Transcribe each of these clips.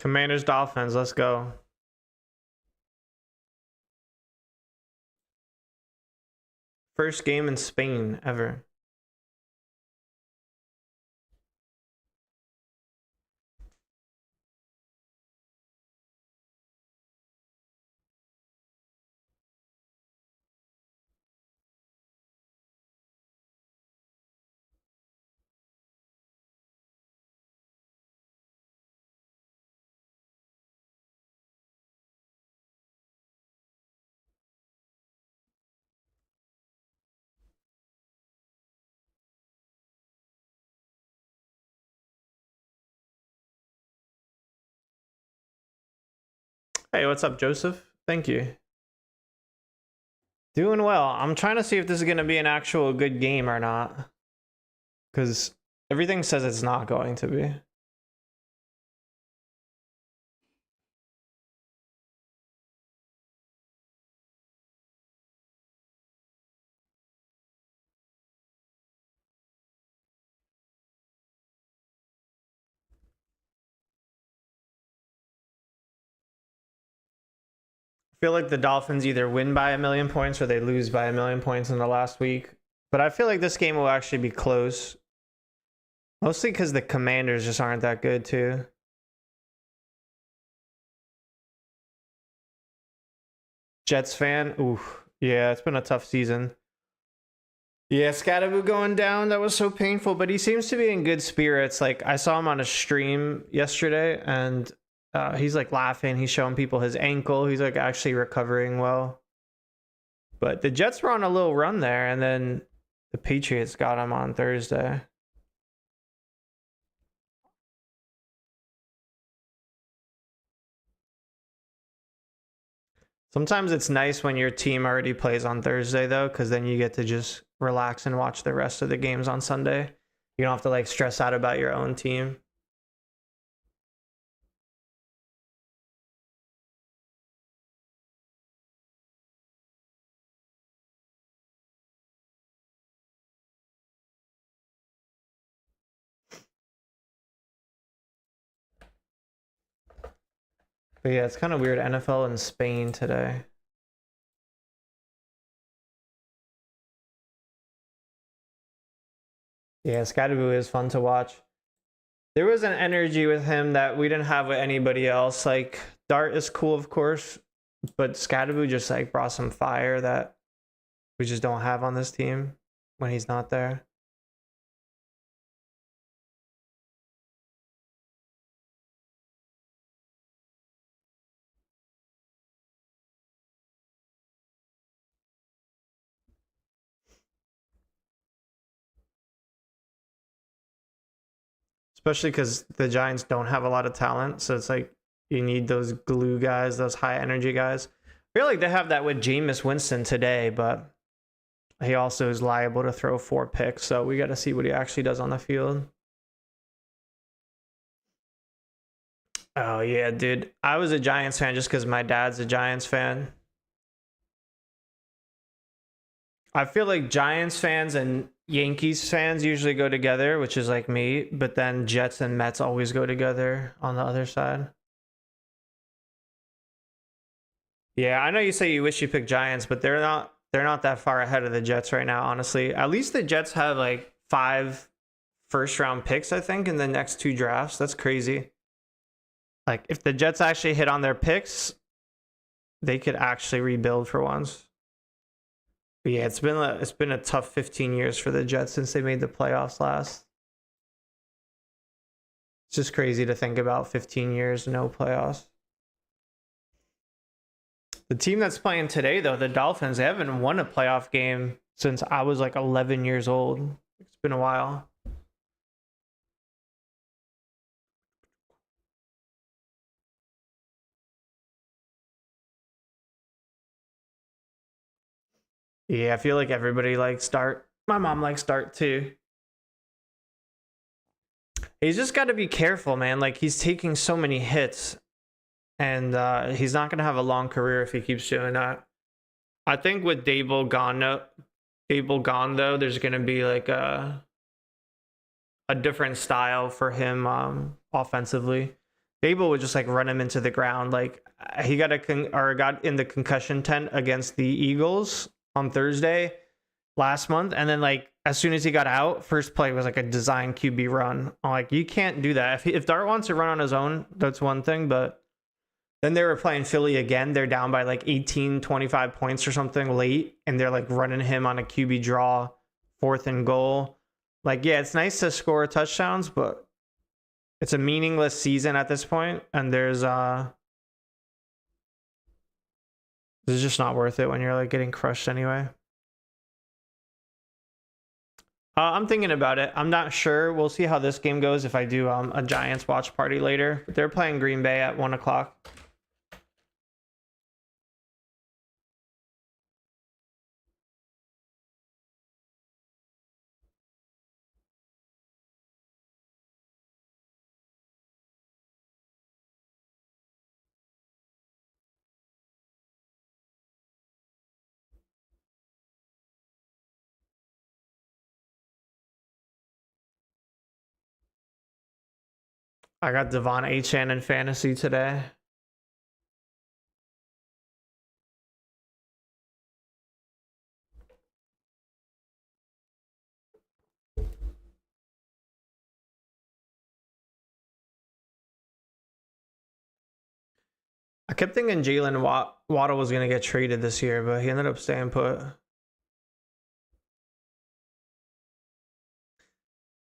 Commanders, Dolphins, let's go. First game in Spain ever. Hey, what's up, Joseph? Thank you. Doing well. I'm trying to see if this is going to be an actual good game or not. Because everything says it's not going to be. I feel like the Dolphins either win by 1,000,000 points or they lose by 1,000,000 points in the last week. But I feel like this game will actually be close. Mostly because the Commanders just aren't that good, too. Jets fan? Ooh, yeah, it's been a tough season. Yeah, Scadaboo going down, that was so painful, but he seems to be in good spirits. Like, I saw him on a stream yesterday, and he's like laughing. He's showing people his ankle. He's like actually recovering well. But the Jets were on a little run there, and then the Patriots got him on Thursday. Sometimes it's nice when your team already plays on Thursday, though, because then you get to just relax and watch the rest of the games on Sunday. You don't have to like stress out about your own team. But yeah, it's kind of weird. NFL in Spain today. Yeah, Skadaboo is fun to watch. There was an energy with him that we didn't have with anybody else. Like, Dart is cool, of course, but Skadaboo just like brought some fire that we just don't have on this team when he's not there. Especially because the Giants don't have a lot of talent, so it's like you need those glue guys, those high energy guys. I feel like they have that with Jameis Winston today, but he also is liable to throw 4 picks, so we got to see what he actually does on the field. Oh yeah, dude. I was a Giants fan just because my dad's a Giants fan. I feel like Giants fans and Yankees fans usually go together, which is like me, but then Jets and Mets always go together on the other side. Yeah, I know you say you wish you picked Giants, but they're not that far ahead of the Jets right now, honestly. At least the Jets have like 5 first round picks, I think, in the next 2 drafts. That's crazy. Like if the Jets actually hit on their picks, they could actually rebuild for once. But yeah, it's been a tough 15 years for the Jets since they made the playoffs last. It's just crazy to think about 15 years, no playoffs. The team that's playing today, though, the Dolphins, they haven't won a playoff game since I was like 11 years old. It's been a while. Yeah, I feel like everybody likes Dart. My mom likes Dart too. He's just got to be careful, man. Like he's taking so many hits, and he's not gonna have a long career if he keeps doing that. I think with Dable gone though, there's gonna be like a different style for him offensively. Dable would just like run him into the ground. Like he got got in the concussion tent against the Eagles on Thursday last month, and then like as soon as he got out, first play was like a design QB run. I'm like, you can't do that. If Dart wants to run on his own, that's one thing, but then they were playing Philly again. They're down by like 18, 25 points or something late, and they're like running him on a QB draw, 4th and goal. Like, yeah, it's nice to score touchdowns, but it's a meaningless season at this point, and it's just not worth it when you're like getting crushed anyway. I'm thinking about it. I'm not sure. We'll see how this game goes if I do a Giants watch party later. They're playing Green Bay at 1 o'clock. I got Devon Achane in fantasy today. I kept thinking Jalen Waddle was going to get traded this year, but he ended up staying put.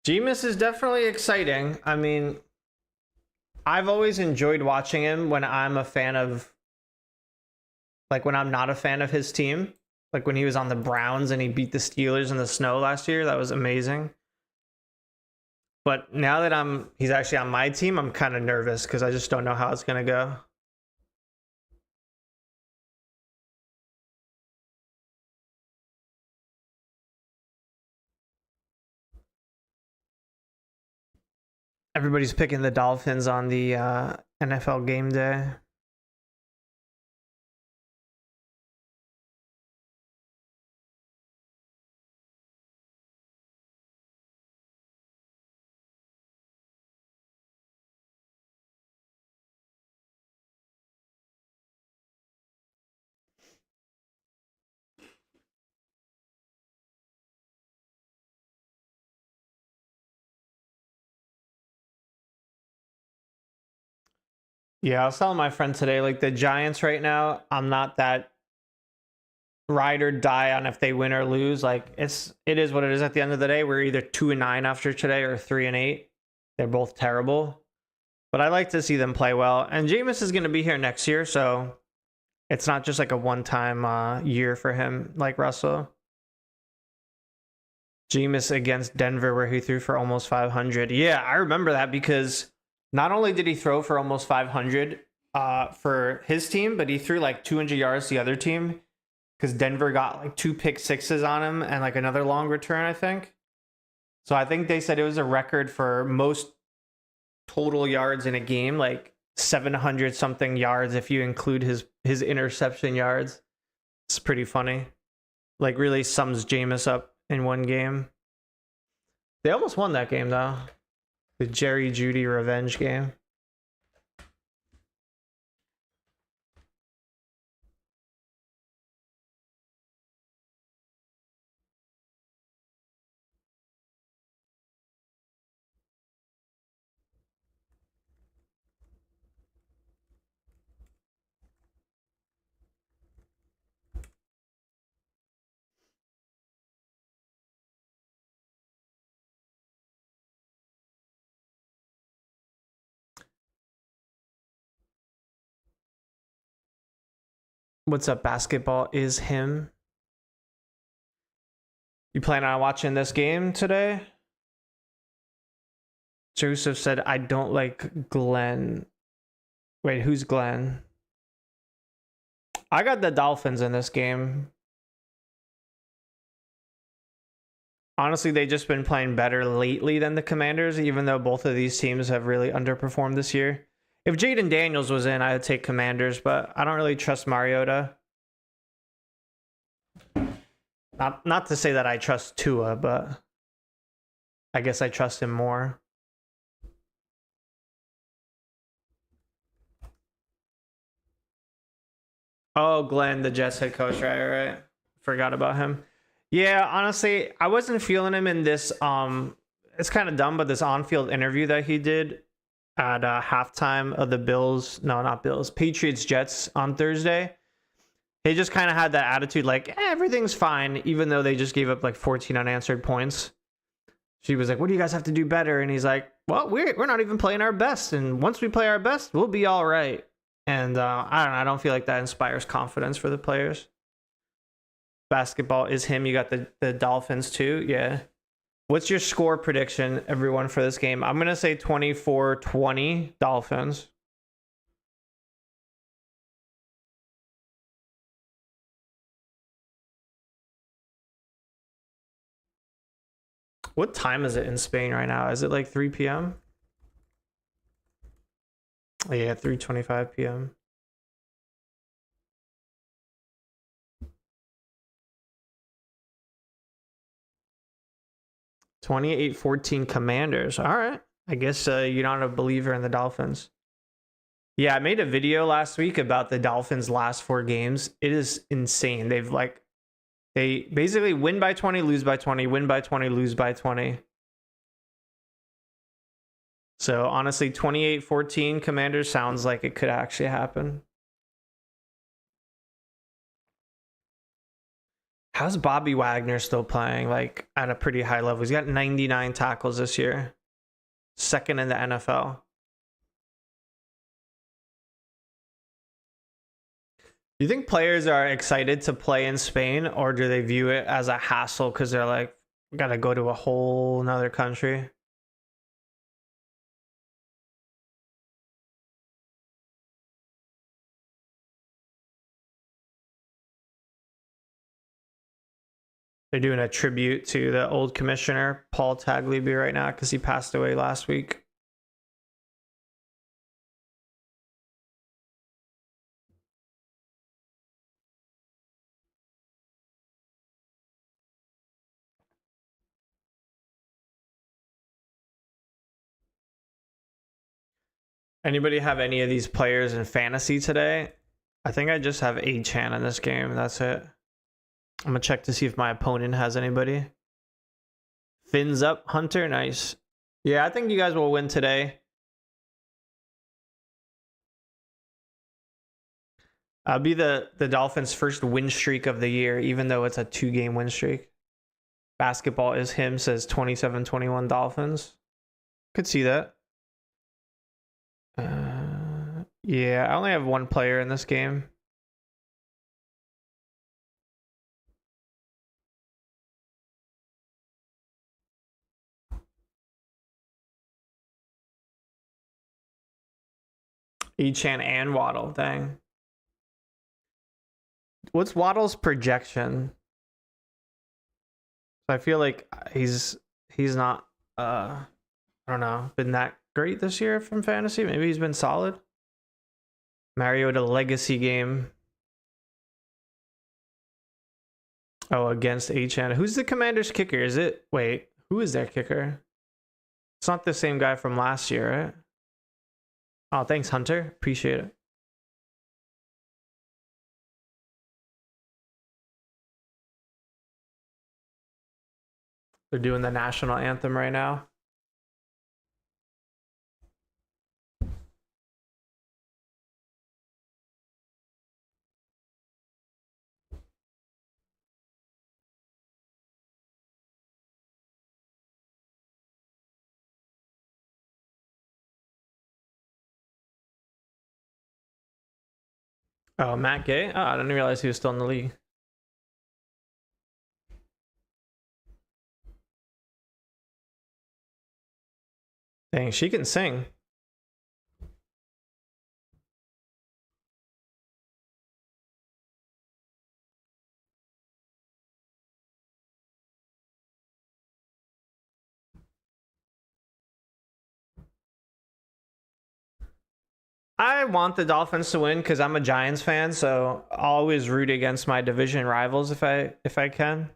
Jameis is definitely exciting. I mean, I've always enjoyed watching him when I'm a fan of, like when I'm not a fan of his team. Like when he was on the Browns and he beat the Steelers in the snow last year, that was amazing. But now that he's actually on my team, I'm kind of nervous because I just don't know how it's going to go. Everybody's picking the Dolphins on the NFL game day. Yeah, I was telling my friend today, like the Giants right now, I'm not that ride or die on if they win or lose. Like it is what it is at the end of the day. We're either 2-9 after today or 3-8. They're both terrible. But I like to see them play well. And Jameis is gonna be here next year, so it's not just like a one-time year for him like Russell. Jameis against Denver where he threw for almost 500. Yeah, I remember that because not only did he throw for almost 500 for his team, but he threw like 200 yards to the other team because Denver got like 2 pick sixes on him and like another long return, I think. So I think they said it was a record for most total yards in a game, like 700 something yards if you include his interception yards. It's pretty funny. Like really sums Jameis up in one game. They almost won that game though. The Jerry Jeudy revenge game. What's up, basketball is him? You plan on watching this game today? Joseph said, I don't like Glenn. Wait, who's Glenn? I got the Dolphins in this game. Honestly, they've just been playing better lately than the Commanders, even though both of these teams have really underperformed this year. If Jaden Daniels was in, I would take Commanders, but I don't really trust Mariota. Not to say that I trust Tua, but I guess I trust him more. Oh, Glenn, the Jets head coach, right. Forgot about him. Yeah, honestly, I wasn't feeling him in this. It's kind of dumb, but this on-field interview that he did at halftime of the Bills, no, not Bills, Patriots Jets on Thursday. He just kind of had that attitude, like everything's fine, even though they just gave up like 14 unanswered points. She was like, "What do you guys have to do better?" And he's like, "Well, we're not even playing our best, and once we play our best, we'll be all right." And I don't know. I don't feel like that inspires confidence for the players. Basketball is him. You got the Dolphins too. Yeah. What's your score prediction, everyone, for this game? I'm going to say 24-20 Dolphins. What time is it in Spain right now? Is it like 3 p.m.? Oh, yeah, 3:25 p.m. (28-14) Commanders. All right. I guess you're not a believer in the Dolphins. Yeah, I made a video last week about the Dolphins' last 4 games. It is insane. They basically win by 20, lose by 20, win by 20, lose by 20. So honestly, 28-14 Commanders sounds like it could actually happen. How's Bobby Wagner still playing like at a pretty high level? He's got 99 tackles this year. Second in the NFL. Do you think players are excited to play in Spain, or do they view it as a hassle because they're like, gotta go to a whole nother country? They're doing a tribute to the old commissioner, Paul Tagliabue, right now because he passed away last week. Anybody have any of these players in fantasy today? I think I just have Achan in this game. That's it. I'm going to check to see if my opponent has anybody. Fins up, Hunter. Nice. Yeah, I think you guys will win today. I'll be the Dolphins' first win streak of the year, even though it's a 2-game win streak. Basketball is him, says 27-21 Dolphins. Could see that. Yeah, I only have one player in this game. Echan and Waddle, dang. What's Waddle's projection? I feel like he's not I don't know, been that great this year from fantasy. Maybe he's been solid. Mariota legacy game. Oh, against Achan. Who's the Commander's kicker? Is it wait, who is their kicker? It's not the same guy from last year, right? Oh, thanks, Hunter. Appreciate it. They're doing the national anthem right now. Oh, Matt Gay? Oh, I didn't realize he was still in the league. Dang, she can sing. I want the Dolphins to win because I'm a Giants fan, so I'll always root against my division rivals if I can.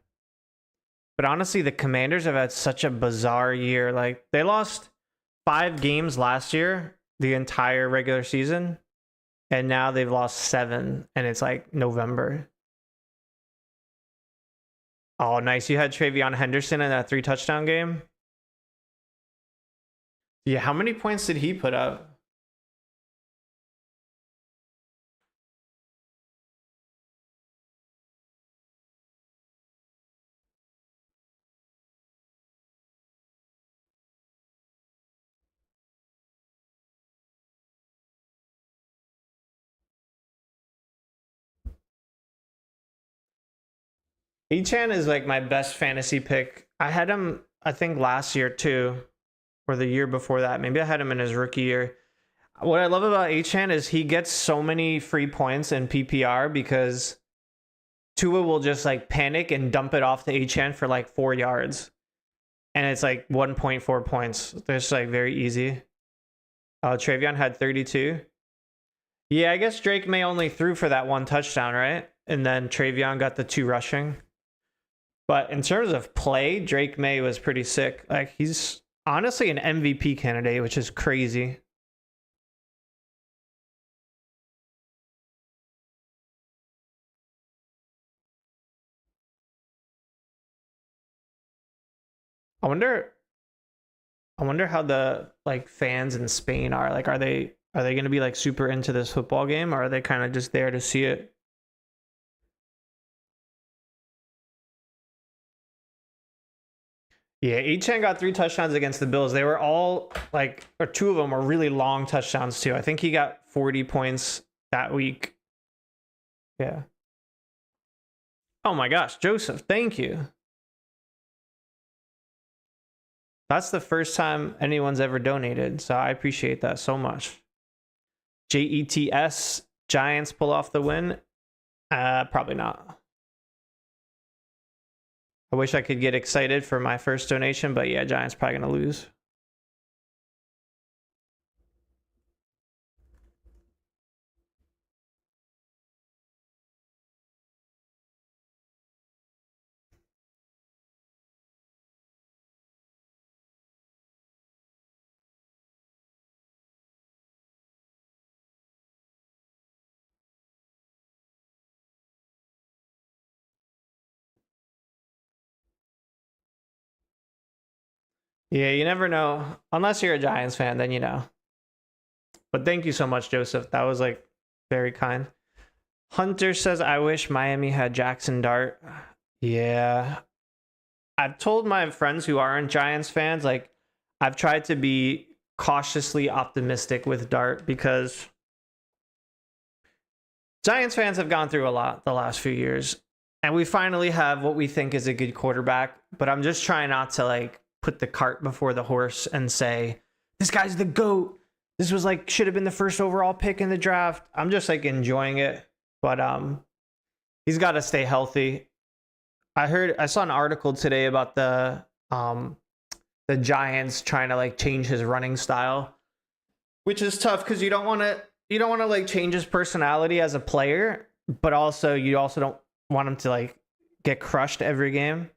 But honestly, the Commanders have had such a bizarre year. Like they lost 5 games last year, the entire regular season. and now they've lost 7, and it's like November. Oh, nice. You had Travion Henderson in that 3-touchdown game? Yeah, how many points did he put up? Echan is like my best fantasy pick. I had him, I think, last year too, or the year before that. Maybe I had him in his rookie year. What I love about Echan is he gets so many free points in PPR because Tua will just like panic and dump it off to Echan for like 4 yards. And it's like 1.4 points. That's like very easy. Travion had 32. Yeah, I guess Drake May only threw for that 1 touchdown, right? And then Travion got the 2 rushing. But in terms of play, Drake May was pretty sick. Like, he's honestly an MVP candidate, which is crazy. I wonder how the like fans in Spain are. Like, are they going to be like super into this football game, or are they kind of just there to see it? Yeah, Echan got 3 touchdowns against the Bills. They were all like, or 2 of them were really long touchdowns too. I think he got 40 points that week. Yeah. Oh my gosh, Joseph, thank you. That's the first time anyone's ever donated, so I appreciate that so much. JETS, Giants pull off the win? Probably not. I wish I could get excited for my first donation, but yeah, Giants probably going to lose. Yeah, you never know. Unless you're a Giants fan, then you know. But thank you so much, Joseph. That was like very kind. Hunter says, I wish Miami had Jackson Dart. Yeah. I've told my friends who aren't Giants fans, like, I've tried to be cautiously optimistic with Dart because Giants fans have gone through a lot the last few years. And we finally have what we think is a good quarterback. But I'm just trying not to like put the cart before the horse and say, this guy's the GOAT. This was like, should have been the first overall pick in the draft. I'm just like enjoying it. But he's got to stay healthy. I saw an article today about the Giants trying to like change his running style, which is tough because you don't want to like change his personality as a player, but also you also don't want him to like get crushed every game,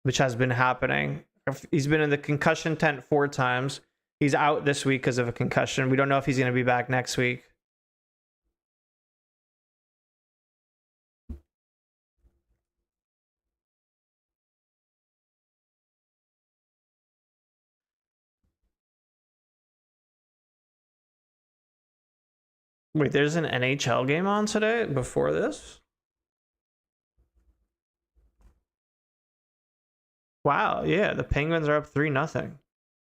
which has been happening. He's been in the concussion tent 4 times. He's out this week because of a concussion. We don't know if he's going to be back next week. Wait, there's an NHL game on today before this? Wow, yeah, the Penguins are up 3-0.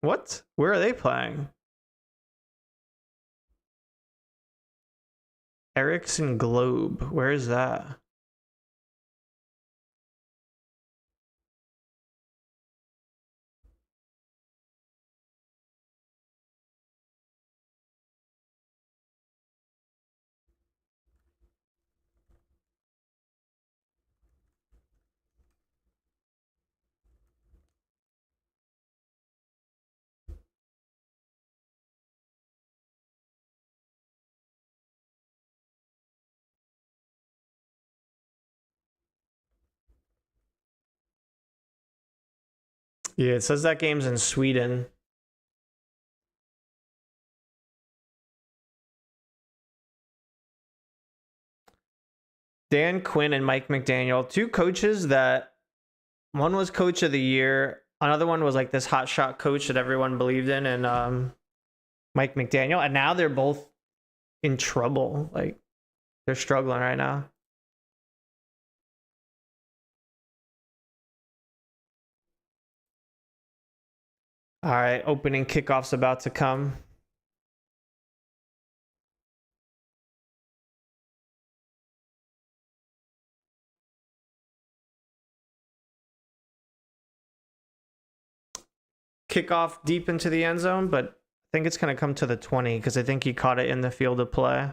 What? Where are they playing? Ericsson Globe. Where is that? Yeah, it says that game's in Sweden. Dan Quinn and Mike McDaniel, two coaches that one was coach of the year. Another one was like this hot shot coach that everyone believed in, and Mike McDaniel. And now they're both in trouble. Like they're struggling right now. All right, opening kickoff's about to come. Kickoff deep into the end zone, but I think it's going to come to the 20 because I think he caught it in the field of play.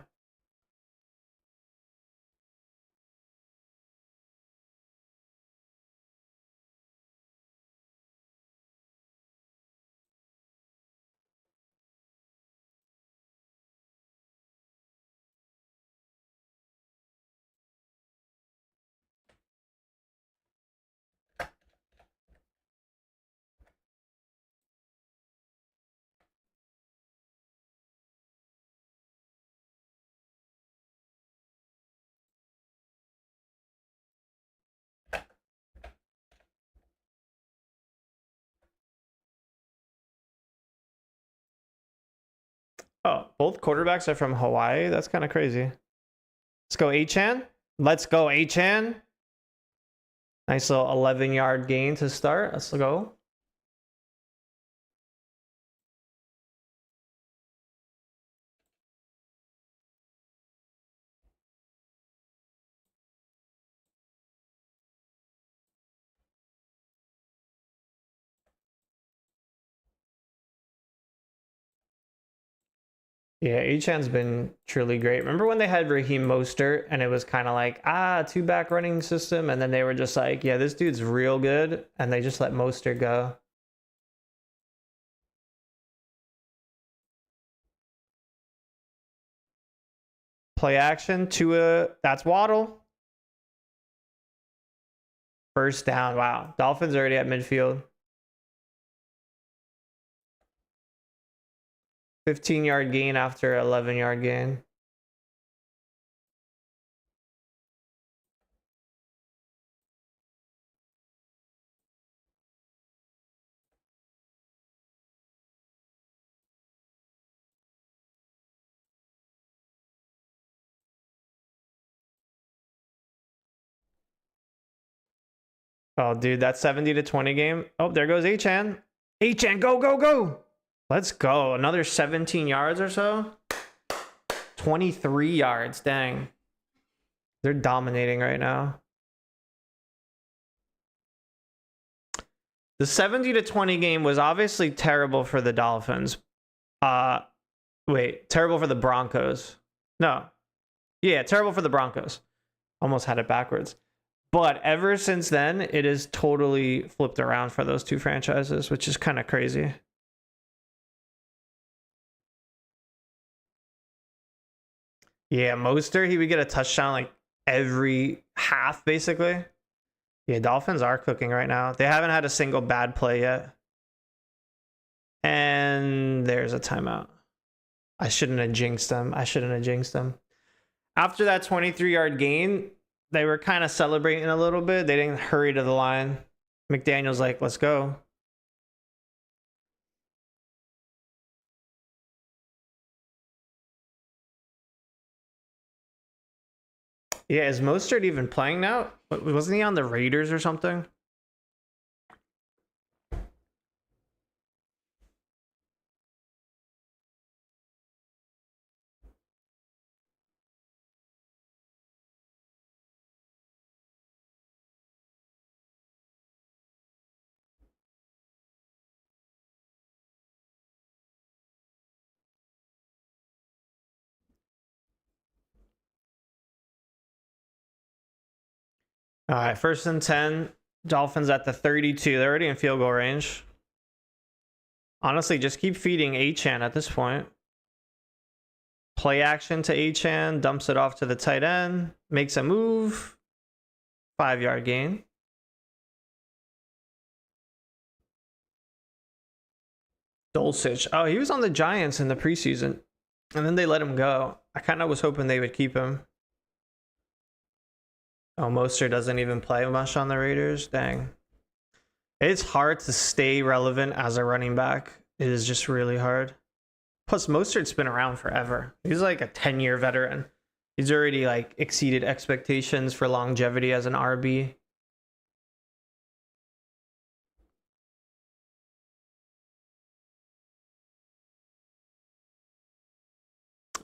Oh, both quarterbacks are from Hawaii. That's kind of crazy. Let's go Achan. Let's go Achan. Nice little 11-yard gain to start. Let's go. Yeah, Achan's been truly great. Remember when they had Raheem Mostert and it was kind of like, two-back running system, and then they were just like, yeah, this dude's real good, and they just let Mostert go. Play action to that's Waddle. First down. Wow. Dolphins already at midfield. 15-yard gain after 11-yard gain. Oh, dude, that 70-20 game. Oh, there goes Achan. Achan, go, go, go. Let's go. Another 17 yards or so. 23 yards. Dang. They're dominating right now. The 70-20 game was obviously terrible for the Dolphins. Wait, terrible for the Broncos. No. Yeah, terrible for the Broncos. Almost had it backwards. But ever since then, it is totally flipped around for those two franchises, which is kind of crazy. Yeah, Mostert, he would get a touchdown like every half, basically. Yeah, Dolphins are cooking right now. They haven't had a single bad play yet. And there's a timeout. I shouldn't have jinxed them. After that 23-yard gain, they were kind of celebrating a little bit. They didn't hurry to the line. McDaniel's like, let's go. Yeah, is Mostert even playing now? Wasn't he on the Raiders or something? All right, 1st and 10. Dolphins at the 32. They're already in field goal range. Honestly, just keep feeding Achan at this point. Play action to Achan, dumps it off to the tight end, makes a move. 5-yard gain. Dulcich. Oh, he was on the Giants in the preseason. And then they let him go. I kind of was hoping they would keep him. Oh, Mostert doesn't even play much on the Raiders. Dang. It's hard to stay relevant as a running back. It is just really hard. Plus, Mostert's been around forever. He's like a 10-year veteran. He's already like exceeded expectations for longevity as an RB.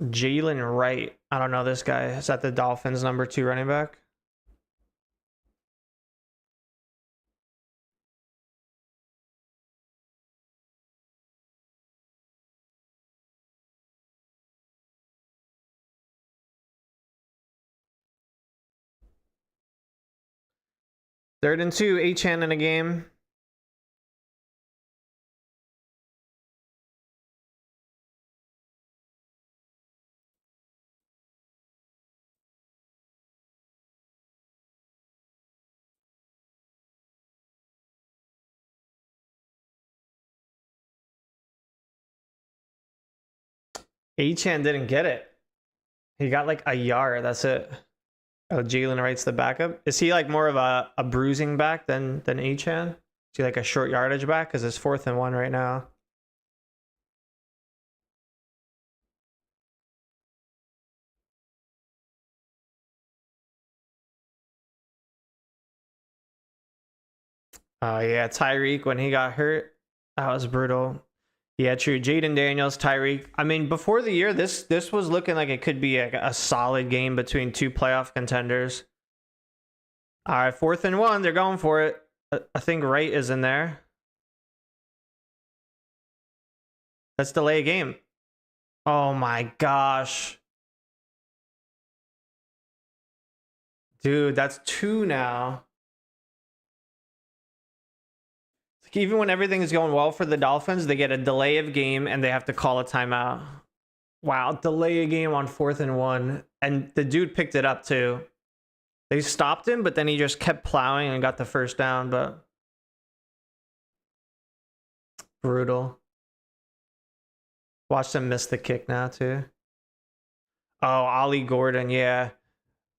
Jalen Wright. I don't know this guy. Is that the Dolphins' #2 running back? Third and 2, Achane in a game. Achane didn't get it. He got like a yard. That's it. Oh, Jalen Wright's the backup. Is he like more of a bruising back than Achane? Is he like a short yardage back? Because it's 4th and 1 right now. Yeah, Tyreek when he got hurt, that was brutal. Yeah, true. Jaden Daniels, Tyreek. I mean, before the year, this was looking like it could be a solid game between two playoff contenders. All right, 4th and 1. They're going for it. I think Wright is in there. Let's delay a game. Oh my gosh. Dude, that's 2 now. Like, even when everything is going well for the Dolphins, they get a delay of game and they have to call a timeout. Wow, delay a game on 4th and 1. And the dude picked it up too. They stopped him, but then he just kept plowing and got the first down, but brutal. Watch them miss the kick now too. Oh, Ollie Gordon, yeah.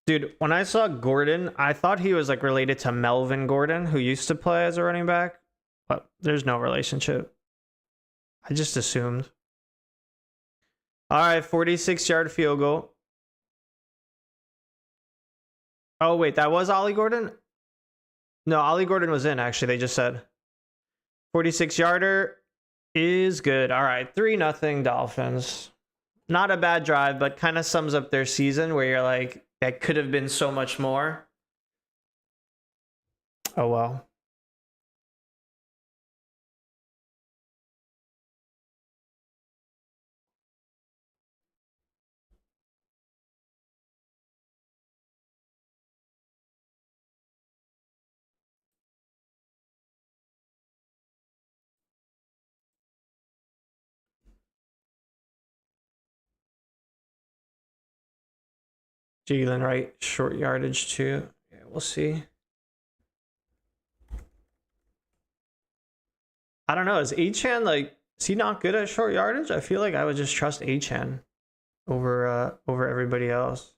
Dude, when I saw Gordon, I thought he was like related to Melvin Gordon, who used to play as a running back, but there's no relationship. I just assumed. All right, 46-yard field goal. Oh, wait, that was Ollie Gordon? No, Ollie Gordon was in, actually. They just said 46-yarder is good. All right, 3-0 Dolphins. Not a bad drive, but kind of sums up their season where you're like, that could have been so much more. Oh, well. Jalen Wright, short yardage too. Yeah, we'll see. I don't know. Is Achane like, is he not good at short yardage? I feel like I would just trust Achane over everybody else.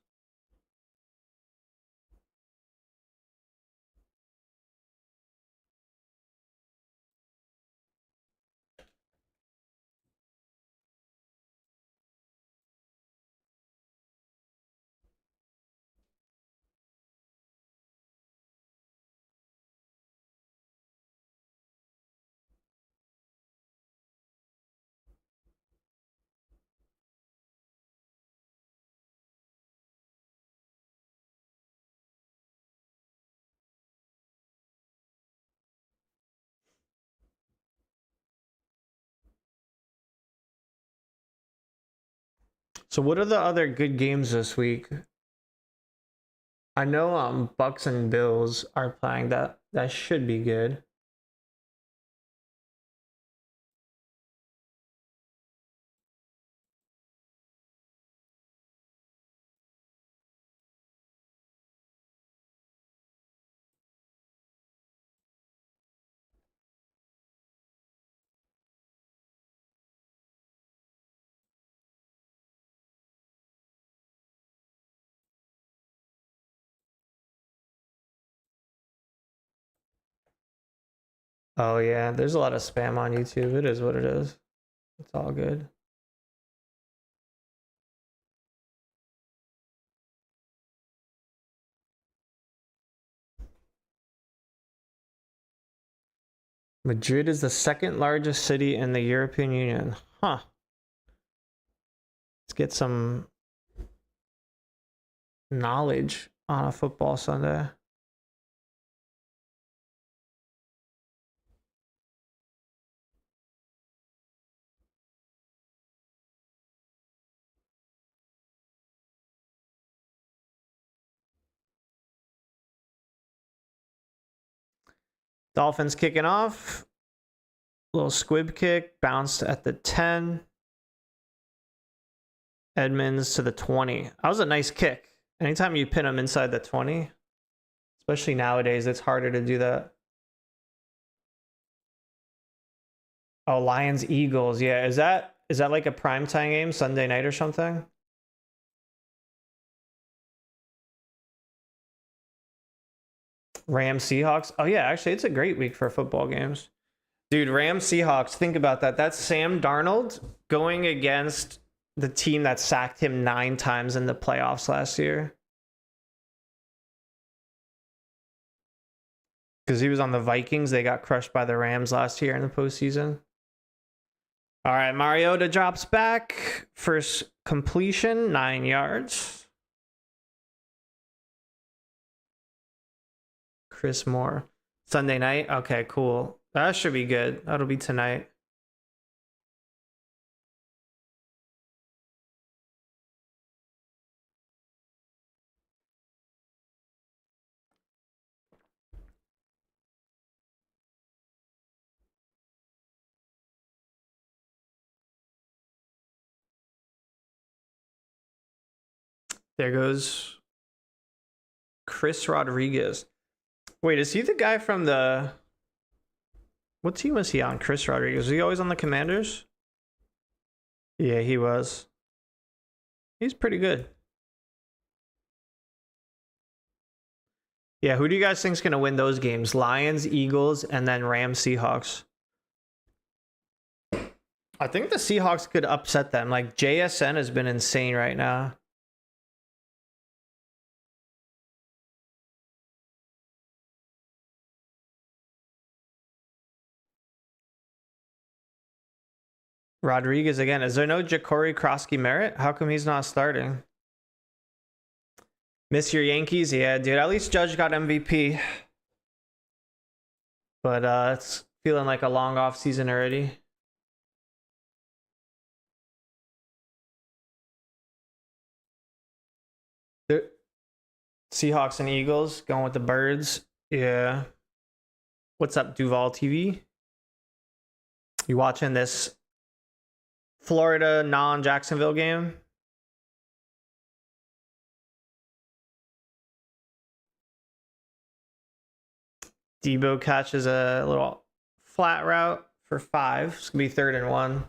So what are the other good games this week? I know Bucks and Bills are playing. That should be good. Oh yeah, there's a lot of spam on YouTube. It is what it is. It's all good. Madrid is the second largest city in the European Union. Huh. Let's get some knowledge on a football Sunday. Dolphins kicking off. Little squib kick, bounced at the 10. Edmonds to the 20. That was a nice kick. Anytime you pin them inside the 20, especially nowadays, it's harder to do that. Oh, Lions Eagles. Yeah, is that like a primetime game, Sunday night or something? Rams Seahawks. Oh yeah, actually it's a great week for football games. Dude, Rams Seahawks, think about that. That's Sam Darnold going against the team that sacked him 9 times in the playoffs last year. Because he was on the Vikings. They got crushed by the Rams last year in the postseason. All right, Mariota drops back. First completion, 9 yards. Chris Moore. Sunday night? Okay, cool. That should be good. That'll be tonight. There goes Chris Rodriguez. Wait, is he the guy from the... What team was he on, Chris Rodriguez? Was he always on the Commanders? Yeah, he was. He's pretty good. Yeah, who do you guys think is going to win those games? Lions, Eagles, and then Rams, Seahawks. I think the Seahawks could upset them. Like, JSN has been insane right now. Rodriguez again. Is there no Ja'Cory Krosky-Merritt? How come he's not starting? Miss your Yankees? Yeah, dude. At least Judge got MVP. But it's feeling like a long off season already. The Seahawks and Eagles going with the birds. Yeah. What's up, Duval TV? You watching this Florida non-Jacksonville game? Debo catches a little flat route for 5. It's gonna be 3rd and 1.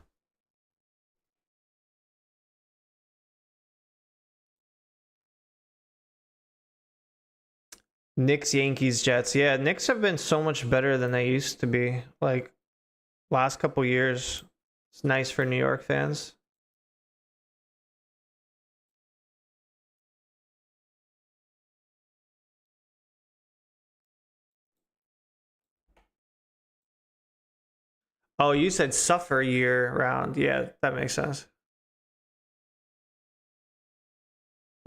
Knicks, Yankees, Jets. Yeah, Knicks have been so much better than they used to be. Like, last couple years. It's nice for New York fans. Oh, you said suffer year round. Yeah, that makes sense.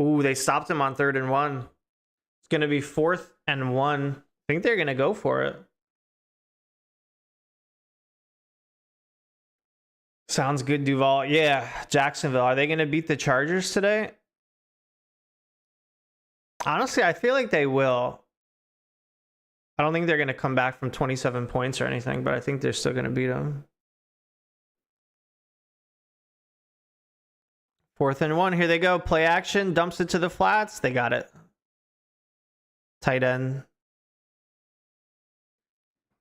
Ooh, they stopped him on 3rd and 1. It's going to be 4th and 1. I think they're going to go for it. Sounds good, Duval. Yeah, Jacksonville. Are they going to beat the Chargers today? Honestly, I feel like they will. I don't think they're going to come back from 27 points or anything, but I think they're still going to beat them. 4th and 1. Here they go. Play action. Dumps it to the flats. They got it. Tight end.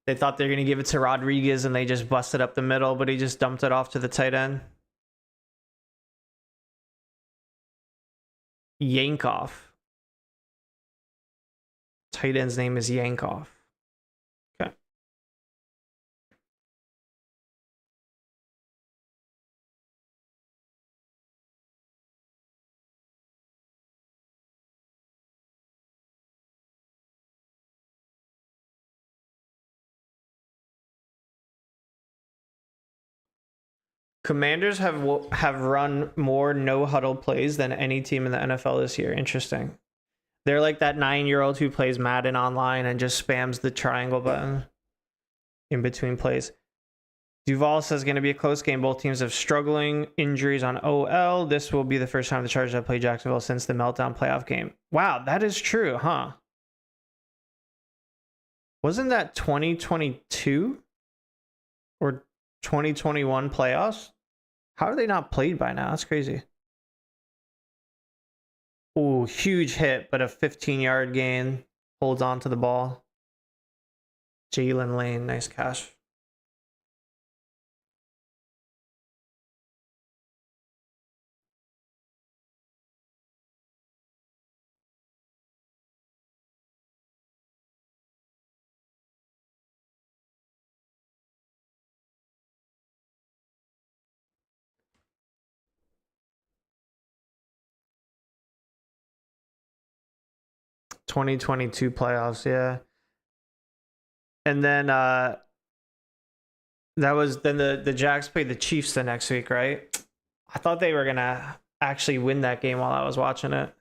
They thought they were going to give it to Rodriguez, and they just busted up the middle, but he just dumped it off to the tight end. Yankoff. Tight end's name is Yankoff. Okay. Commanders have run more no huddle plays than any team in the NFL this year. Interesting. They're like that 9-year-old who plays Madden online and just spams the triangle button in between plays. Duval says going to be a close game. Both teams have struggling injuries on OL. This will be the first time the Chargers have played Jacksonville since the meltdown playoff game. Wow, that is true, huh? Wasn't that 2022 or 2021 playoffs? How are they not played by now? That's crazy. Ooh, huge hit, but a 15-yard gain. Holds on to the ball. Jalen Lane, nice catch. (2022) playoffs, yeah. And then that was then the Jags played the Chiefs the next week, right? I thought they were gonna actually win that game while I was watching it.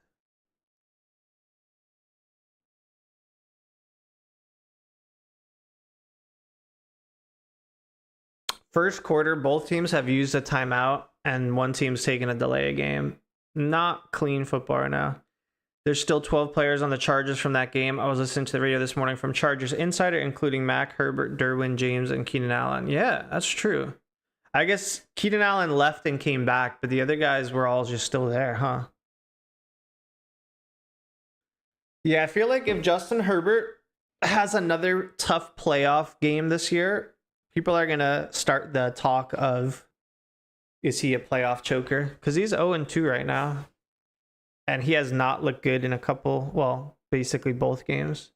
First quarter, both teams have used a timeout, and one team's taken a delay a game. Not clean football right now. There's still 12 players on the Chargers from that game. I was listening to the radio this morning from Chargers Insider, including Mac, Herbert, Derwin James, and Keenan Allen. Yeah, that's true. I guess Keenan Allen left and came back, but the other guys were all just still there, huh? Yeah, I feel like if Justin Herbert has another tough playoff game this year, people are going to start the talk of, is he a playoff choker? Because he's 0-2 right now. And he has not looked good in a couple, well, basically both games.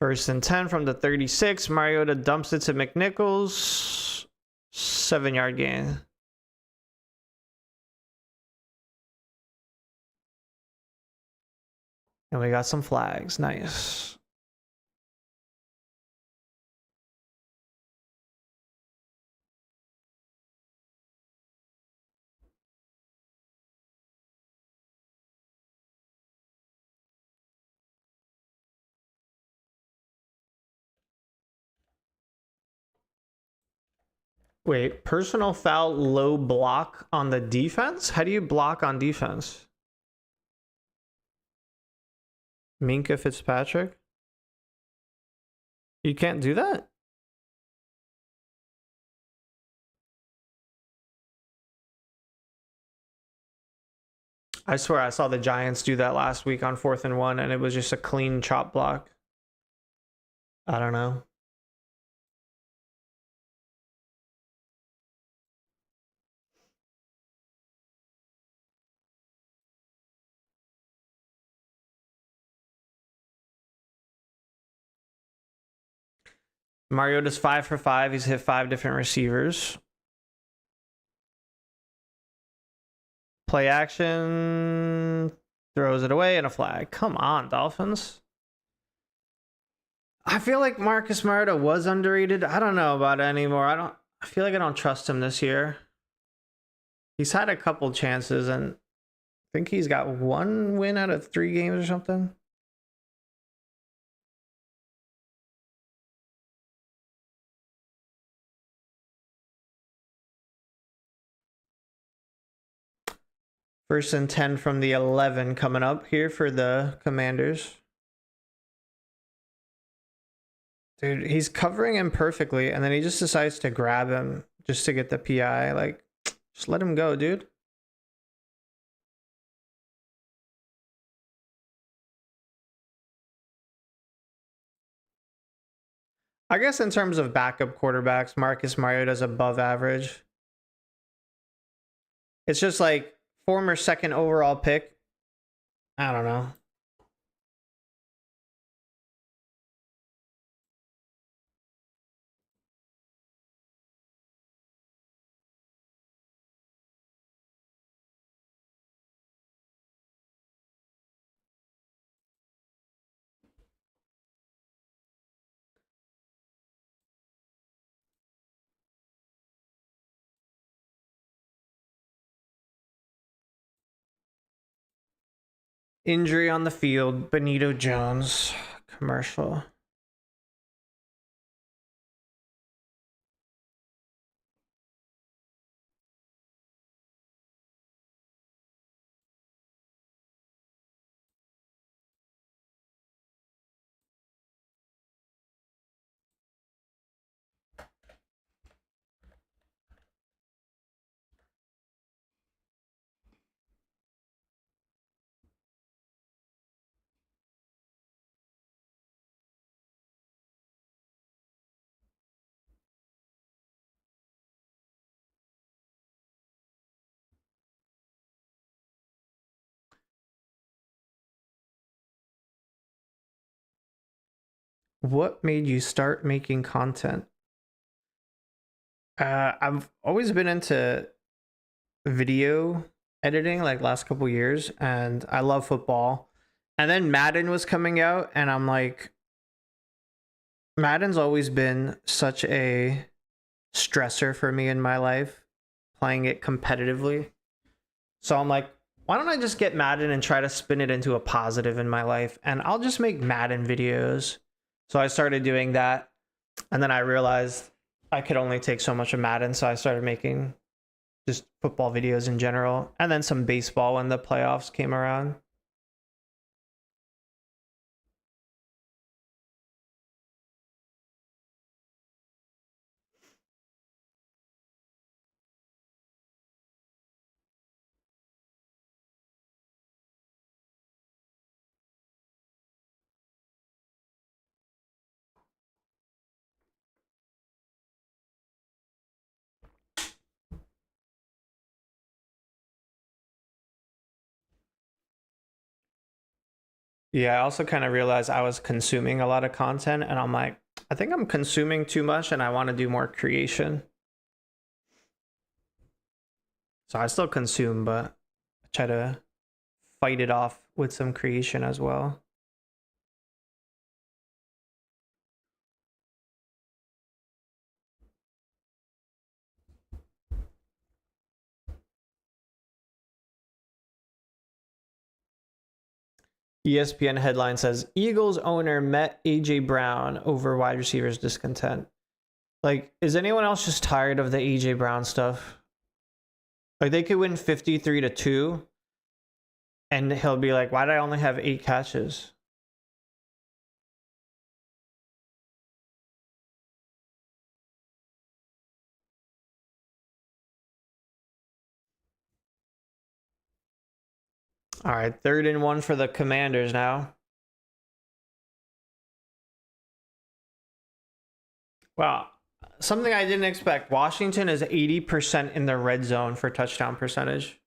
First and 10 from the 36. Mariota dumps it to McNichols. 7-yard gain. And we got some flags. Nice. Wait, personal foul, low block on the defense? How do you block on defense? Minka Fitzpatrick? You can't do that? I swear I saw the Giants do that last week on 4th and 1, and it was just a clean chop block. I don't know. Mariota's 5 for 5. He's hit 5 different receivers. Play action. Throws it away and a flag. Come on, Dolphins. I feel like Marcus Mariota was underrated. I don't know about it anymore. I feel like I don't trust him this year. He's had a couple chances, and I think he's got 1 win out of 3 games or something. First and 10 from the 11 coming up here for the Commanders. Dude, he's covering him perfectly, and then he just decides to grab him just to get the PI. Like, just let him go, dude. I guess in terms of backup quarterbacks, Marcus Mariota's above average. It's just like former 2nd overall pick. I don't know. Injury on the field, Benito Jones commercial. What made you start making content? I've always been into video editing like last couple years, and I love football. And then Madden was coming out, and I'm like, Madden's always been such a stressor for me in my life, playing it competitively. So I'm like, why don't I just get Madden and try to spin it into a positive in my life? And I'll just make Madden videos. So I started doing that. And then I realized I could only take so much of Madden. So I started making just football videos in general. And then some baseball when the playoffs came around. Yeah, I also kind of realized I was consuming a lot of content, and I'm like, I think I'm consuming too much and I want to do more creation. So I still consume, but I try to fight it off with some creation as well. ESPN headline says Eagles owner met AJ Brown over wide receivers discontent. Like, is anyone else just tired of the AJ Brown stuff? Like, they could win 53-2 and he'll be like, why did I only have 8 catches? All right, 3rd and 1 for the Commanders now. Wow. Something I didn't expect. Washington is 80% in the red zone for touchdown percentage.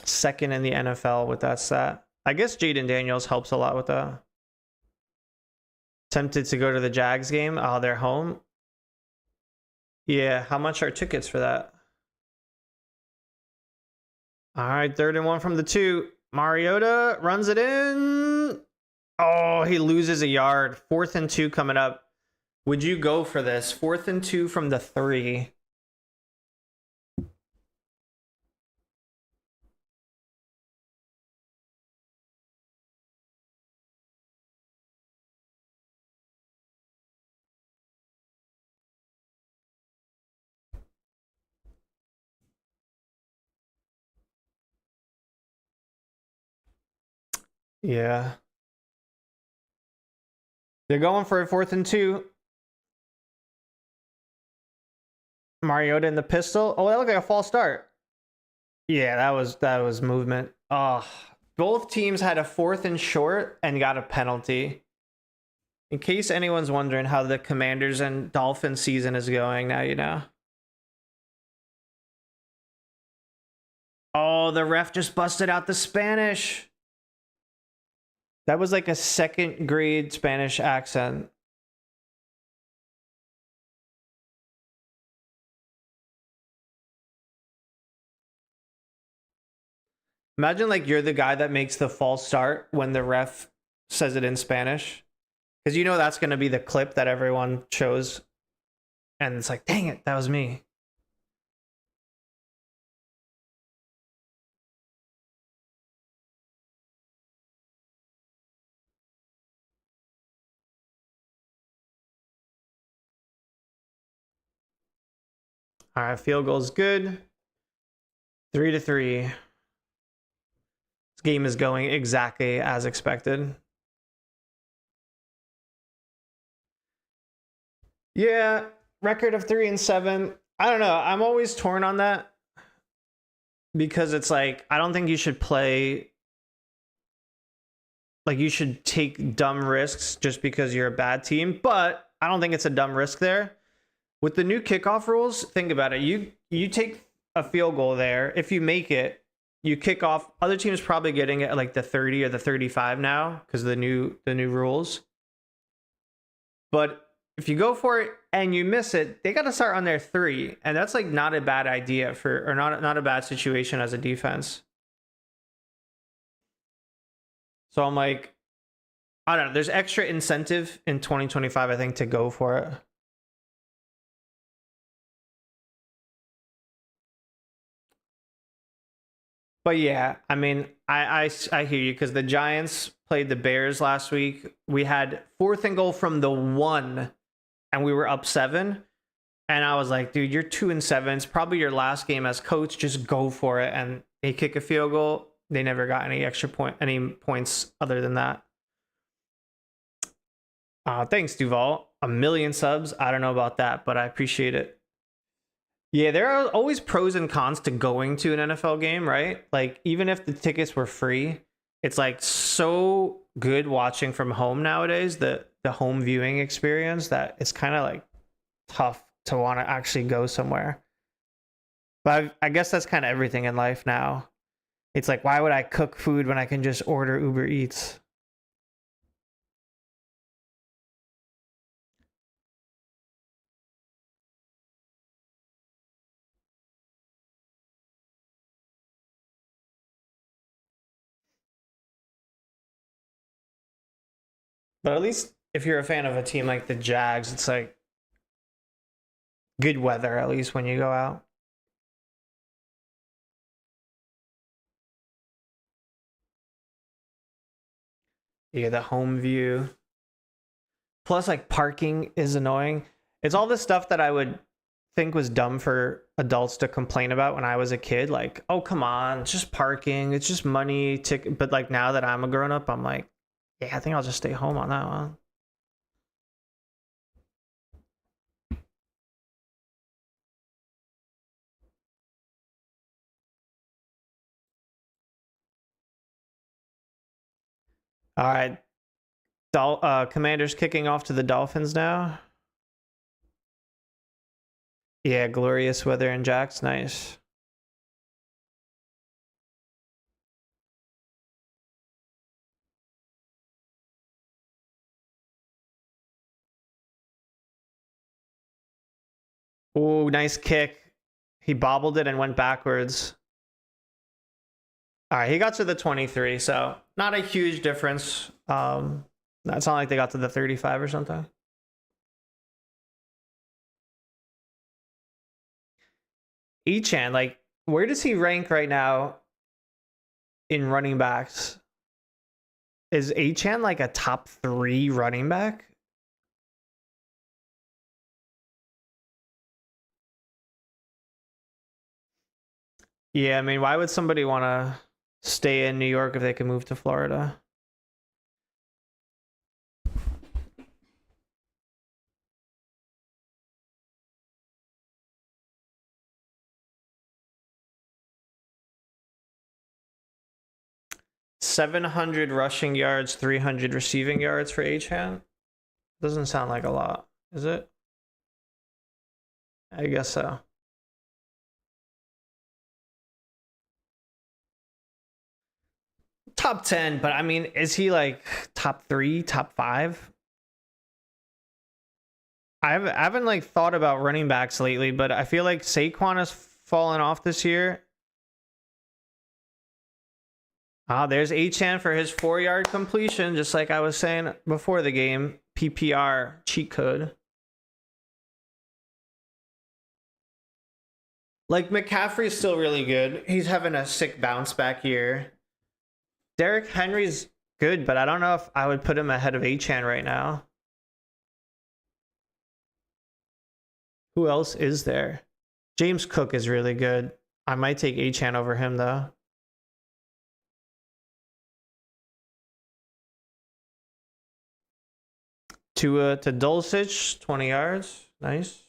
Second in the NFL with that stat. I guess Jaden Daniels helps a lot with that. Tempted to go to the Jags game. Oh, they're home. Yeah, how much are tickets for that? All right, 3rd and 1 from the 2. Mariota runs it in. Oh, he loses a yard. 4th and 2 coming up. Would you go for this? 4th and 2 from the 3. Yeah. They're going for a 4th and 2. Mariota in the pistol. Oh, that looked like a false start. Yeah, that was movement. Oh, both teams had a 4th and short and got a penalty. In case anyone's wondering how the Commanders and Dolphins season is going, now you know. Oh, the ref just busted out the Spanish. That was like a 2nd grade Spanish accent. Imagine like you're the guy that makes the false start when the ref says it in Spanish. Because you know that's going to be the clip that everyone chose. And it's like, dang it, that was me. All right, field goal's good. 3-3. This game is going exactly as expected. Yeah, record of 3-7. I don't know. I'm always torn on that because it's like I don't think you should play. Like you should take dumb risks just because you're a bad team, but I don't think it's a dumb risk there. With the new kickoff rules, think about it. You take a field goal there. If you make it, you kick off. Other teams probably getting it at like the 30 or the 35 now because of the new rules. But if you go for it and you miss it, they got to start on their 3, and that's like not a bad idea for, or not a bad situation as a defense. So I'm like, I don't know. There's extra incentive in 2025, I think, to go for it. But yeah, I mean, I hear you because the Giants played the Bears last week. We had 4th and goal from the 1, and we were up 7. And I was like, dude, you're 2-7. It's probably your last game as coach. Just go for it. And they kick a field goal. They never got any points other than that. Thanks, Duval. 1 million subs. I don't know about that, but I appreciate it. Yeah, there are always pros and cons to going to an NFL game, right? Like, even if the tickets were free, it's like so good watching from home nowadays, the home viewing experience, that it's kind of like tough to want to actually go somewhere. But I guess that's kind of everything in life now. It's like, why would I cook food when I can just order Uber Eats? But at least if you're a fan of a team like the Jags, it's like good weather at least when you go out. You get the home view. Plus, like, parking is annoying. It's all the stuff that I would think was dumb for adults to complain about when I was a kid. Like, oh, come on, it's just parking. It's just money. But like now that I'm a grown up, I'm like, yeah, I think I'll just stay home on that one. All right. Commanders kicking off to the Dolphins now. Yeah, glorious weather in Jack's. Nice. Oh, nice kick. He bobbled it and went backwards. All right, he got to the 23, so not a huge difference. It's not like they got to the 35 or something. Echan, like, where does he rank right now in running backs? Is Echan like a top 3 running back? Yeah, I mean, why would somebody want to stay in New York if they can move to Florida? $700 rushing yards, 300 receiving yards for Echan. Doesn't sound like a lot, is it? I guess so. Top 10, but I mean, is he like top 3, top 5? I haven't like thought about running backs lately, but I feel like Saquon has fallen off this year. There's Echan for his 4-yard completion, just like I was saying before the game. PPR cheat code. Like, McCaffrey's still really good. He's having a sick bounce back year. Derrick Henry's good, but I don't know if I would put him ahead of Echan right now. Who else is there? James Cook is really good. I might take Achan over him though. To Dulcich, 20 yards. Nice.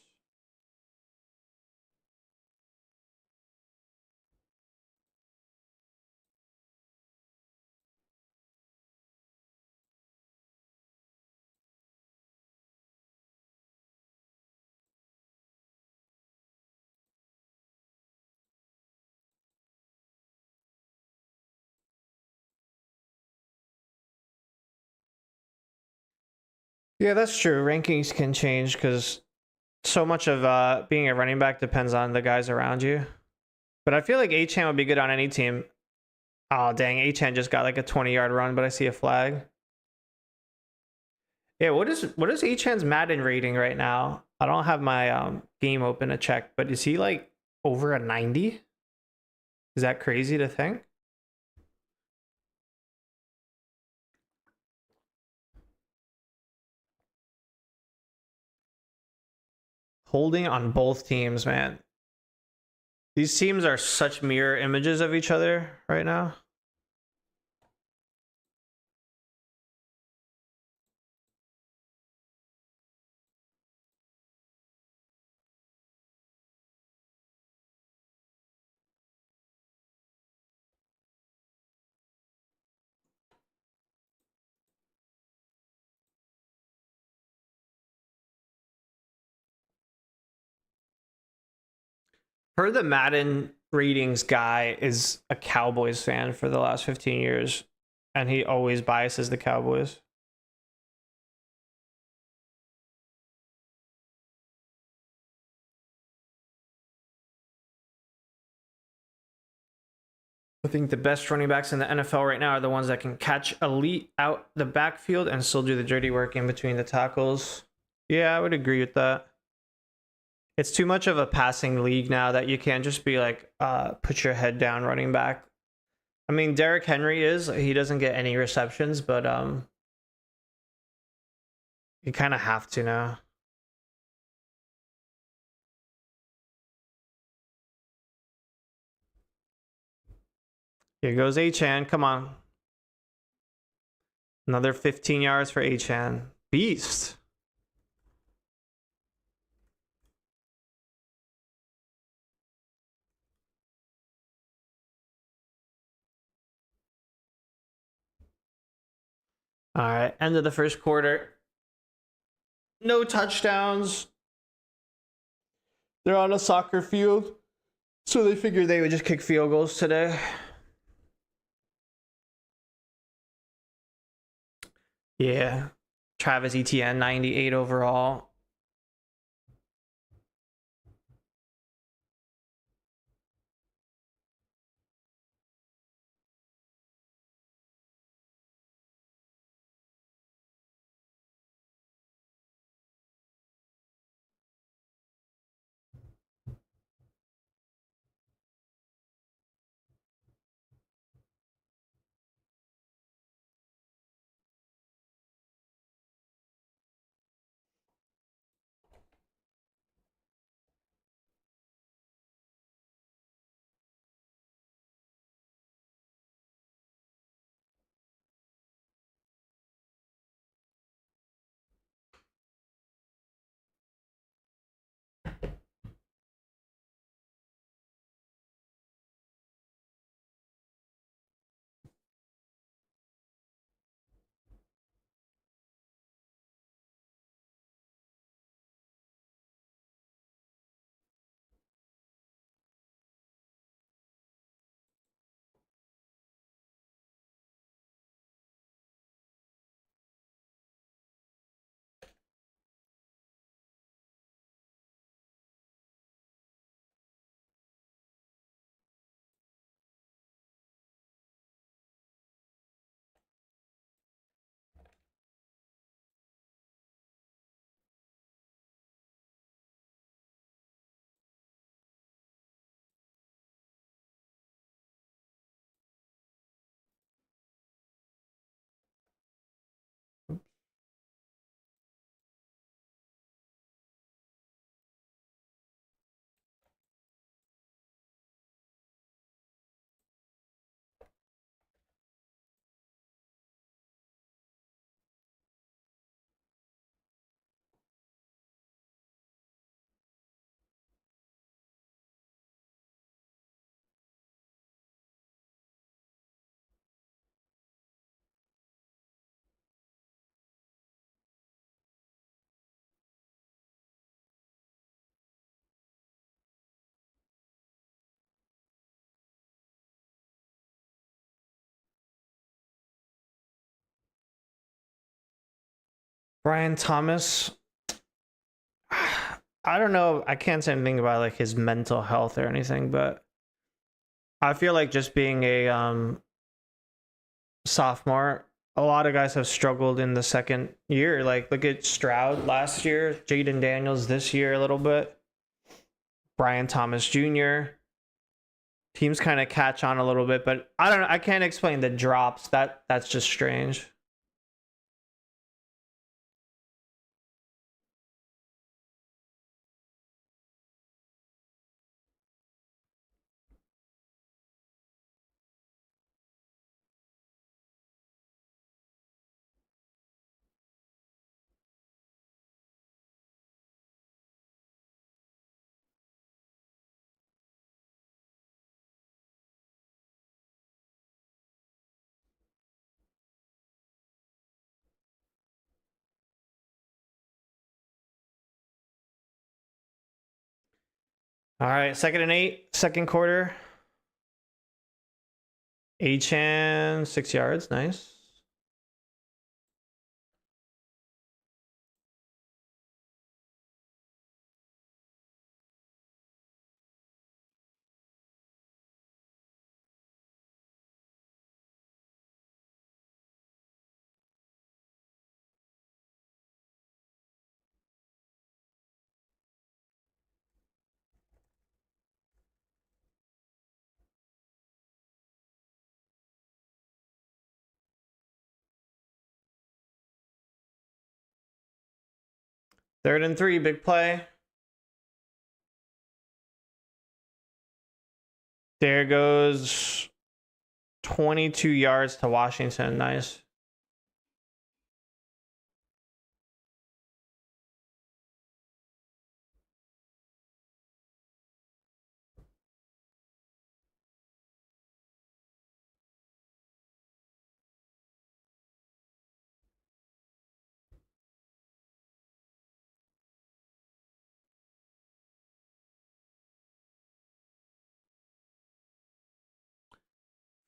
Yeah, that's true. Rankings can change because so much of being a running back depends on the guys around you. But I feel like Achan would be good on any team. Oh, dang. Achan just got like a 20-yard run, but I see a flag. Yeah, what is Achan's Madden rating right now? I don't have my game open to check, but is he like over a 90? Is that crazy to think? Holding on both teams, man. These teams are such mirror images of each other right now. Heard the Madden ratings guy is a Cowboys fan for the last 15 years, and he always biases the Cowboys. I think the best running backs in the NFL right now are the ones that can catch elite out the backfield and still do the dirty work in between the tackles. Yeah, I would agree with that. It's too much of a passing league now that you can't just be like, put your head down running back. I mean, Derrick Henry he doesn't get any receptions, but you kind of have to now. Here goes Achan. Come on. Another 15 yards for Achan. Beast. All right, end of the first quarter. No touchdowns. They're on a soccer field, so they figured they would just kick field goals today. Yeah. Travis Etienne, 98 overall. Brian Thomas. I don't know. I can't say anything about like his mental health or anything, but I feel like just being a sophomore, a lot of guys have struggled in the second year. Like look at Stroud last year, Jaden Daniels this year a little bit, Brian Thomas Jr. Teams kind of catch on a little bit, but I don't know. I can't explain the drops. That's just strange. All right, 2nd and 8, second quarter. Achan, 6 yards, nice. Third and 3, big play. There goes 22 yards to Washington. Nice.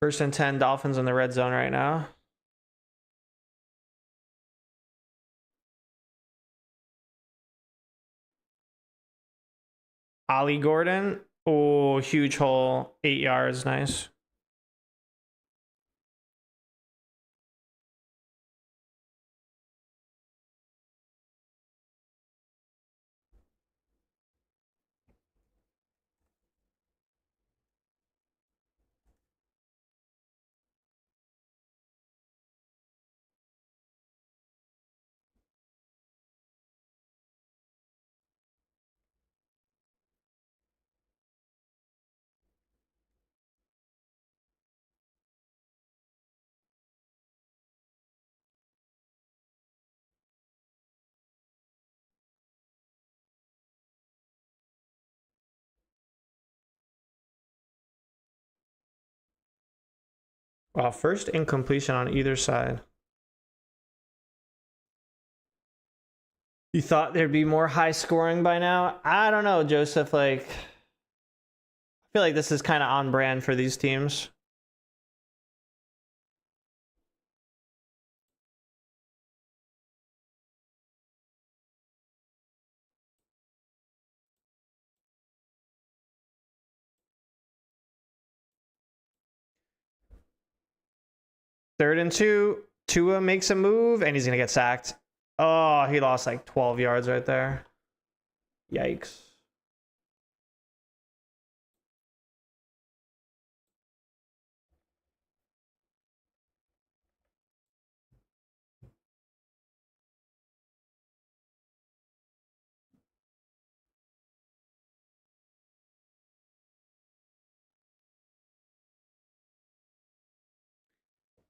First and 10, Dolphins in the red zone right now. Ollie Gordon. Oh, huge hole. 8 yards. Nice. Well, first incompletion on either side. You thought there'd be more high scoring by now? I don't know, Joseph. Like, I feel like this is kind of on brand for these teams. Third and 2. Tua makes a move and he's going to get sacked. Oh, he lost like 12 yards right there. Yikes.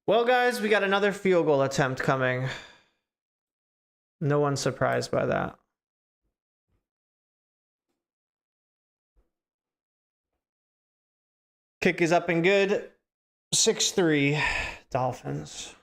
Well, guys, we got another field goal attempt coming. No one's surprised by that. Kick is up and good. 6-3 Dolphins.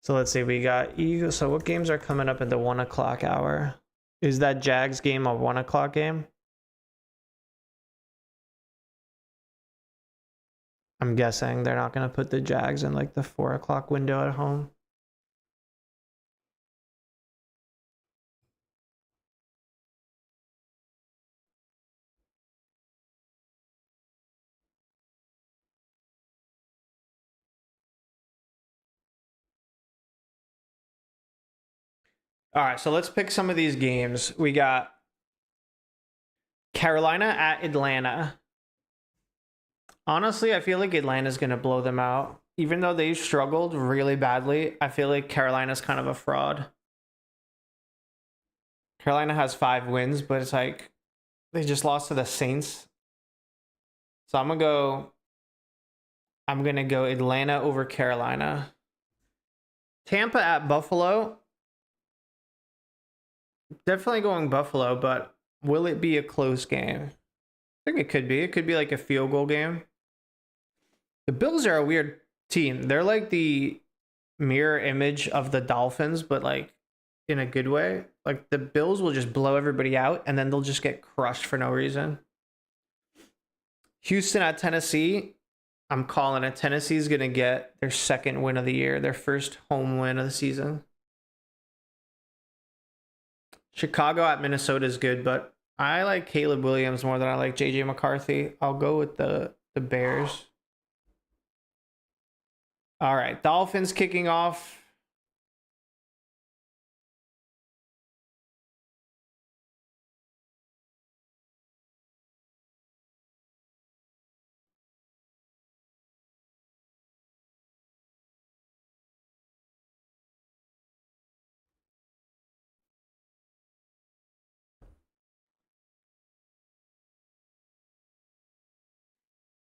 So let's see, we got Eagles. So what games are coming up at the 1 o'clock hour? Is that Jags game a 1 o'clock game? I'm guessing they're not going to put the Jags in like the 4 o'clock window at home. All right, so let's pick some of these games. We got Carolina at Atlanta. Honestly, I feel like Atlanta's going to blow them out. Even though they've struggled really badly, I feel like Carolina's kind of a fraud. Carolina has 5 wins, but it's like they just lost to the Saints. So I'm going to go Atlanta over Carolina. Tampa at Buffalo. Definitely going Buffalo, but will it be a close game? I think it could be. It could be like a field goal game. The Bills are a weird team. They're like the mirror image of the Dolphins, but like in a good way. Like the Bills will just blow everybody out and then they'll just get crushed for no reason. Houston at Tennessee. I'm calling it. Tennessee's going to get their 2nd win of the year, their first home win of the season. Chicago at Minnesota is good, but I like Caleb Williams more than I like JJ McCarthy. I'll go with the Bears. All right, Dolphins kicking off.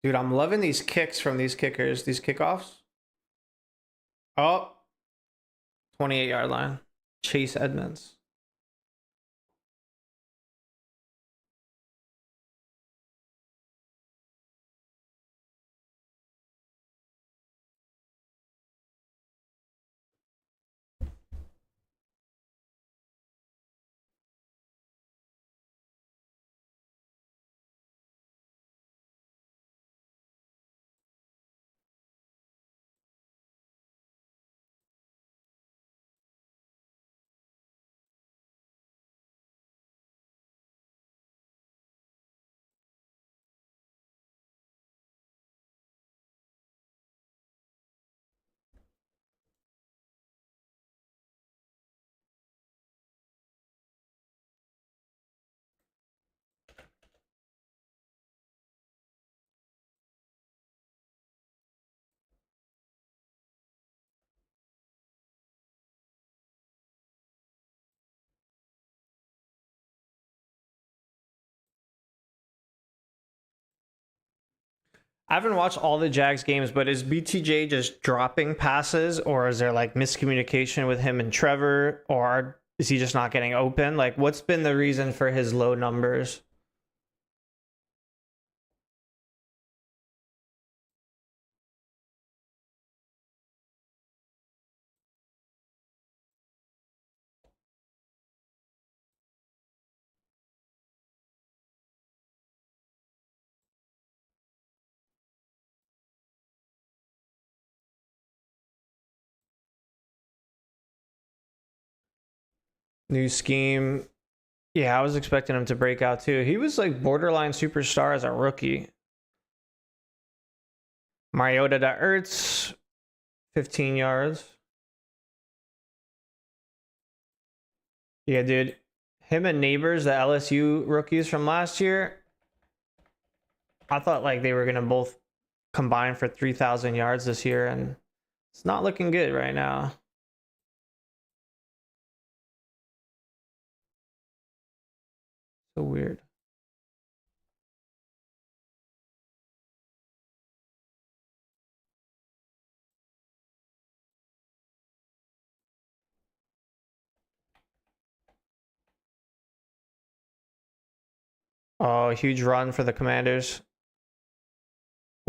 Dude, I'm loving these kicks from these kickers, these kickoffs. Oh, 28-yard line. Chase Edmonds. I haven't watched all the Jags games, but is BTJ just dropping passes, or is there like miscommunication with him and Trevor, or is he just not getting open? Like, what's been the reason for his low numbers? New scheme. Yeah, I was expecting him to break out too. He was like borderline superstar as a rookie. Mariota to Ertz, 15 yards. Yeah, dude. Him and Neighbors, the LSU rookies from last year, I thought like they were going to both combine for 3,000 yards this year, and it's not looking good right now. So weird. Oh, huge run for the Commanders.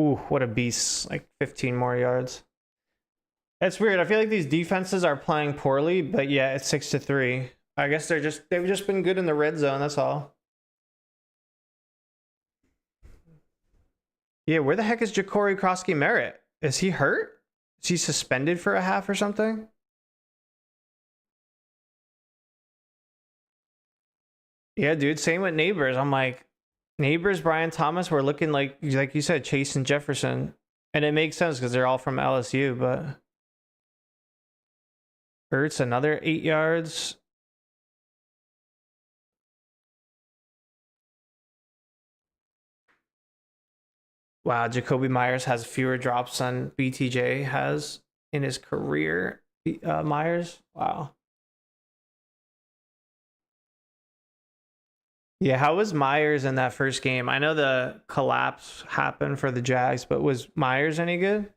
Ooh, what a beast. Like 15 more yards. It's weird. I feel like these defenses are playing poorly, but yeah, it's 6-3. I guess they've just been good in the red zone. That's all. Yeah, where the heck is Ja'Cory Krosky Merritt? Is he hurt? Is he suspended for a half or something? Yeah, dude. Same with Neighbors. I'm like, Neighbors, Brian Thomas, we're looking like you said, Chase and Jefferson. And it makes sense because they're all from LSU, but Ertz, another 8 yards. Wow, Jacoby Myers has fewer drops than BTJ has in his career. Myers, wow. Yeah, how was Myers in that first game? I know the collapse happened for the Jags, but was Myers any good?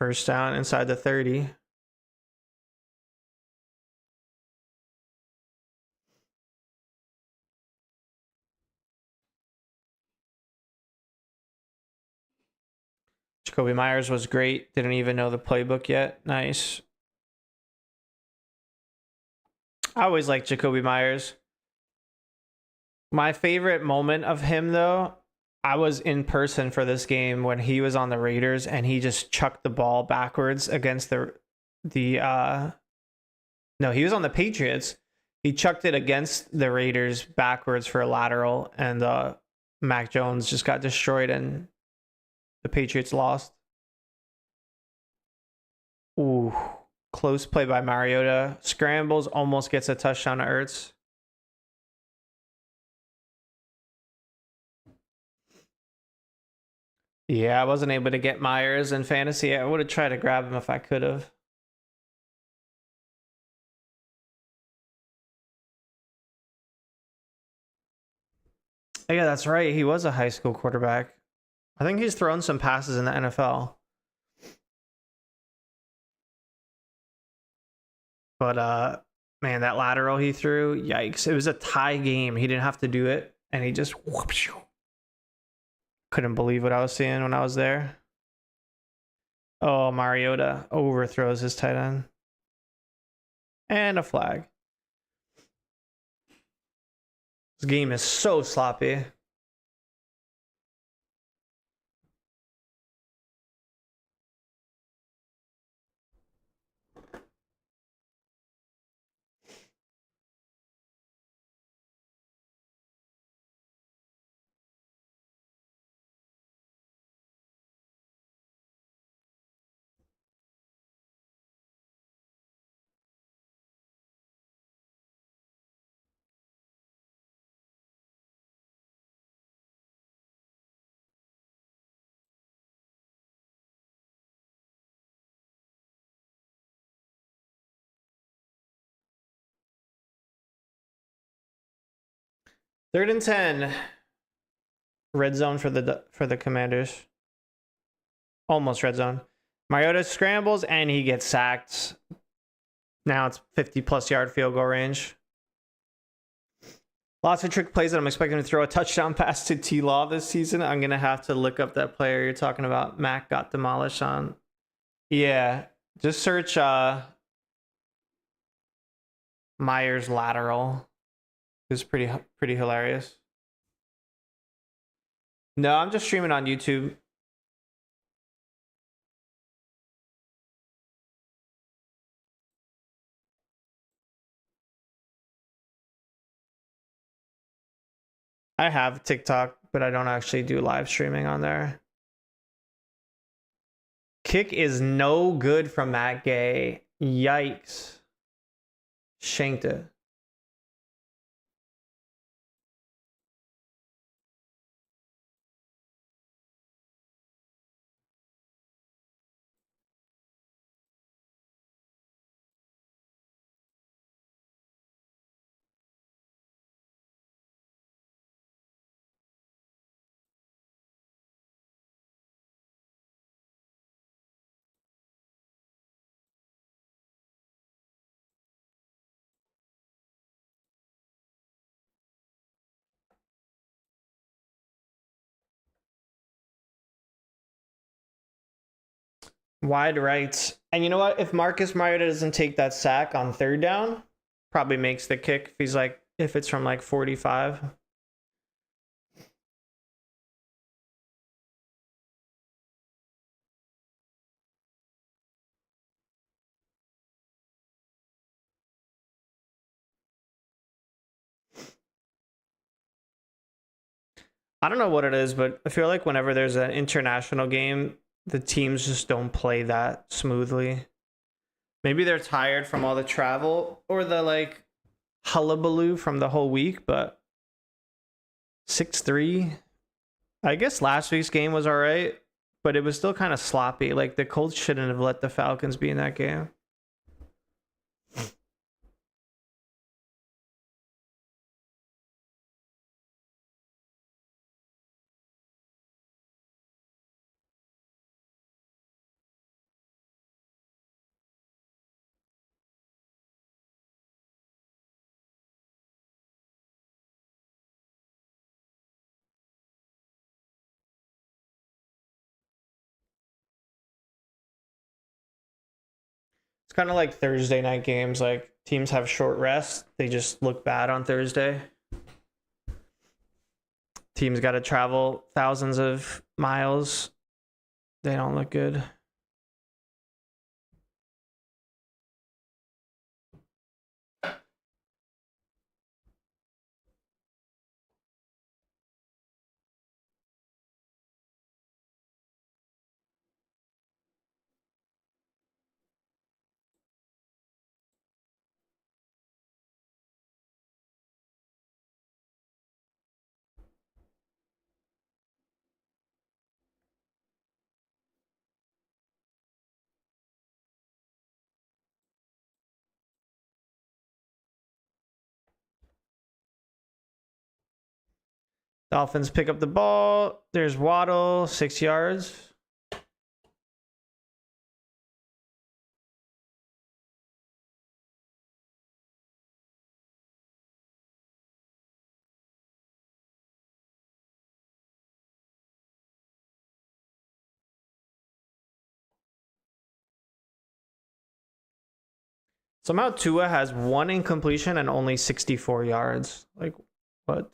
First down inside the 30. Jacoby Myers was great. Didn't even know the playbook yet. Nice. I always like Jacoby Myers. My favorite moment of him, though, I was in person for this game when he was on the Raiders and he just chucked the ball backwards against the no, he was on the Patriots. He chucked it against the Raiders backwards for a lateral, and Mac Jones just got destroyed and the Patriots lost. Ooh, close play by Mariota. Scrambles, almost gets a touchdown to Ertz. Yeah, I wasn't able to get Myers in fantasy. I would have tried to grab him if I could have. Yeah, that's right. He was a high school quarterback. I think he's thrown some passes in the NFL. But man, that lateral he threw, yikes. It was a tie game. He didn't have to do it, and he just couldn't believe what I was seeing when I was there. Oh, Mariota overthrows his tight end. And a flag. This game is so sloppy. Third and 10. Red zone for the Commanders. Almost red zone. Mariota scrambles and he gets sacked. Now it's 50+ yard field goal range. Lots of trick plays that I'm expecting to throw a touchdown pass to T-Law this season. I'm going to have to look up that player you're talking about. Mac got demolished on. Yeah, just search Myers lateral. It's pretty hilarious. No, I'm just streaming on YouTube. I have TikTok, but I don't actually do live streaming on there. Kick is no good from Matt Gay. Yikes. Shanked it. Wide rights. And you know what? If Marcus Mariota doesn't take that sack on third down, probably makes the kick if he's like, if it's from like 45. I don't know what it is, but I feel like whenever there's an international game, the teams just don't play that smoothly. Maybe they're tired from all the travel or the like hullabaloo from the whole week, but 6-3. I guess last week's game was all right, but it was still kind of sloppy. Like the Colts shouldn't have let the Falcons be in that game. It's kind of like Thursday night games. Like teams have short rest, they just look bad on Thursday. Teams got to travel thousands of miles. They don't look good. Dolphins pick up the ball. There's Waddle, 6 yards. Somehow Tua has 1 incompletion and only 64 yards. Like, what?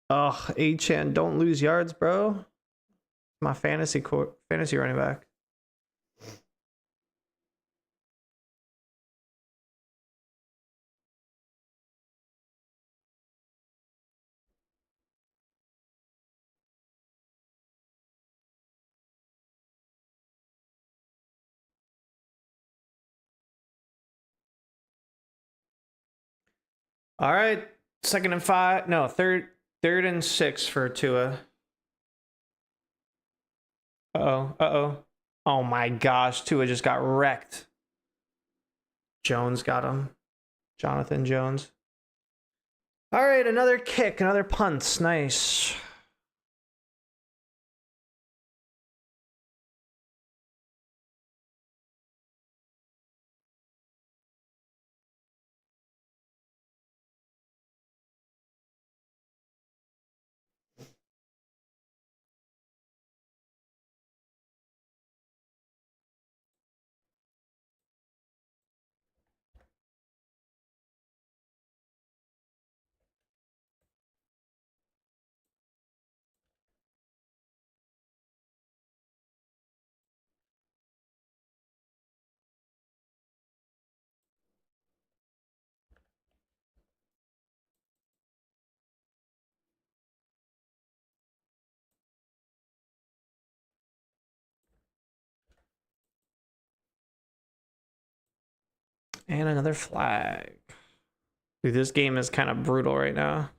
Ugh, A-Chan, don't lose yards, bro. My fantasy running back. All right, 2nd and 5. No, third and 6 for Tua. Uh-oh. Oh my gosh, Tua just got wrecked. Jones got him. Jonathan Jones. All right, another kick, another punt. Nice. And another flag. Dude, this game is kind of brutal right now.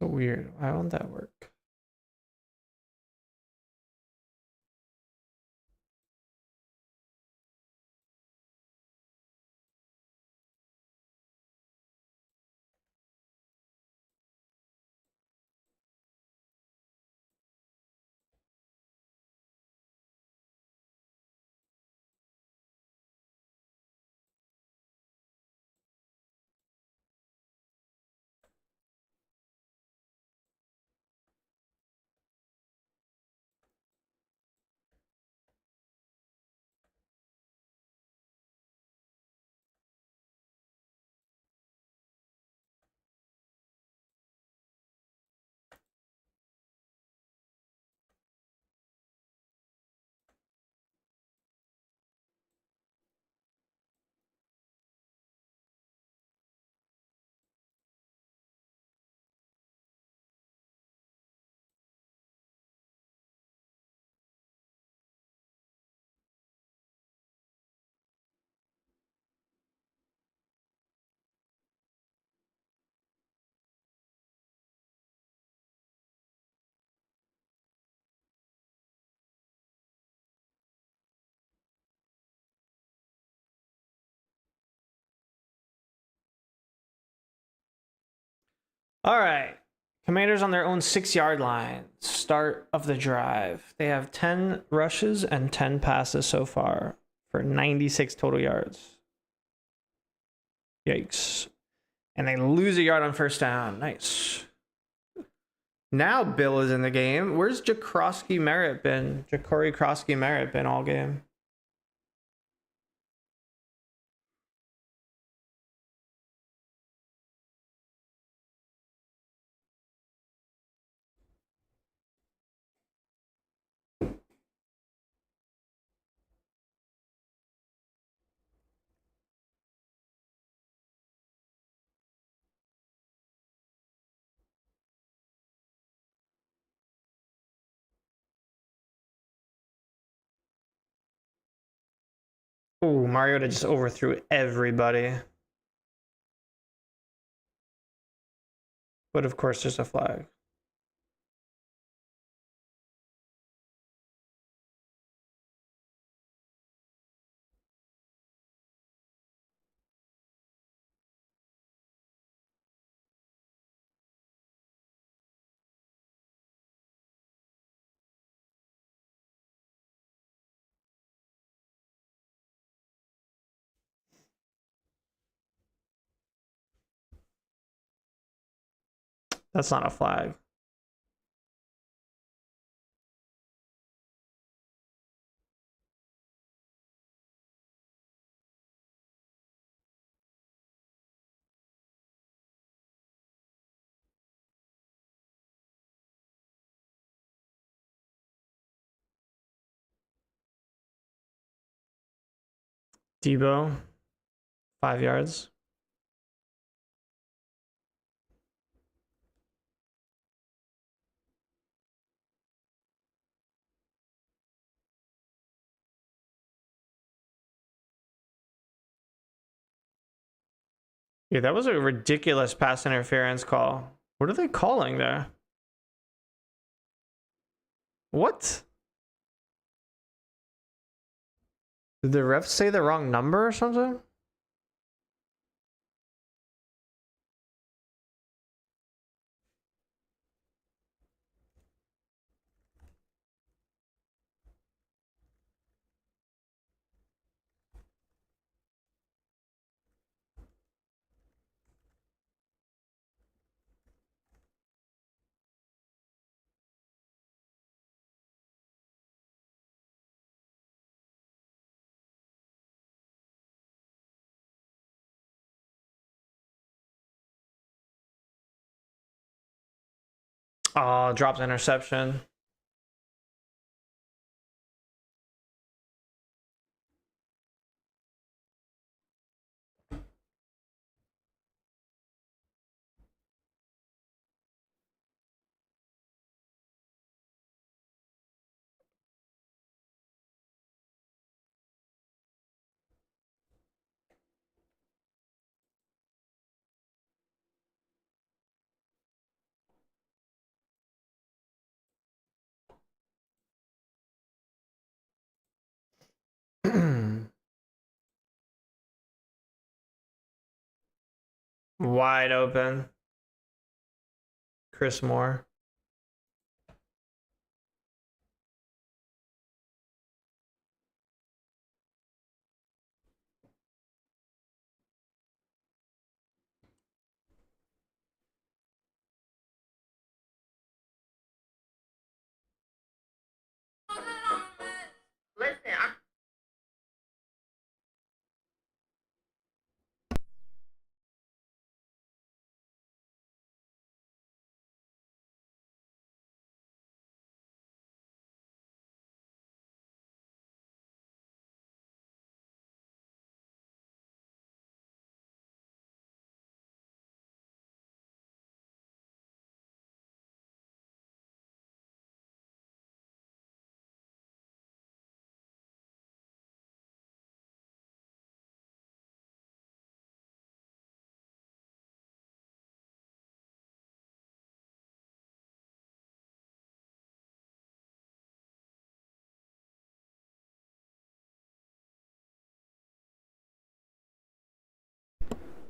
So weird. Why won't that work? All right. Commanders on their own 6-yard line. Start of the drive. They have 10 rushes and 10 passes so far for 96 total yards. Yikes. And they lose a yard on first down. Nice. Now Bill is in the game. Where's Jakrowski Merritt been? Ja'Cory Krosky Merritt been all game? Ooh, Mariota just overthrew everybody. But of course, there's a flag. That's not a flag. Debo, 5 yards. Yeah, that was a ridiculous pass interference call. What are they calling there? What? Did the ref say the wrong number or something? Oh, dropped interception. Wide open. Chris Moore. Listen,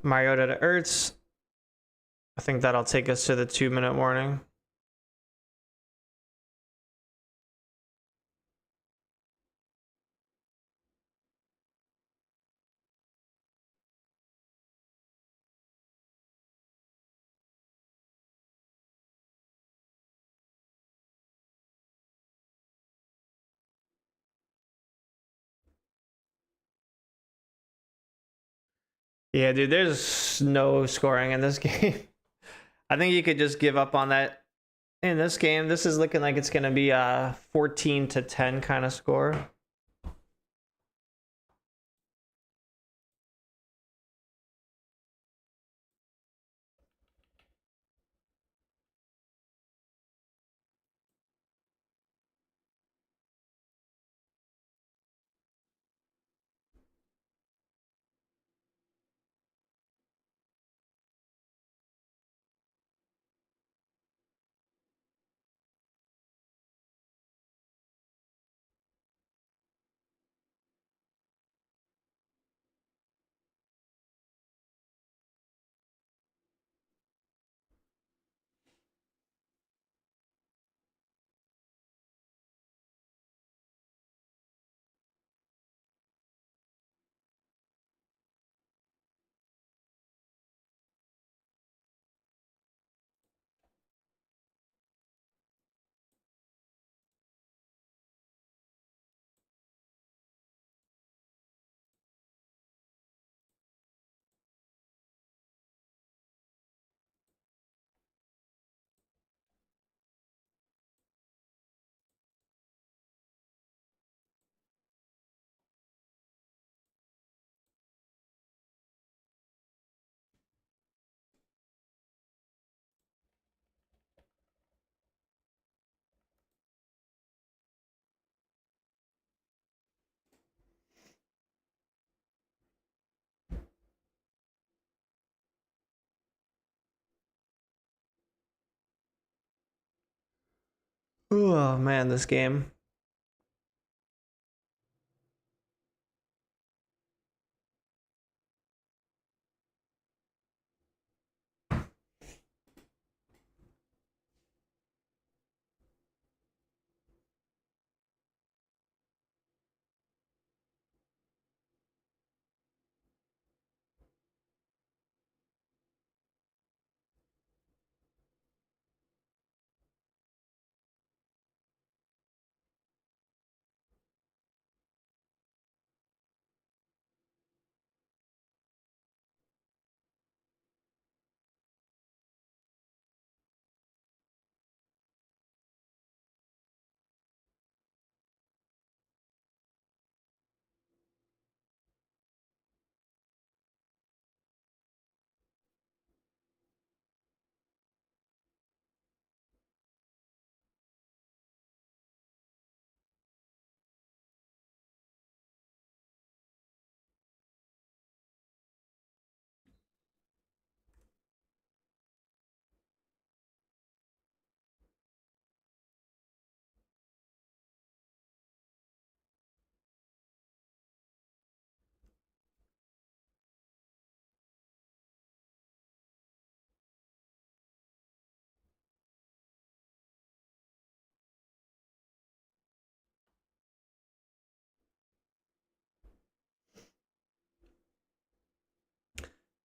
Mariota to Ertz. I think that'll take us to the 2-minute warning. Yeah, dude, there's no scoring in this game. I think you could just give up on that in this game. This is looking like it's going to be a 14-10 kind of score. Oh man, this game.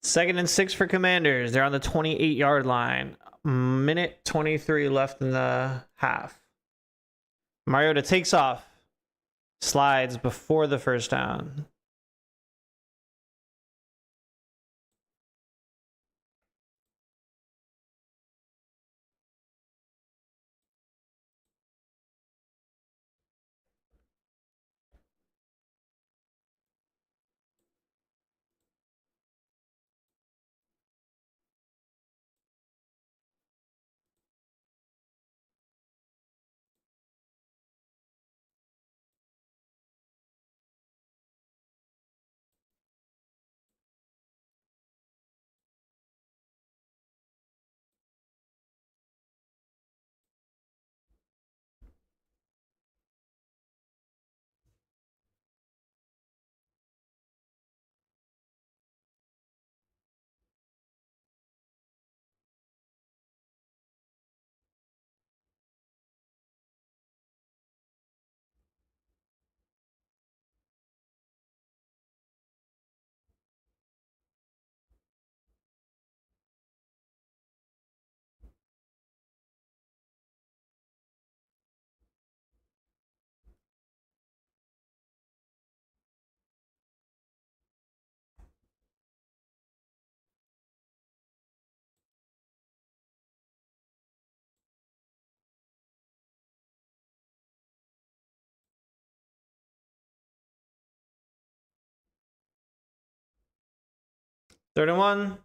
Second and 6 for Commanders. They're on the 28-yard line. Minute 23 left in the half. Mariota takes off. Slides before the first down. Third and 1.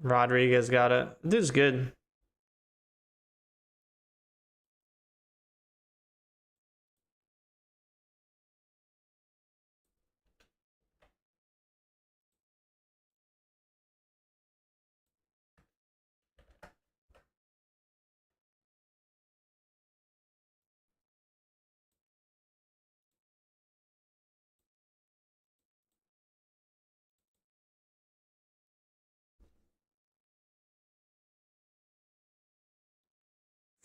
Rodriguez got it. Dude's good.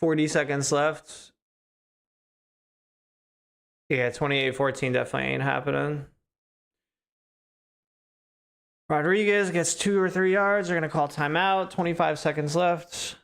$40 left. Yeah, 28-14 definitely ain't happening. Rodriguez gets 2 or 3 yards. They're going to call timeout. 25 seconds left.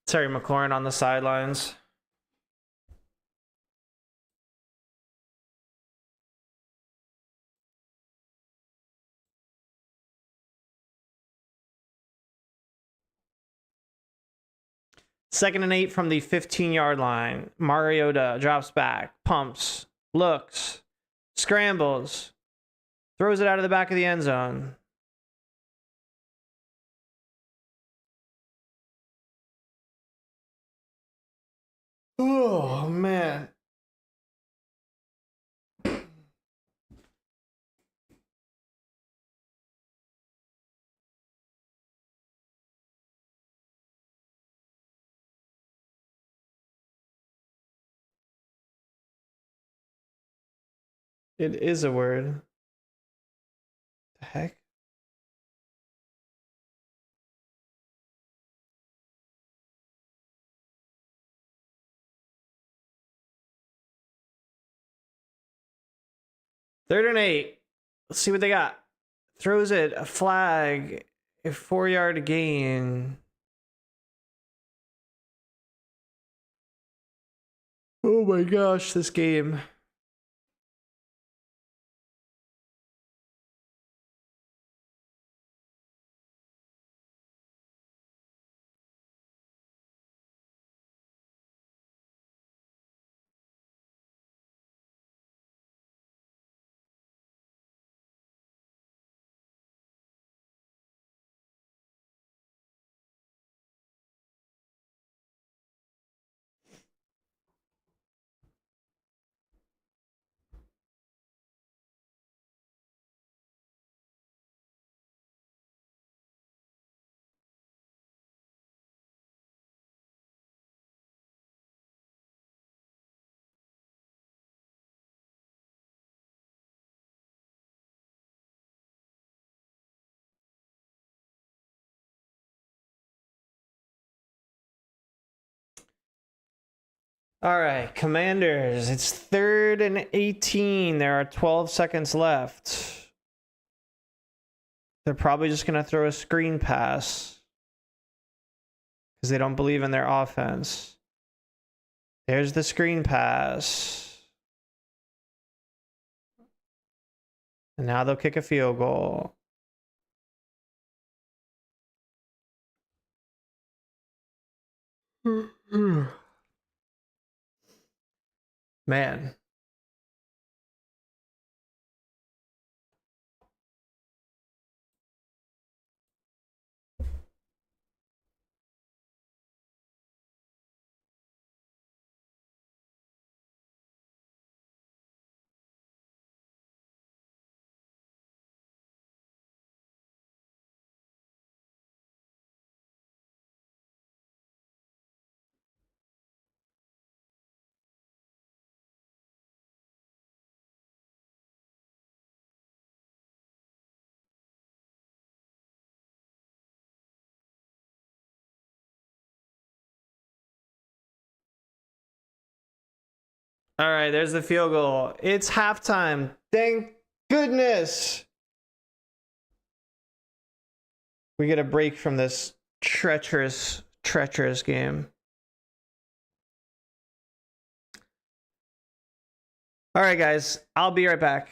Terry McLaurin on the sidelines. 2nd and 8 from the 15-yard line. Mariota drops back, pumps, looks, scrambles, throws it out of the back of the end zone. Oh, man. It is a word. The heck? Third and 8. Let's see what they got. Throws it, a flag, a 4-yard gain. Oh my gosh, this game. All right, Commanders, it's 3rd and 18. There are 12 seconds left. They're probably just going to throw a screen pass because they don't believe in their offense. There's the screen pass. And now they'll kick a field goal. Man. All right, there's the field goal. It's halftime. Thank goodness. We get a break from this treacherous game. All right, guys, I'll be right back.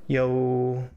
Yo.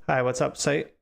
Hi, what's up, site?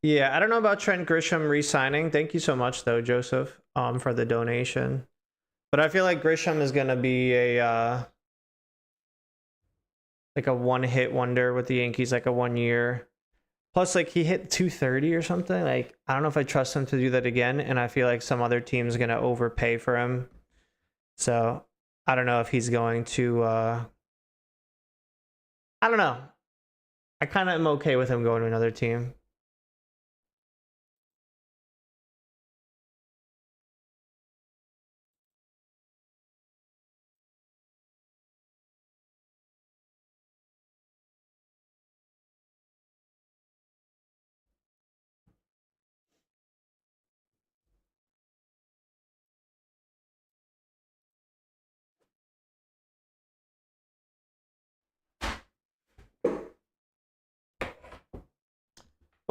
Yeah, I don't know about Trent Grisham re-signing. Thank you so much though, Joseph, for the donation. But I feel like Grisham is gonna be a like a one-hit wonder with the Yankees, like a 1 year. Plus, like he hit 230 or something. Like I don't know if I trust him to do that again, and I feel like some other team's gonna overpay for him. So I don't know if he's going to. I don't know. I kind of am okay with him going to another team.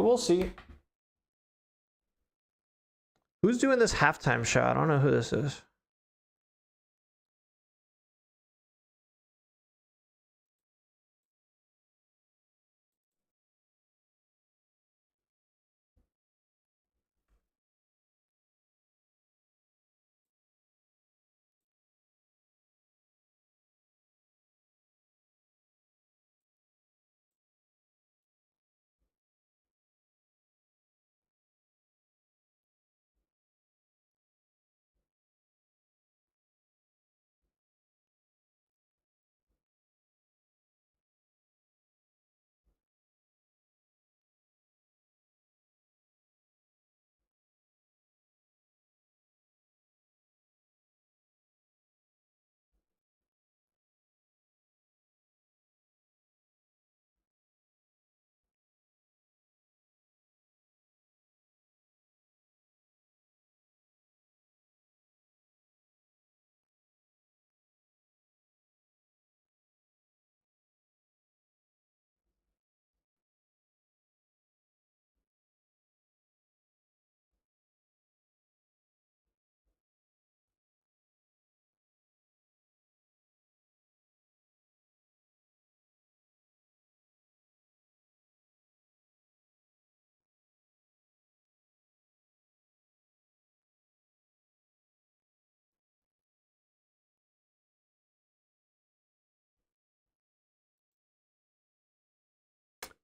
But we'll see. Who's doing this halftime show? I don't know who this is.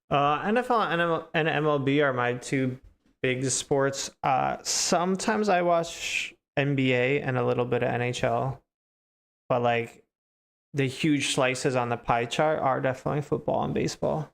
NFL and MLB are my two big sports. Sometimes I watch NBA and a little bit of NHL, but like the huge slices on the pie chart are definitely football and baseball.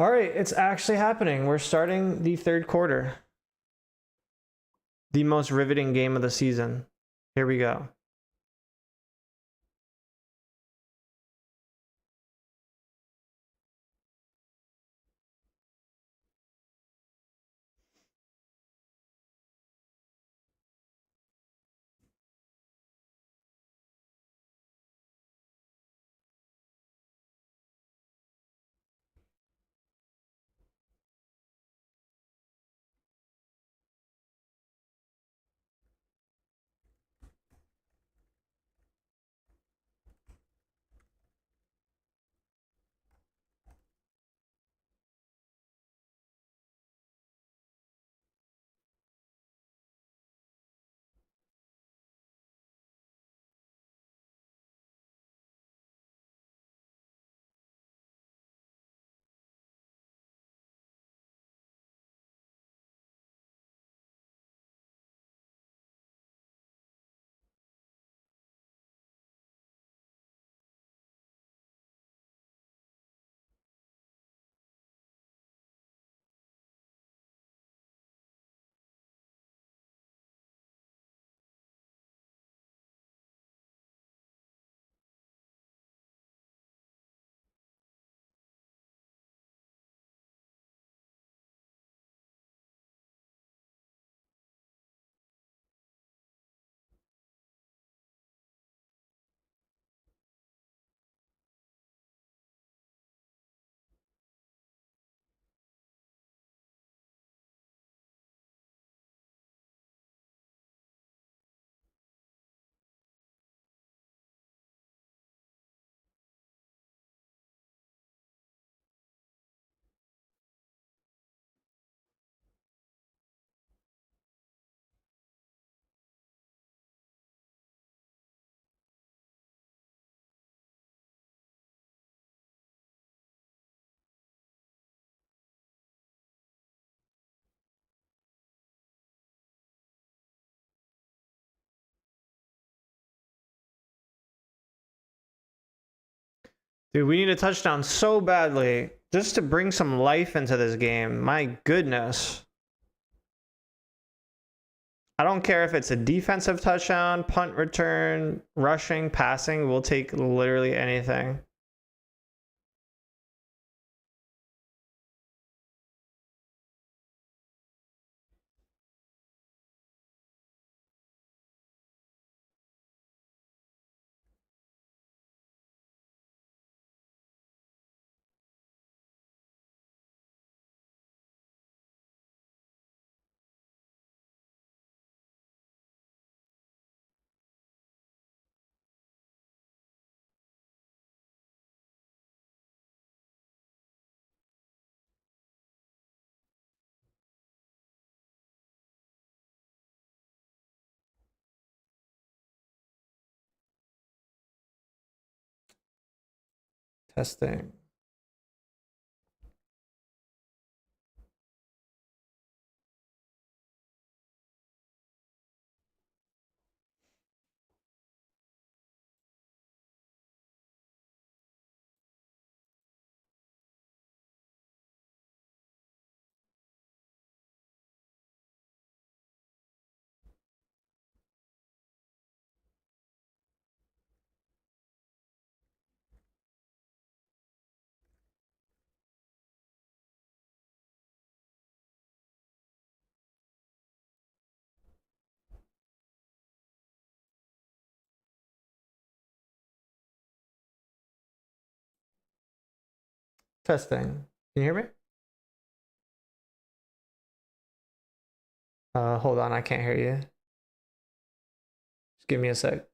All right, it's actually happening. We're starting the third quarter. The most riveting game of the season. Here we go. Dude, we need a touchdown so badly just to bring some life into this game. My goodness. I don't care if it's a defensive touchdown, punt return, rushing, passing. We'll take literally anything. Testing. Testing. Can you hear me? Hold on, I can't hear you. Just give me a sec.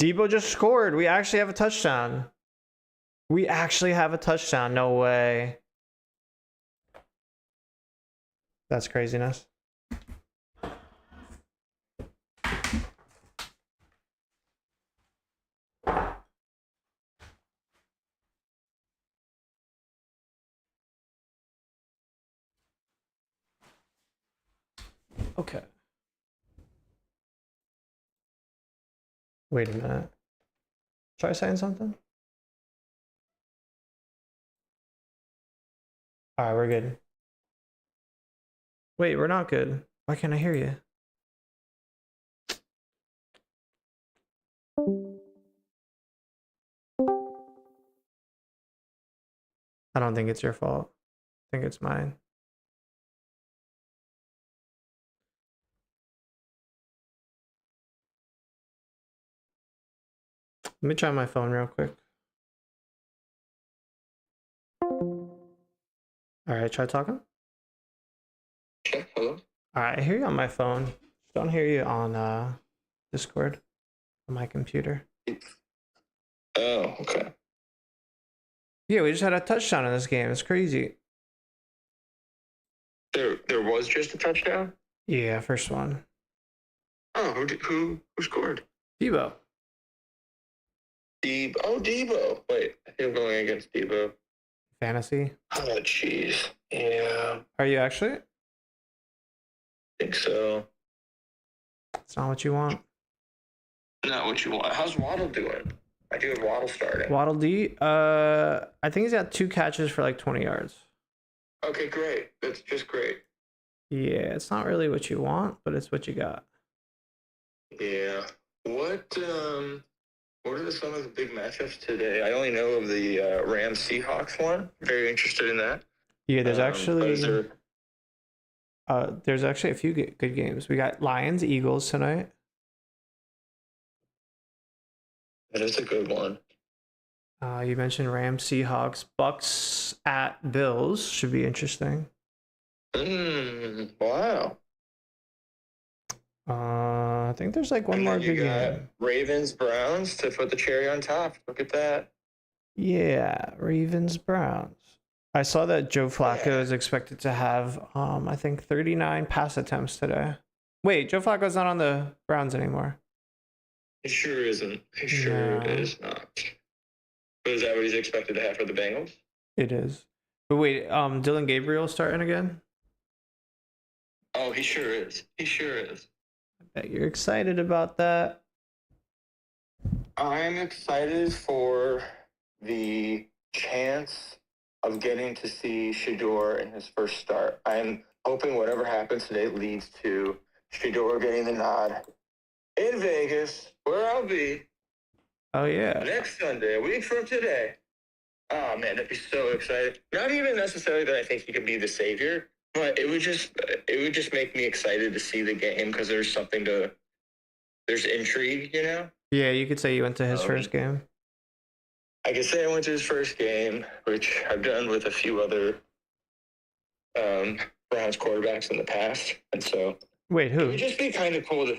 Debo just scored. We actually have a touchdown. We actually have a touchdown. No way. That's craziness. Okay. Wait a minute. Try saying something? All right, we're good. Wait, we're not good. Why can't I hear you? I don't think it's your fault. I think it's mine. Let me try my phone real quick. All right, try talking. Okay, hello. All right, I hear you on my phone. Just don't hear you on Discord on my computer. Oh, okay. Yeah, we just had a touchdown in this game. It's crazy. There was just a touchdown. Yeah, first one. Oh, who scored? Debo. Debo. Wait, I think I'm going against Debo. Fantasy. Oh, jeez. Yeah, Are you actually? I think so. It's not what you want. Not what you want. How's Waddle doing? I do have Waddle starting. Waddle D. I think he's got 2 catches for like 20 yards. Okay, great. That's just great. Yeah, it's not really what you want, but it's what you got. Yeah. What are some of the big matchups today? I only know of the Rams Seahawks one. Very interested in that. Yeah, there's actually there... there's actually a few good games. We got Lions Eagles tonight. That is a good one. You mentioned Rams Seahawks. Bucks at Bills should be interesting. Wow. I think there's like one more good game. Ravens Browns to put the cherry on top. Look at that. Yeah, Ravens Browns. I saw that Joe Flacco is expected to have I think 39 pass attempts today. Wait, Joe Flacco's not on the Browns anymore. He sure isn't. He sure is not. But is that what he's expected to have for the Bengals? It is. But wait, Dylan Gabriel starting again? Oh, he sure is. He sure is. I bet you're excited about that. I'm excited for the chance of getting to see Shador in his first start. I'm hoping whatever happens today leads to Shador getting the nod in Vegas, where I'll be. Oh yeah. Next Sunday, a week from today. Oh man, that'd be so exciting. Not even necessarily that I think he could be the savior, but it would just make me excited to see the game because there's intrigue, you know? Yeah, you could say you went to his first game. I could say I went to his first game, which I've done with a few other Browns quarterbacks in the past. And so wait, who? It would just be kind of cool to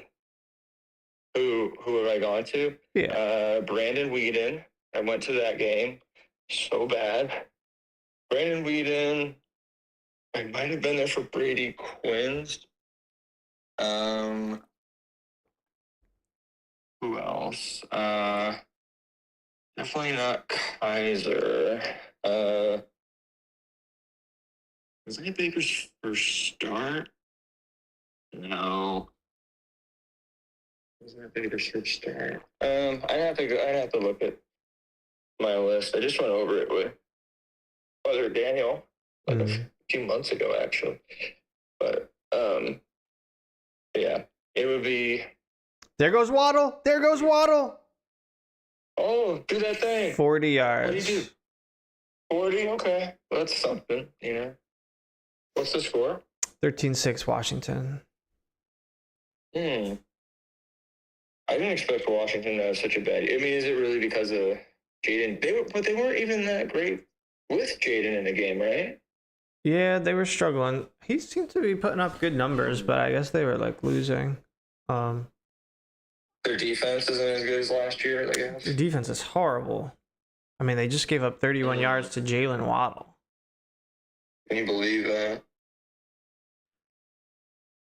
who have I gone to? Yeah. Brandon Weeden. I went to that game. So bad. Brandon Weeden. I might have been there for Brady Quinn's. Who else? Definitely not Kaiser. Was that Baker's first start? No. Was that Baker's first start? I'd have to look at my list. I just went over it with Brother Daniel like a few months ago, actually. But yeah, it would be. There goes Waddle. There goes Waddle. Oh, do that thing. 40 yards. What do you do? 40? Okay. Well, that's something, you know. What's the score? 13-6 Washington. I didn't expect Washington to have such a bad. I mean, is it really because of Jaden? But they weren't even that great with Jaden in the game, right? Yeah, they were struggling. He seemed to be putting up good numbers, but I guess they were like losing. Their defense isn't as good as last year, I guess. Their defense is horrible. I mean, they just gave up 31 yards to Jalen Waddle. Can you believe that?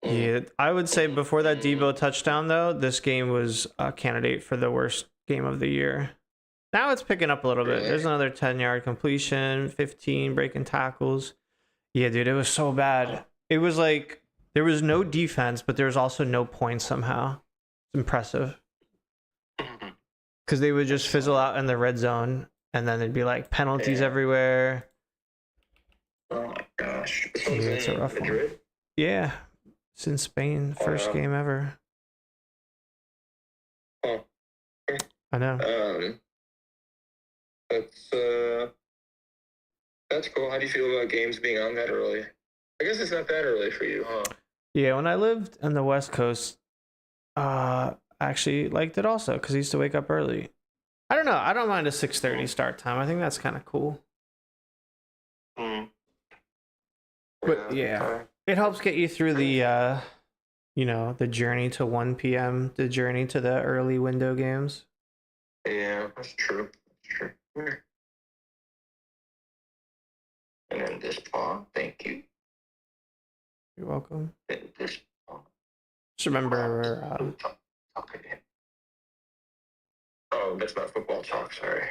Yeah, I would say before that Debo touchdown, though, this game was a candidate for the worst game of the year. Now it's picking up a little bit. There's another 10-yard completion, 15 breaking tackles. Yeah, dude, it was so bad. It was like there was no defense, but there was also no points somehow. It's impressive. Because they would just fizzle out in the red zone, and then there'd be like penalties everywhere. Oh my gosh. Yeah, it's a rough one. Yeah, it's in Spain. First game ever. Huh. I know. That's cool. How do you feel about games being on that early? I guess it's not that early for you, huh? Yeah, when I lived on the West Coast, I actually liked it also because I used to wake up early. I don't know. I don't mind a 6:30 start time. I think that's kind of cool. But yeah, it helps get you through the, the journey to 1 p.m., the journey to the early window games. Yeah, that's true. That's true. And then this paw, thank you. You're welcome. And this paw. Just remember. Oh, that's not football talk. Sorry.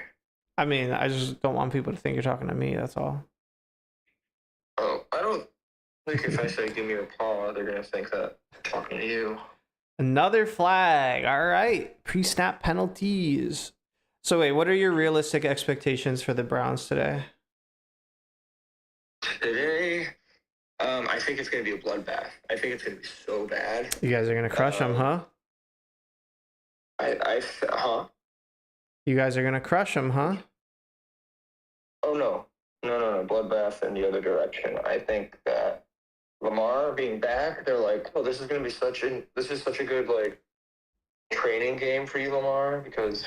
I mean, I just don't want people to think you're talking to me. That's all. Oh, I don't think if I say give me a paw, they're gonna think that I'm talking to you. Another flag. All right. Pre-snap penalties. So wait, what are your realistic expectations for the Browns today? Today, I think it's gonna be a bloodbath. I think it's gonna be so bad. You guys are gonna crush them, huh? Huh? You guys are gonna crush them, huh? Oh no, bloodbath in the other direction. I think that Lamar being back, they're like, oh, this is such a good like training game for you, Lamar, because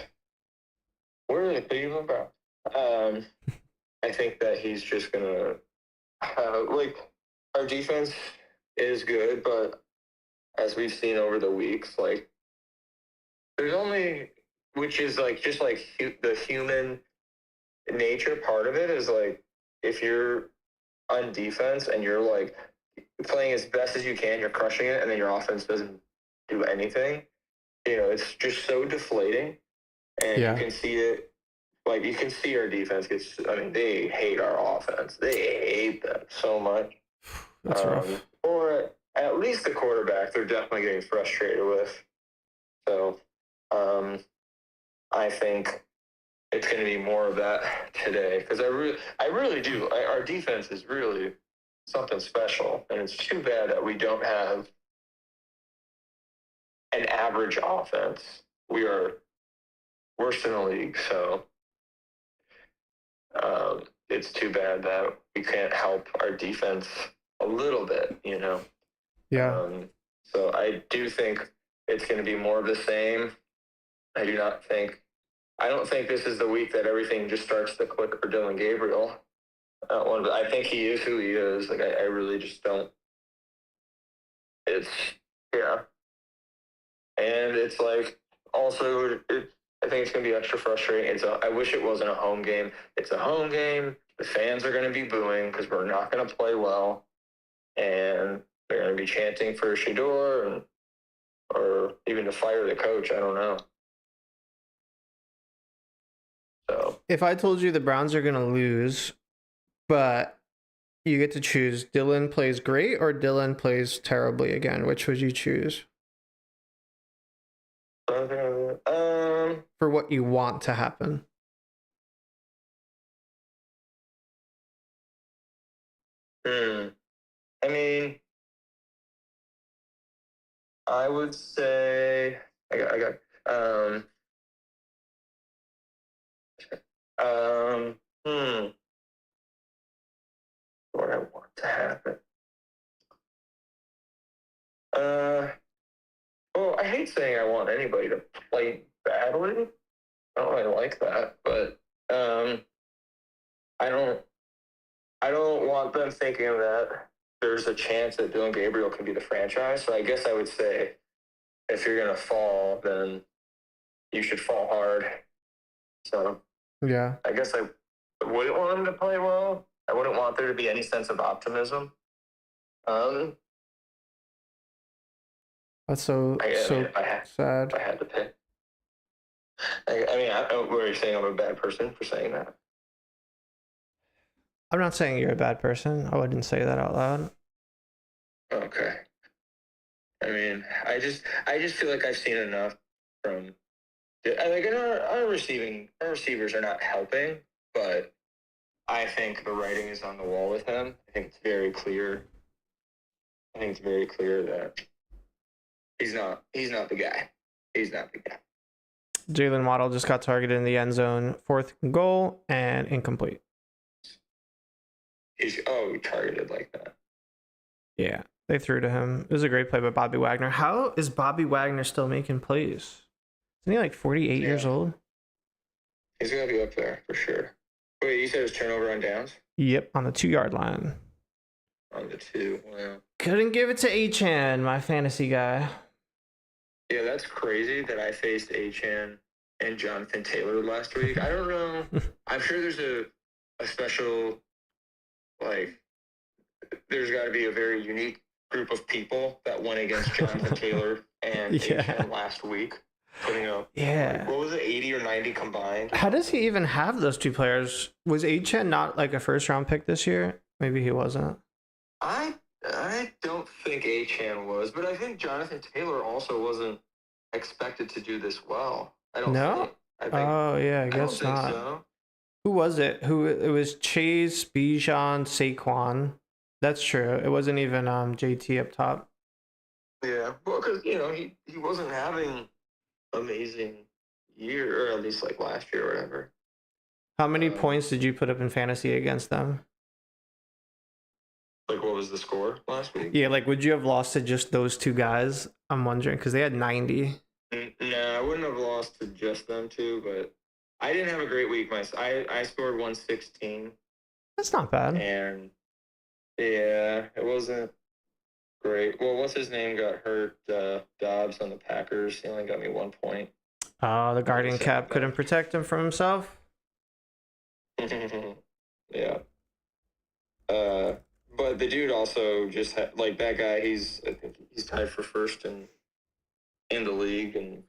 we're the Cleveland Browns. I think that he's just gonna our defense is good, but as we've seen over the weeks, like there's only, which is like just like the human nature part of it is like if you're on defense and you're like playing as best as you can, you're crushing it, and then your offense doesn't do anything. It's just so deflating, and you can see it. Like you can see our defense gets. I mean, they hate our offense. They hate them so much. That's rough. Or at least the quarterback, they're definitely getting frustrated with. So, I think it's going to be more of that today because I really do. Our defense is really something special, and it's too bad that we don't have an average offense. We are worst in the league, so it's too bad that we can't help our defense a little bit, Yeah. So I do think it's going to be more of the same. I don't think this is the week that everything just starts to click for Dylan Gabriel. I think he is who he is. Like I really just don't. It's and it's like also I think it's gonna be extra frustrating. I wish it wasn't a home game. It's a home game. The fans are gonna be booing because we're not gonna play well, and they're gonna be chanting for Shador or even to fire the coach. I don't know. So if I told you the Browns are gonna lose, but you get to choose Dylan plays great or Dylan plays terribly again, which would you choose? For what you want to happen. I mean, I would say I got what I want to happen. Well, I hate saying I want anybody to play badly. I don't really like that, but I don't want them thinking that there's a chance that Dylan Gabriel can be the franchise. So I guess I would say if you're gonna fall, then you should fall hard. So Yeah. I guess I wouldn't want him to play well. I wouldn't want there to be any sense of optimism. That's so sad. I had to pick. Were you saying I'm a bad person for saying that? I'm not saying you're a bad person. I wouldn't say that out loud. Okay. I mean, I just feel like I've seen enough from. Like our receivers are not helping, but I think the writing is on the wall with him. I think it's very clear. I think it's very clear that he's not the guy. He's not the guy. Jalen Waddle just got targeted in the end zone, 4th goal and incomplete. He targeted like that. Yeah, they threw to him. It was a great play by Bobby Wagner. How is Bobby Wagner still making plays? Isn't he like 48 years old? He's gonna be up there for sure. Wait, you said it was turnover on downs? Yep, on the 2-yard line. On the 2, wow. Couldn't give it to Achan, my fantasy guy. Yeah, that's crazy that I faced Achan and Jonathan Taylor last week. I don't know. I'm sure there's a special, like, there's got to be a very unique group of people that went against Jonathan Taylor and Achan last week. Putting up, what was it, 80 or 90 combined? How does he even have those 2 players? Was Achan not like a 1st-round pick this year? Maybe he wasn't. I don't think Achan was, but I think Jonathan Taylor also wasn't expected to do this well. I don't think. I guess not. So. Who was it? It was Chase, Bijan, Saquon. That's true. It wasn't even JT up top. Yeah, well, because he wasn't having amazing year, or at least like last year or whatever. How many points did you put up in fantasy against them? Like, what was the score last week? Yeah, like, would you have lost to just those 2 guys? I'm wondering, because they had 90. No, I wouldn't have lost to just them 2, but I didn't have a great week. I scored 116. That's not bad. And yeah, it wasn't great. Well, what's his name got hurt? Dobbs on the Packers. He only got me 1 point. Oh, the guardian cap couldn't protect him from himself? Yeah. But the dude also just had, like, that guy, I think he's tied for 1st in the league. And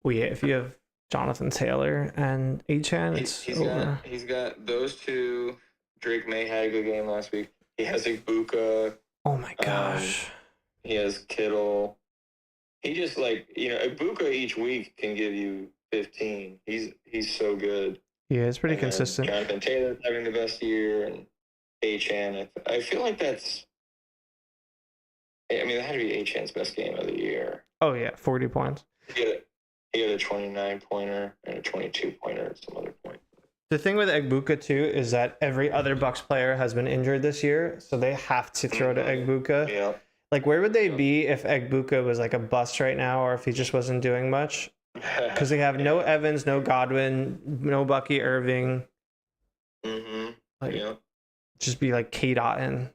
well, yeah, if you have Jonathan Taylor and Achan, he's got those 2. Drake May had a good game last week. He has Ibuka. Oh my gosh. He has Kittle. He just, like, Ibuka each week can give you 15. He's so good. Yeah, it's pretty consistent. Jonathan Taylor's having the best year, and Achan. I feel like that's. I mean, that had to be Achan's best game of the year. Oh yeah, 40 points. He had a 29-pointer and a 22-pointer at some other point. The thing with Egbuka too is that every other Bucks player has been injured this year, so they have to throw to Egbuka. Yeah. Like, where would they be if Egbuka was like a bust right now, or if he just wasn't doing much? Because they have no Evans, no Godwin, no Bucky Irving. Just be like K. Dotton.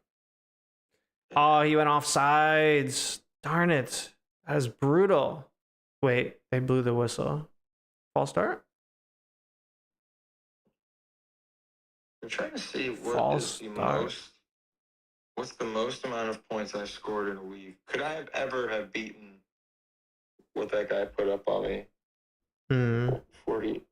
Oh, he went off sides. Darn it. That is brutal. Wait, they blew the whistle. False start? I'm trying to see what's the most amount of points I scored in a week. Could I have ever beaten what that guy put up on me? 40.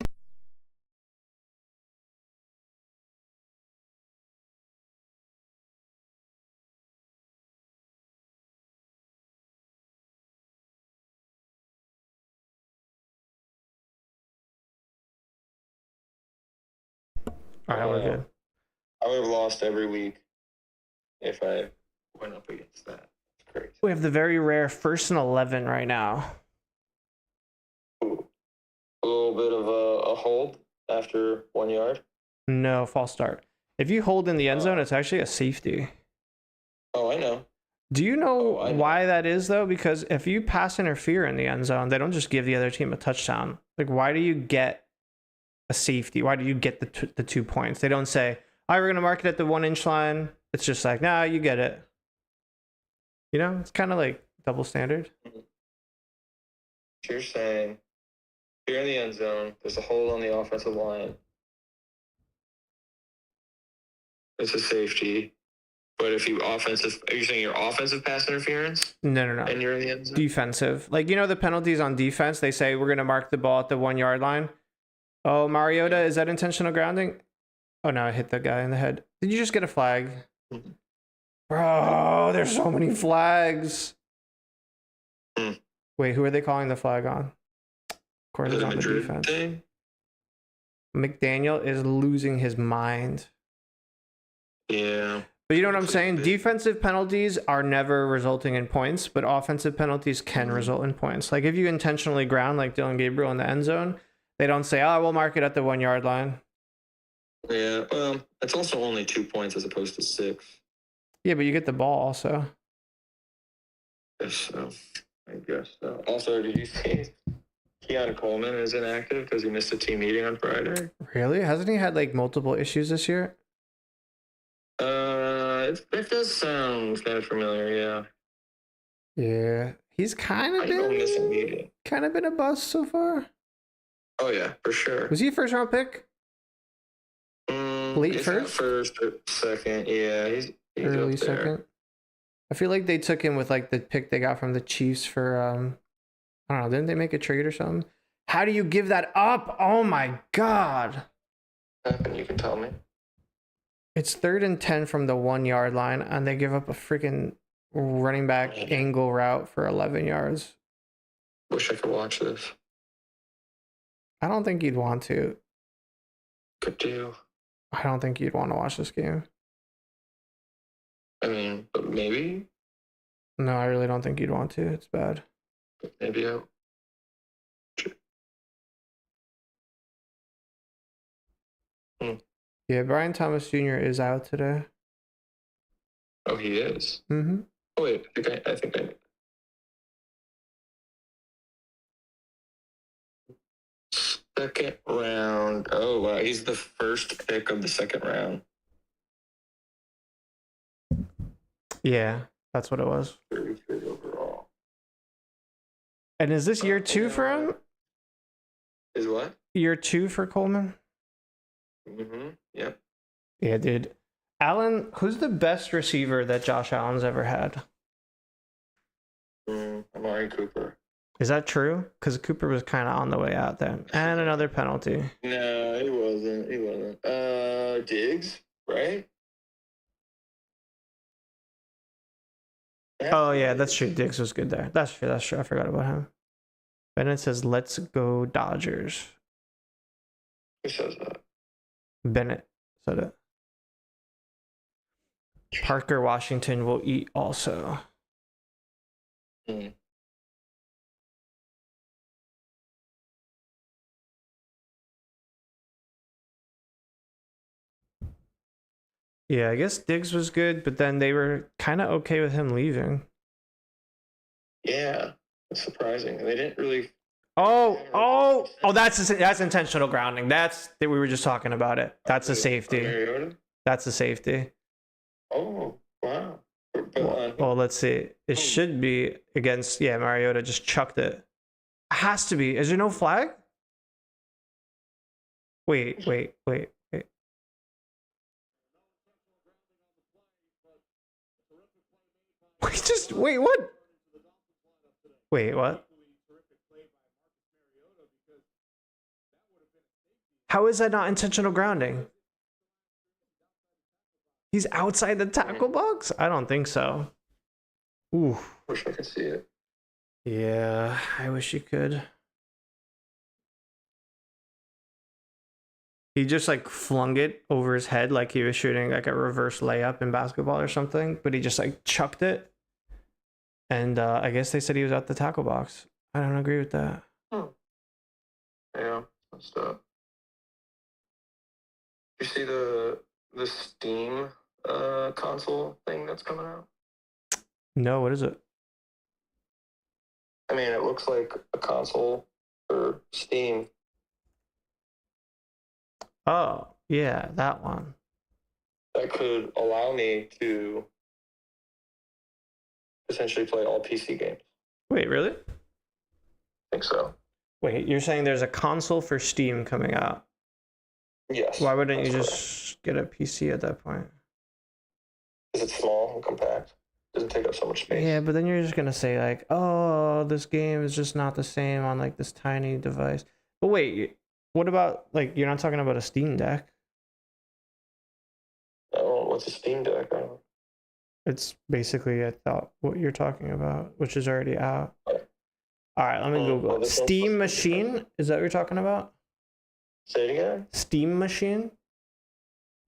All right, we're good. I would have lost every week if I went up against that. It's crazy. We have the very rare 1st and 11 right now. Ooh. A little bit of a hold after 1 yard. No, false start. If you hold in the end zone, it's actually a safety. Oh, I know. Do you know why that is, though? Because if you pass interfere in the end zone, they don't just give the other team a touchdown. Like, why do you get a safety? Why do you get the 2 points? They don't say, all right, we're going to mark it at the 1-inch line. It's just like, nah, you get it. You know, it's kind of like double standard. You're saying you're in the end zone. There's a hole on the offensive line. It's a safety. But if are you saying your offensive pass interference? No. And you're in the end zone? Defensive. Like, you know, the penalties on defense, they say we're going to mark the ball at the 1 yard line. Oh, Mariota, is that intentional grounding? Oh, no, I hit the guy in the head. Did you just get a flag? Bro, there's so many flags. Wait, who are they calling the flag on? Of course, it's on the defense. Thing? McDaniel is losing his mind. Yeah. But you know what I'm saying? Defensive penalties are never resulting in points, but offensive penalties can result in points. Like if you intentionally ground like Dylan Gabriel in the end zone, they don't say, oh, we'll mark it at the 1 yard line. Yeah, well, it's also only 2 points as opposed to 6. Yeah, but you get the ball also. Yes, so. I guess so. Also, did you see Keon Coleman is inactive because he missed a team meeting on Friday? Really? Hasn't he had like multiple issues this year? It does sound kind of familiar, yeah. Yeah. He's kind of been a bust so far. Oh yeah, for sure. Was he a first round pick? Late first? First or second, yeah. He's early up there. Second. I feel like they took him with like the pick they got from the Chiefs for I don't know, didn't they make a trade or something? How do you give that up? Oh my god. What happened? You can tell me. It's 3rd and 10 from the 1 yard line, and they give up a freaking running back angle route for 11 yards. Wish I could watch this. I don't think you'd want to. Could do. I don't think you'd want to watch this game. I mean, but maybe. No, I really don't think you'd want to. It's bad. Maybe I'll. Yeah, Brian Thomas Jr. is out today. Oh, he is? Mm-hmm. Oh, wait, I think I. Second round. Oh, wow. He's the first pick of the second round. Yeah, that's what it was. 33 overall. And is this year 2 for him? Is what? Year 2 for Coleman? Mm-hmm. Yep. Yeah, dude. Allen, who's the best receiver that Josh Allen's ever had? Amari Cooper. Is that true? Because Cooper was kind of on the way out then. And another penalty. No, he wasn't. He wasn't. Diggs, right? Oh, yeah, that's true. Diggs was good there. That's true. That's true. I forgot about him. Bennett says, let's go Dodgers. Who says that? Bennett said it. Parker Washington will eat also. Yeah, I guess Diggs was good, but then they were kind of okay with him leaving. Yeah, that's surprising. They didn't really. Oh! That's intentional grounding. We were just talking about it. That's a safety. Mariota? That's a safety. Oh, wow. Well, let's see. It should be against. Yeah, Mariota just chucked it. It has to be. Is there no flag? Wait. Wait, what? Wait, what? How is that not intentional grounding? He's outside the tackle box? I don't think so. Ooh. Wish I could see it. Yeah, I wish you could. He just like flung it over his head like he was shooting like a reverse layup in basketball or something, but he just like chucked it. And I guess they said he was at the tackle box. I don't agree with that. Yeah, messed up. You see the Steam console thing that's coming out? No, what is it? I mean, it looks like a console for Steam. Oh, yeah, that one. That could allow me to essentially play all PC games. Wait, really? I think so. Wait, you're saying there's a console for Steam coming out? Yes. Why wouldn't you that's just get a PC at that point? Is it small and compact? Doesn't take up so much space. Yeah, but then you're just gonna say like, oh, this game is just not the same on like this tiny device. But wait, what about like you're not talking about a Steam Deck? Oh, what's a Steam Deck? I don't know. It's basically I thought what you're talking about, which is already out. Right. All right, let me Google it. this one's Steam supposed to be Machine? Is that what you're talking about? Say it again. Steam Machine?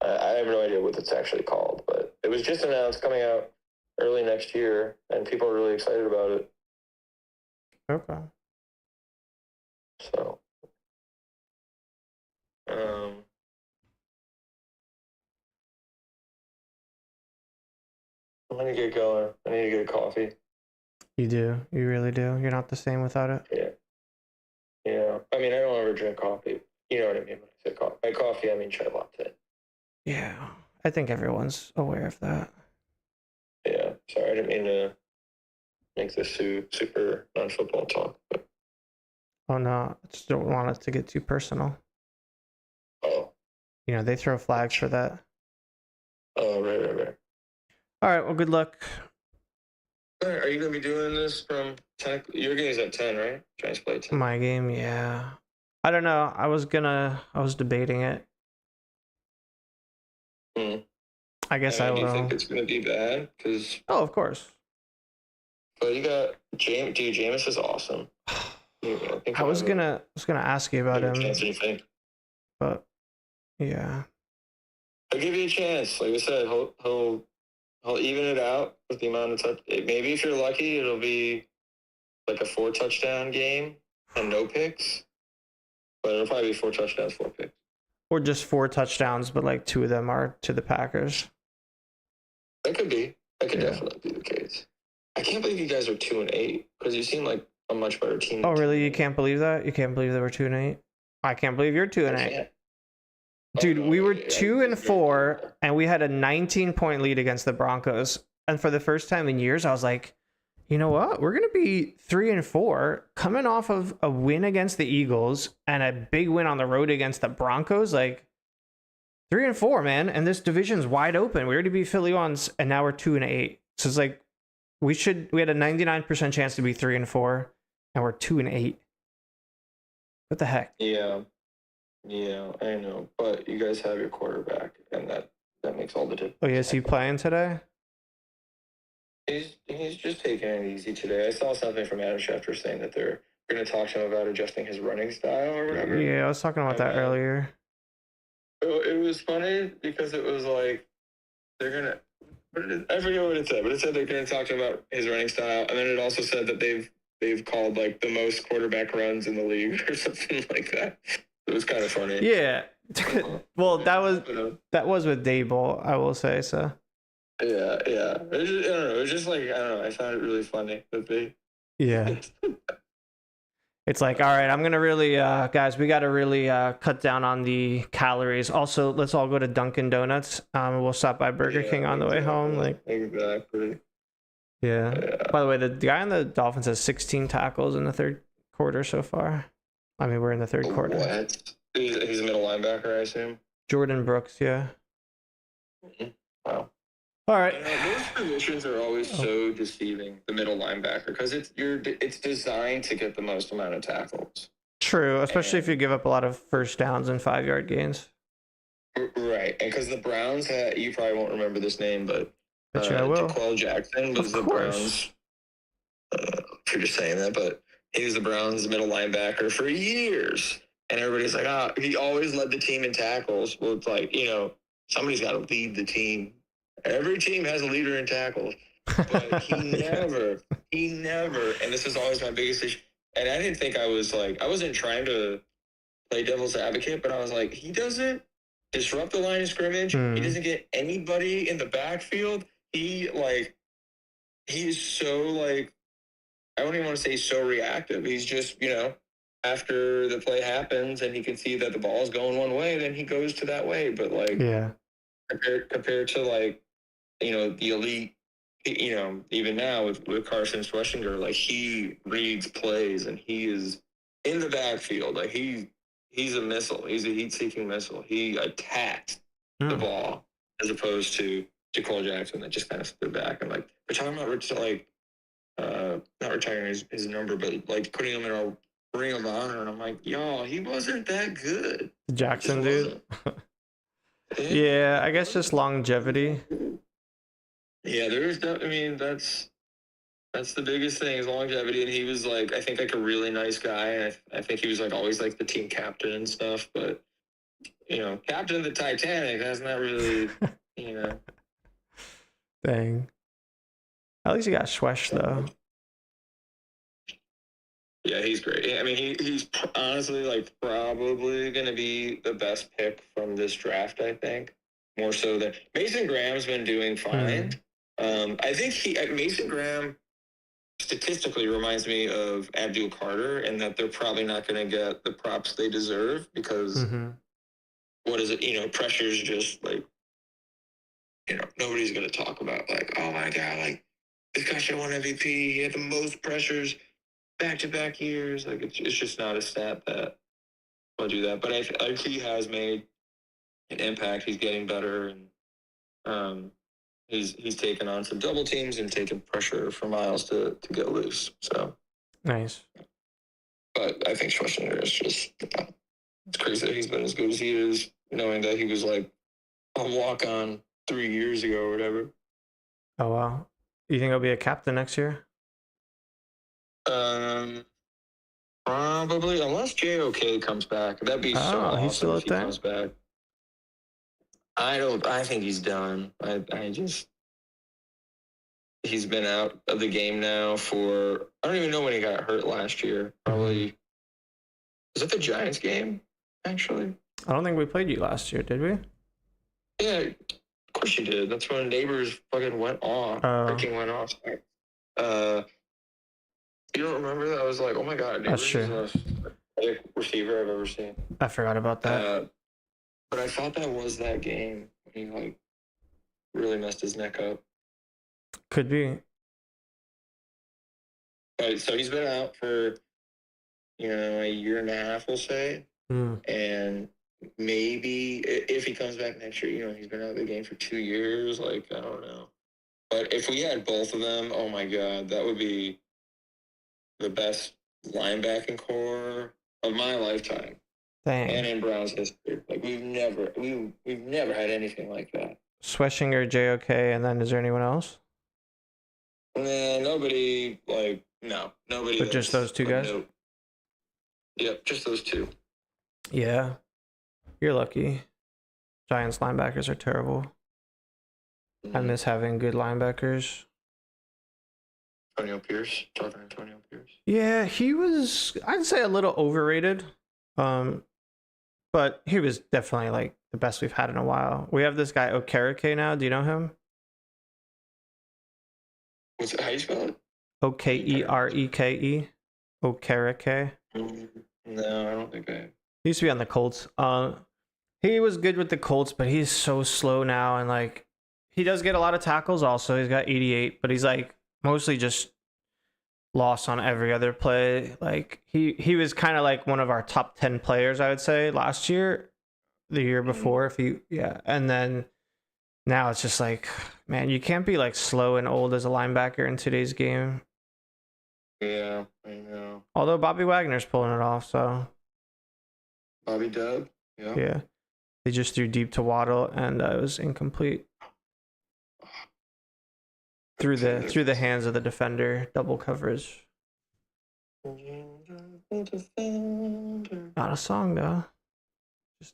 I have no idea what it's actually called, but it was just announced coming out early next year, and people are really excited about it. Okay. So, I'm gonna get going. I need to get a coffee. You do. You really do. You're not the same without it. Yeah. Yeah. I mean, I don't ever drink coffee. You know what I mean when I say coffee. By coffee, I mean chai latte. Yeah. I think everyone's aware of that. Yeah. Sorry, I didn't mean to make this super non-football talk. But... Oh no, I just don't want it to get too personal. Oh. You know, they throw flags for that. Oh, right. All right, well, good luck. Are you going to be doing this from 10? Your game's at 10, right? Giants play 10. My game, yeah. I don't know. I was debating it. I guess I will. Do you think it's going to be bad? Oh, of course. But you got James. Dude, Jameis is awesome. I was gonna ask you about him. But yeah. I'll give you a chance. Like I said, he'll even it out with the amount of touch. Maybe if you're lucky, it'll be like a 4 touchdown game and no picks. But it'll probably be 4 touchdowns, 4 picks. Or just 4 touchdowns, but like 2 of them are to the Packers. That could be. That could definitely be the case. I can't believe you guys are 2-8 because you seem like a much better team. Oh, really? You can't believe that? You can't believe that we're 2-8? I can't believe you're 2-8. Dude, we were 2-4, and we had a 19-point lead against the Broncos. And for the first time in years, I was like, you know what? We're gonna be 3-4, coming off of a win against the Eagles and a big win on the road against the Broncos. Like 3-4, man. And this division's wide open. We already beat Philly once, and now we're 2-8. So it's like we had a 99% chance to be 3-4, and we're 2-8. What the heck? Yeah, I know. But you guys have your quarterback, and that makes all the difference. Oh, yeah, is he playing today? He's just taking it easy today. I saw something from Adam Schefter saying that they're going to talk to him about adjusting his running style or whatever. Yeah, I was talking about that earlier. It was funny because it was like they're going to... I forget what it said, but it said they're going to talk to him about his running style, and then it also said that they've called like the most quarterback runs in the league or something like that. It was kind of funny. Yeah. Well, that was with Dable, I will say so. Yeah. I don't know. It was just like, I don't know. I found it really funny that they... Yeah. It's like, all right, I'm going to really, guys, we got to really cut down on the calories. Also, let's all go to Dunkin' Donuts. We'll stop by Burger King on the way home. Like, exactly. Yeah. By the way, the guy on the Dolphins has 16 tackles in the third quarter so far. I mean, we're in the third quarter. What? He's a middle linebacker, I assume? Jordan Brooks, yeah. Wow. All right. Those positions are always so deceiving, the middle linebacker, because it's designed to get the most amount of tackles. True, especially if you give up a lot of first downs and 5-yard gains. Right, and because the Browns, you probably won't remember this name, but I will. Jaquel Jackson was the Browns. If you're just saying that, but he was the Browns' middle linebacker for years. And everybody's like, he always led the team in tackles. Well, it's like, somebody's got to lead the team. Every team has a leader in tackles. But he never, and this is always my biggest issue. And I didn't think I wasn't trying to play devil's advocate, but I was like, he doesn't disrupt the line of scrimmage. He doesn't get anybody in the backfield. He's so I don't even want to say so reactive. He's just, after the play happens and he can see that the ball is going one way, then he goes to that way. But compared to the elite, even now with Carson Schwarzenegger, he reads plays and he is in the backfield. Like he's a missile. He's a heat-seeking missile. He attacks the ball as opposed to Cole Jackson that just kind of stood back and like they're talking about not retiring his number, but like putting him in a ring of honor. And I'm like, y'all, he wasn't that good. Jackson, dude. Yeah, I guess just longevity. Yeah, I mean, that's the biggest thing is longevity. And he was like, I think like a really nice guy. And I think he was like always like the team captain and stuff. But captain of the Titanic, that's not really, Dang. At least you got Schwesh though. Yeah, he's great. I mean, he's honestly like probably going to be the best pick from this draft. I think more so than Mason Graham's been doing fine. I think Mason Graham statistically reminds me of Abdul Carter, and that they're probably not going to get the props they deserve because what is it? Pressure's just like nobody's going to talk about like, oh my god, like this guy should have won MVP. He had the most pressures back-to-back years. Like it's just not a stat that will do that. But I think he has made an impact. He's getting better, and he's taken on some double teams and taken pressure for Miles to get loose. So nice. But I think Schwarzenegger is just it's crazy that he's been as good as he is, knowing that he was like a walk-on 3 years ago or whatever. Oh wow. You think he'll be a captain next year? Probably, unless JOK comes back. That'd be so awesome he's still if he comes back. I think he's done. He's been out of the game now for, I don't even know when he got hurt last year. Probably, was it the Giants game, actually? I don't think we played you last year, did we? Yeah, of course you did. That's when Neighbors fucking went off. Freaking went off. You don't remember that? I was like, oh my god, Neighbors is the best receiver I've ever seen. I forgot about that. But I thought that was that game when he like really messed his neck up. Could be. All right, so he's been out for a year and a half, we'll say, and maybe if he comes back next year, he's been out of the game for 2 years. Like I don't know, but if we had both of them, oh my god, that would be the best linebacking core of my lifetime. Dang. And in Browns history. Like we've never had anything like that. Schweschinger, JOK, and then is there anyone else? Nah, nobody nobody. But just those two guys? No. Yep, just those two. Yeah. You're lucky. Giants linebackers are terrible. I miss having good linebackers. Antonio Pierce. Talking Antonio Pierce. Yeah, he was, I'd say, a little overrated. But he was definitely like the best we've had in a while. We have this guy Okereke now. Do you know him? How do you spell it? Okereke. Okereke. No, I don't think I. He used to be on the Colts. He was good with the Colts, but he's so slow now, and like he does get a lot of tackles. Also, he's got 88, but he's like mostly just lost on every other play. Like he was kind of like one of our top 10 players, I would say, last year, the year before. And then now it's just like, man, you can't be like slow and old as a linebacker in today's game. Yeah, I know. Although Bobby Wagner's pulling it off, so. Bobby Dub, yeah. Yeah, they just threw deep to Waddle, and it was incomplete. Through the hands of the defender, double coverage. Not a song though, just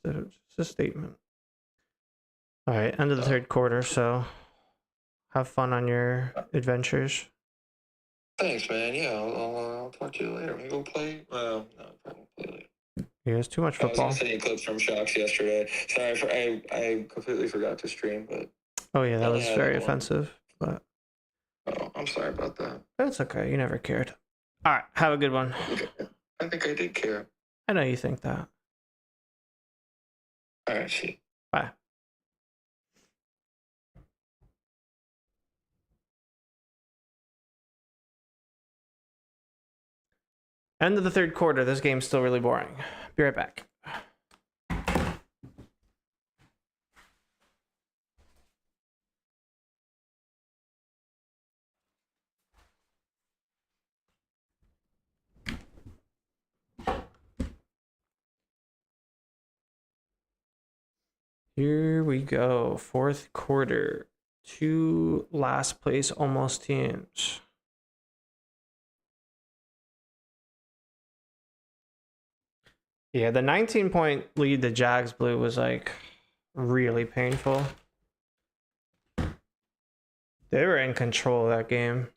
a statement. All right, end of the third quarter, so have fun on your adventures. Thanks, man. Yeah, I'll talk to you later. I'm gonna go play. Well, no, I probably won't play later. Yeah, it's too much football. I was gonna send you clips from Shocks yesterday. Sorry, I completely forgot to stream, but. Oh yeah, that was very offensive. But. Oh, I'm sorry about that. That's okay. You never cared. All right, have a good one. I think I did care. I know you think that. All right, see. Bye. End of the third quarter. This game's still really boring. Be right back. Here we go. Fourth quarter. Two last place almost teams. Yeah, the 19-point lead the Jags blew was like really painful. They were in control of that game.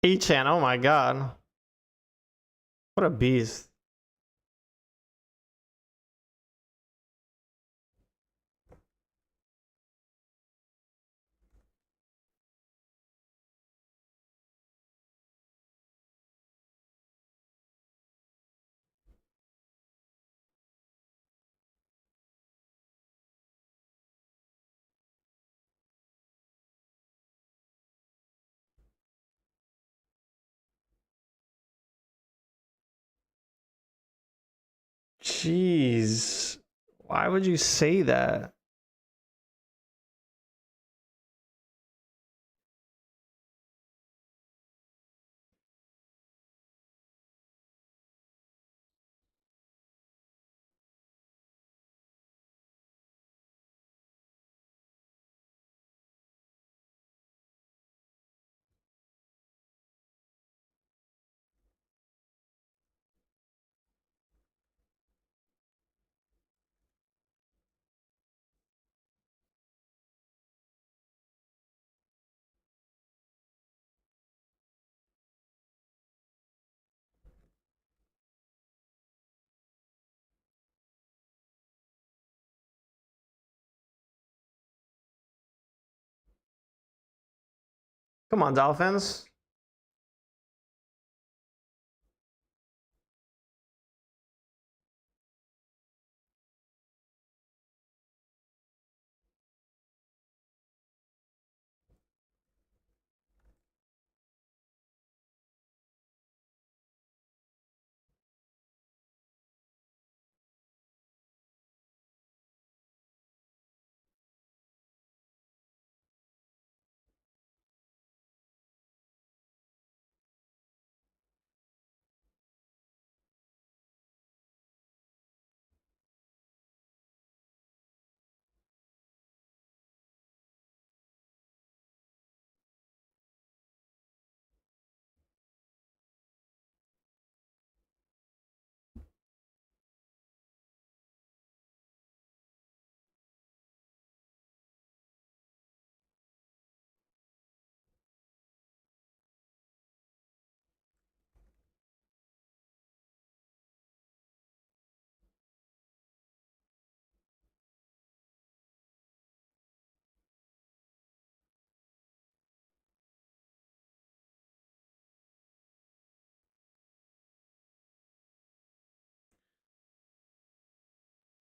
E-Chan, oh my god. What a beast. Jeez. Why would you say that? Come on, Dolphins.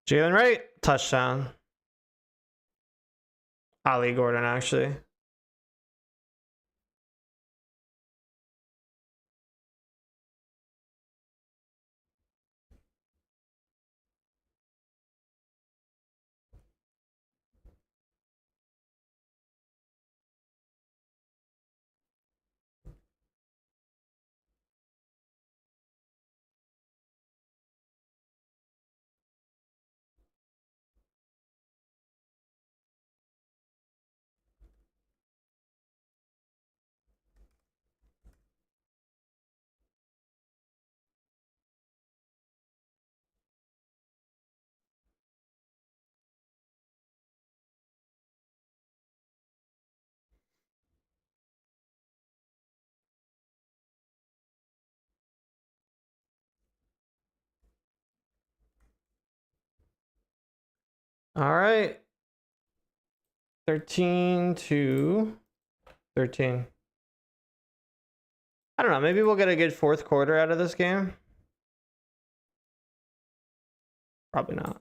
Jalen Wright, touchdown. Ali Gordon, actually. All right. 13-13. I don't know. Maybe we'll get a good fourth quarter out of this game. Probably not.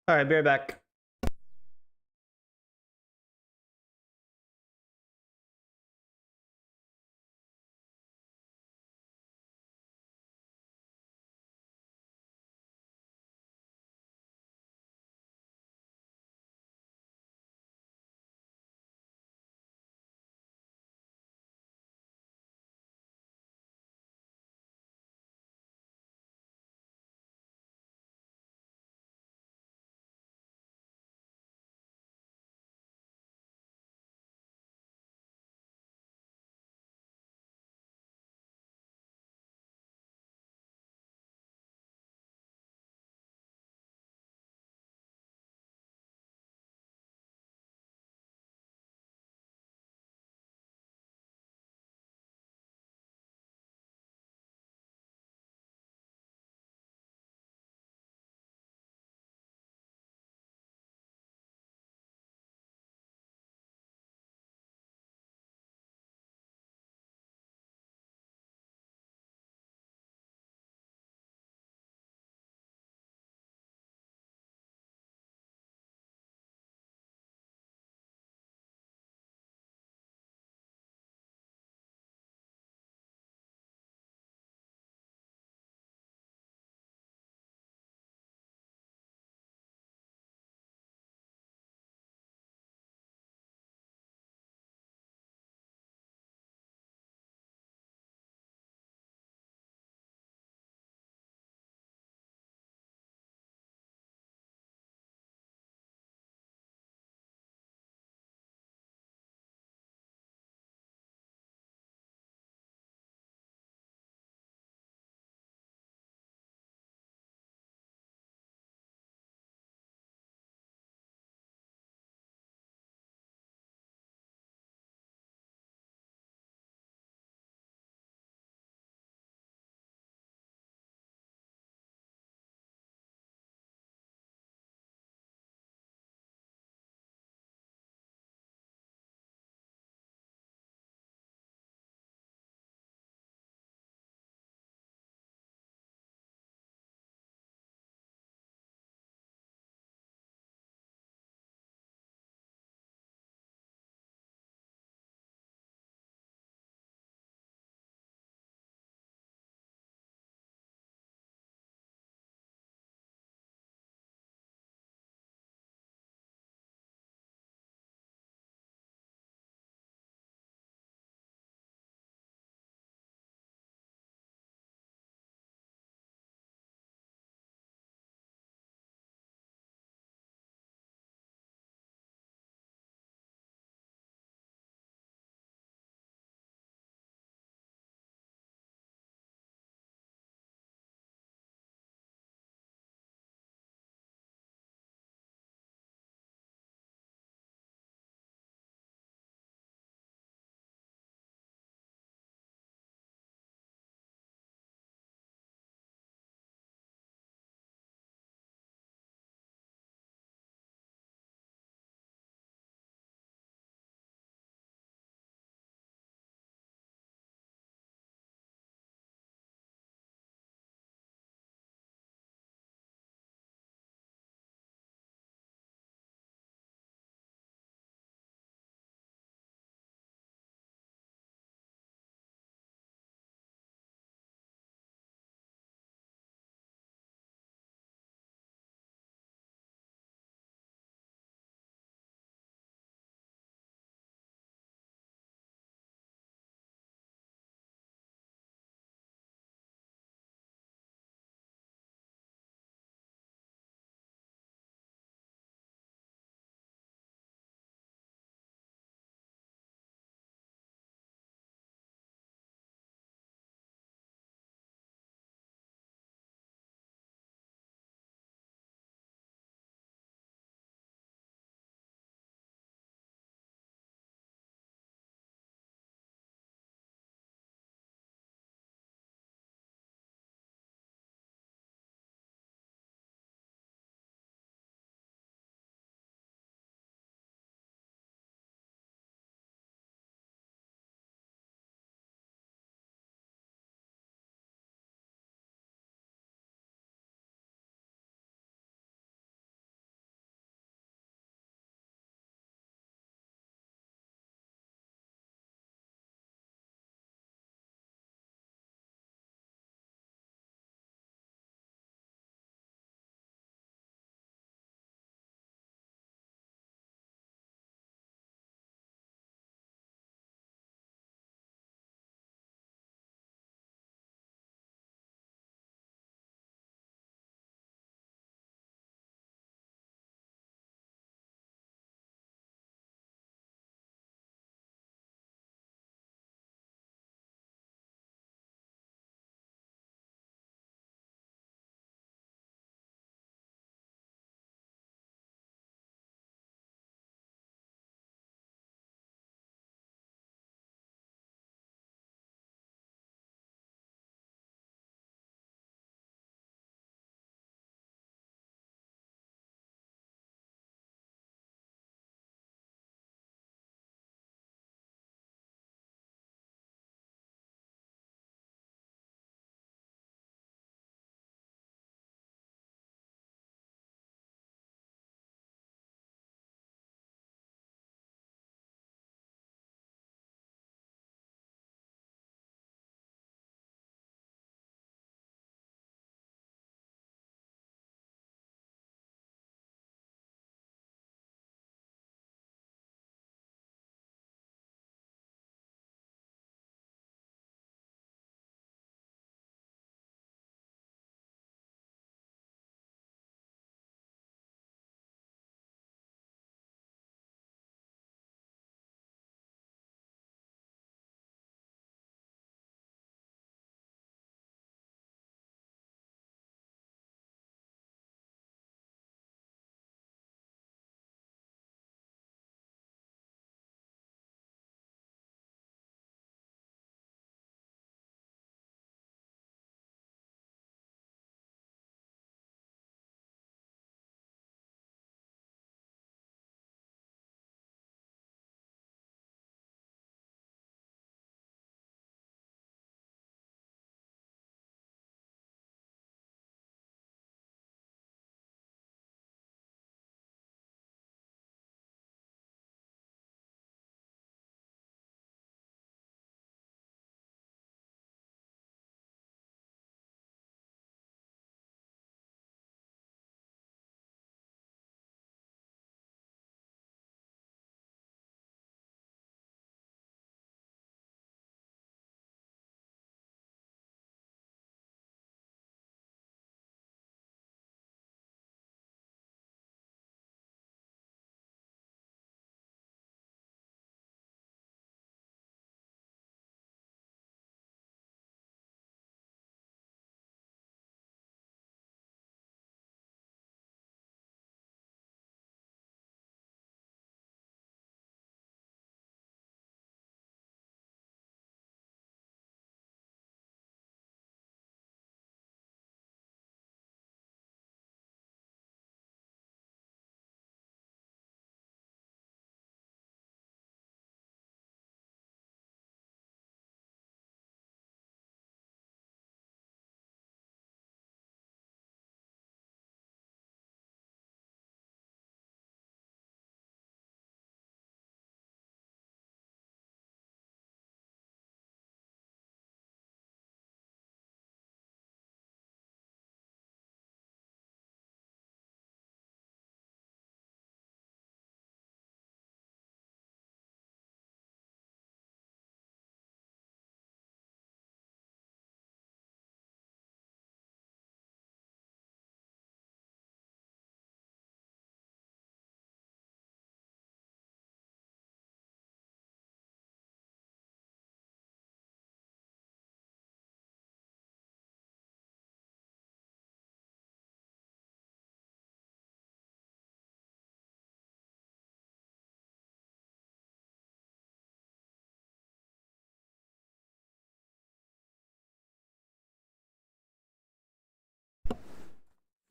All right, be right back.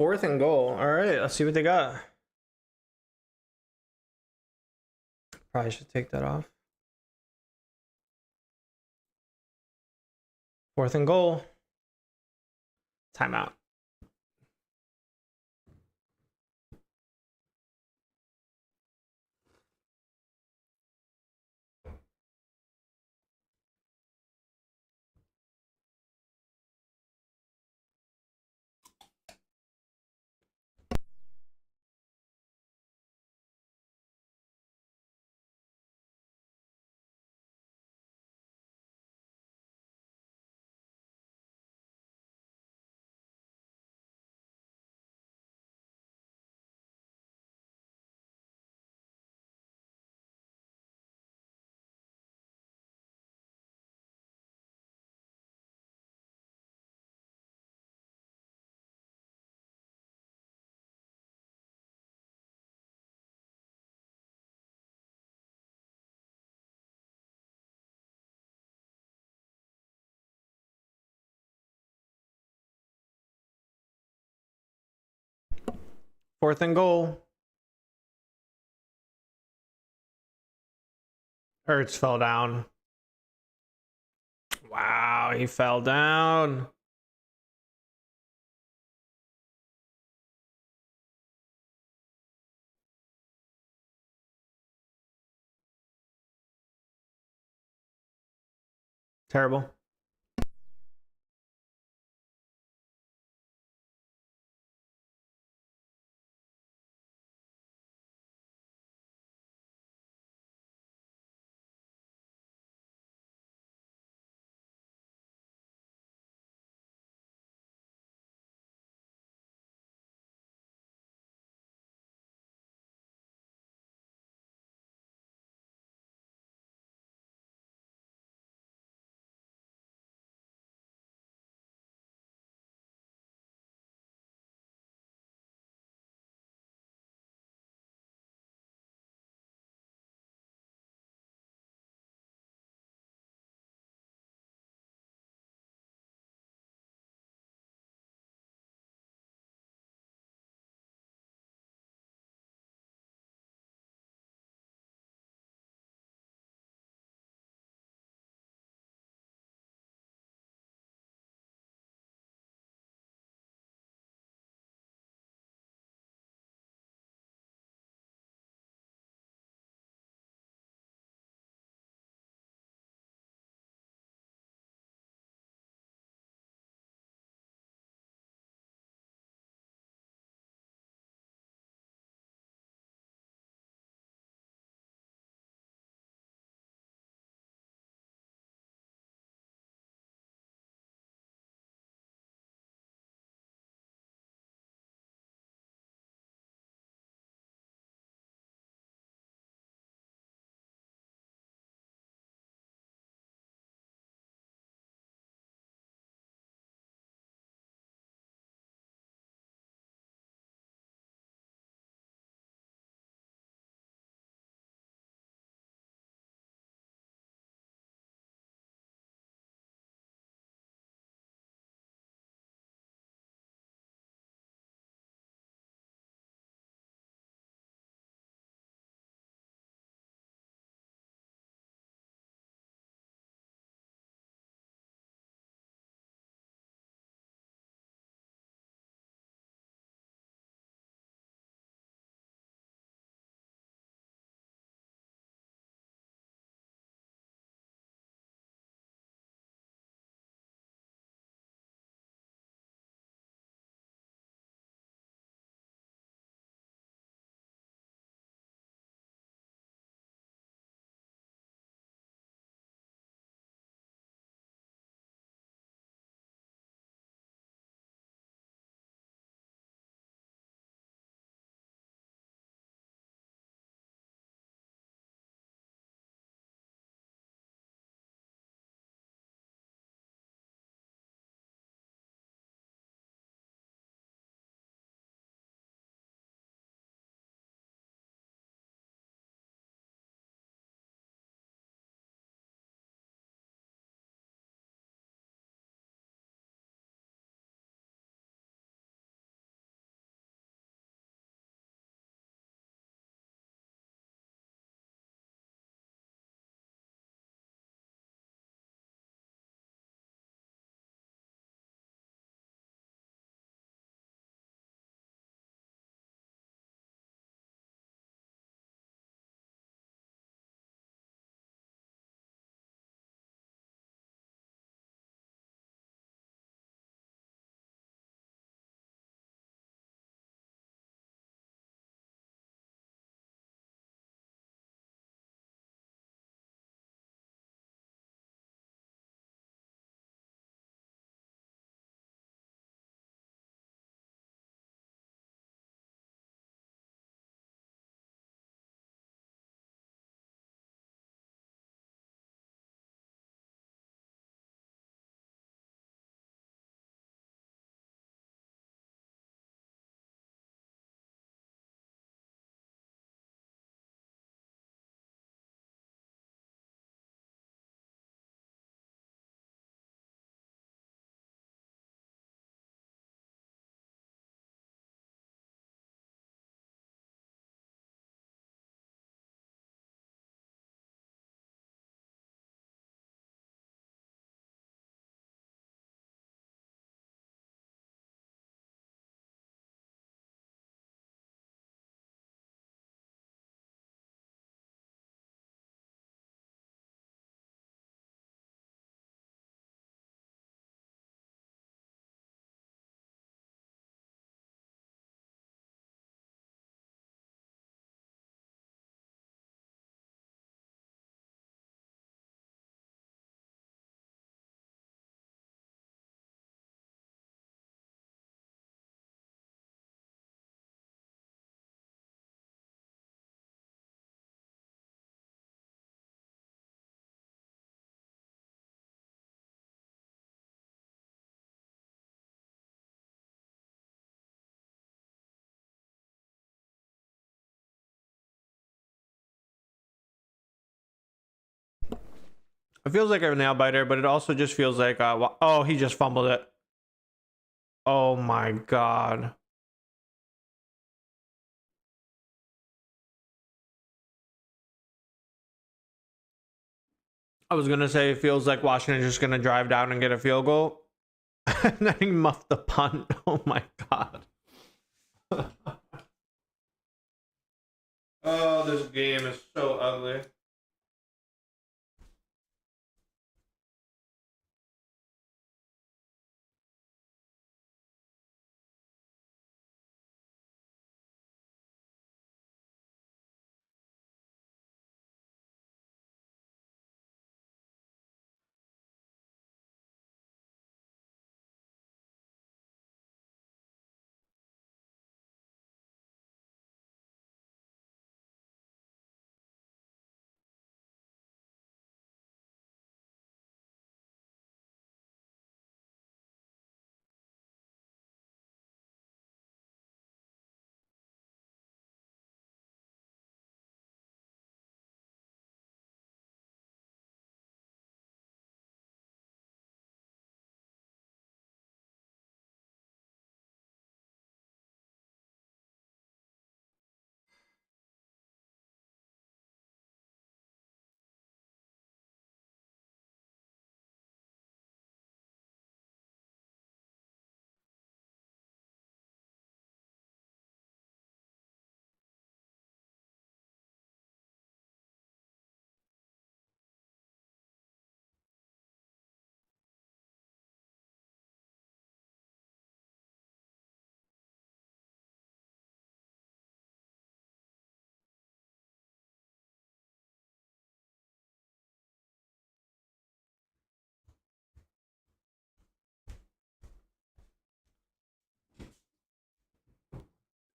4th and goal. All right, let's see what they got. Probably should take that off. 4th and goal. Timeout. Fourth and goal. Ertz fell down. Wow, he fell down. Terrible. It feels like a nail biter, but it also just feels like oh, he just fumbled it. Oh my god. I was gonna say it feels like Washington's just gonna drive down and get a field goal. And then he muffed the punt. Oh my god. Oh, this game is so ugly.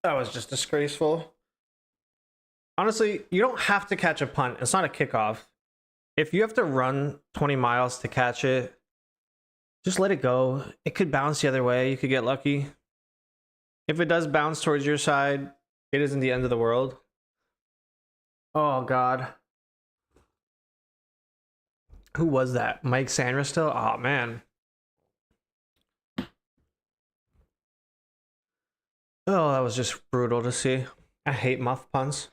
That was just disgraceful. Honestly, you don't have to catch a punt. It's not a kickoff. If you have to run 20 miles to catch it, just let it go. It could bounce the other way. You could get lucky. If it does bounce towards your side, it isn't the end of the world. Oh, God. Who was that? Mike Sanders still? Oh, man. Oh, that was just brutal to see. I hate muff punts.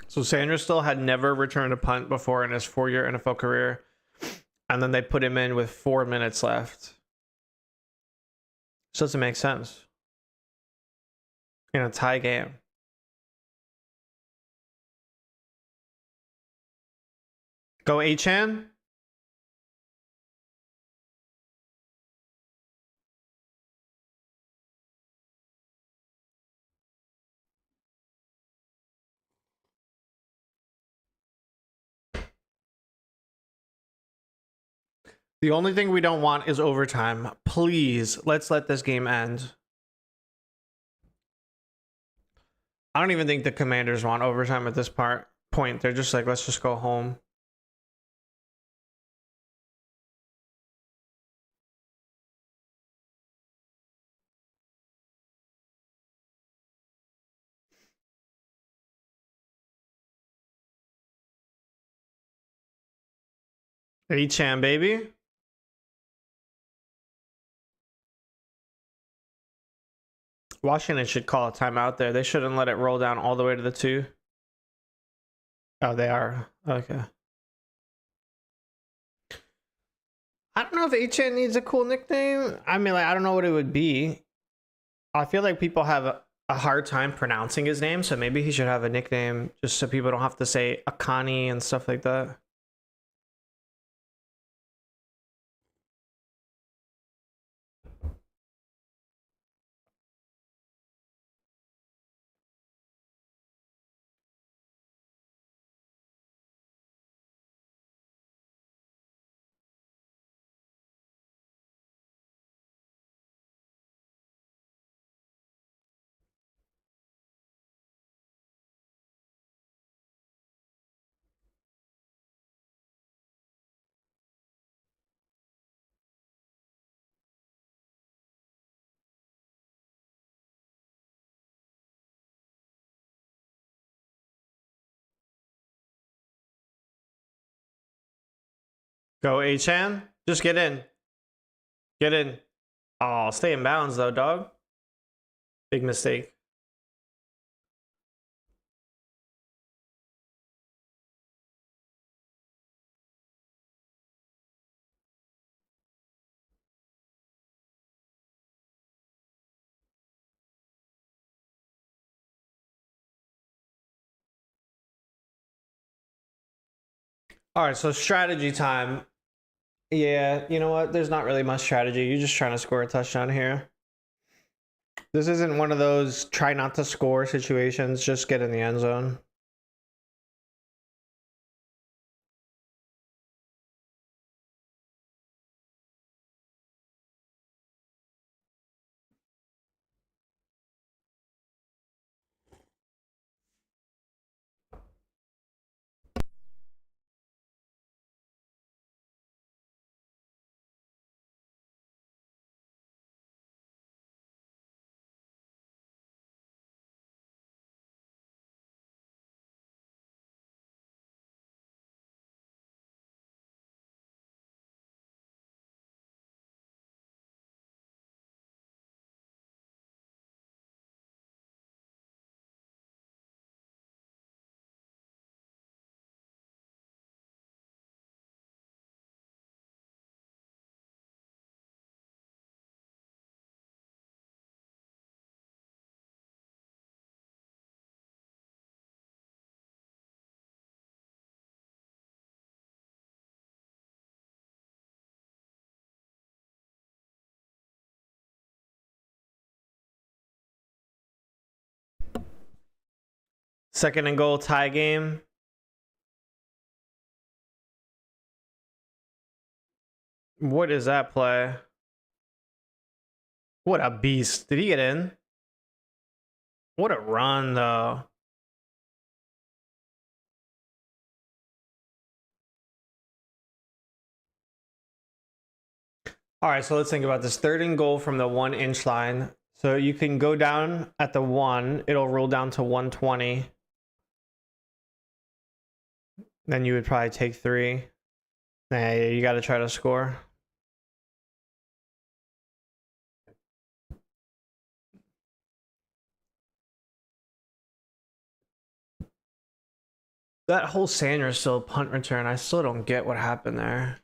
So Sanders still had never returned a punt before in his 4-year NFL career. And then they put him in with 4 minutes left. This doesn't make sense. In a tie game. Go Achan. The only thing we don't want is overtime. Please, let's let this game end. I don't even think the Commanders want overtime at this point. They're just like, let's just go home. H-Chan, baby. Washington should call a timeout there. They shouldn't let it roll down all the way to the 2. Oh, they are. Okay. I don't know if H-Chan needs a cool nickname. I mean, like, I don't know what it would be. I feel like people have a hard time pronouncing his name, so maybe he should have a nickname just so people don't have to say Akani and stuff like that. Go H-Chan. Just get in. Get in. Oh, stay in bounds though, dog. Big mistake. All right, so strategy time. Yeah, you know what? There's not really much strategy. You're just trying to score a touchdown here. This isn't one of those try not to score situations. Just get in the end zone. Second and goal, tie game. What is that play? What a beast. Did he get in? What a run, though. All right, so let's think about this. Third and goal from the 1-inch line. So you can go down at the 1. It'll roll down to 120. Then you would probably take 3. Nah, you got to try to score. That whole Sanders still punt return. I still don't get what happened there.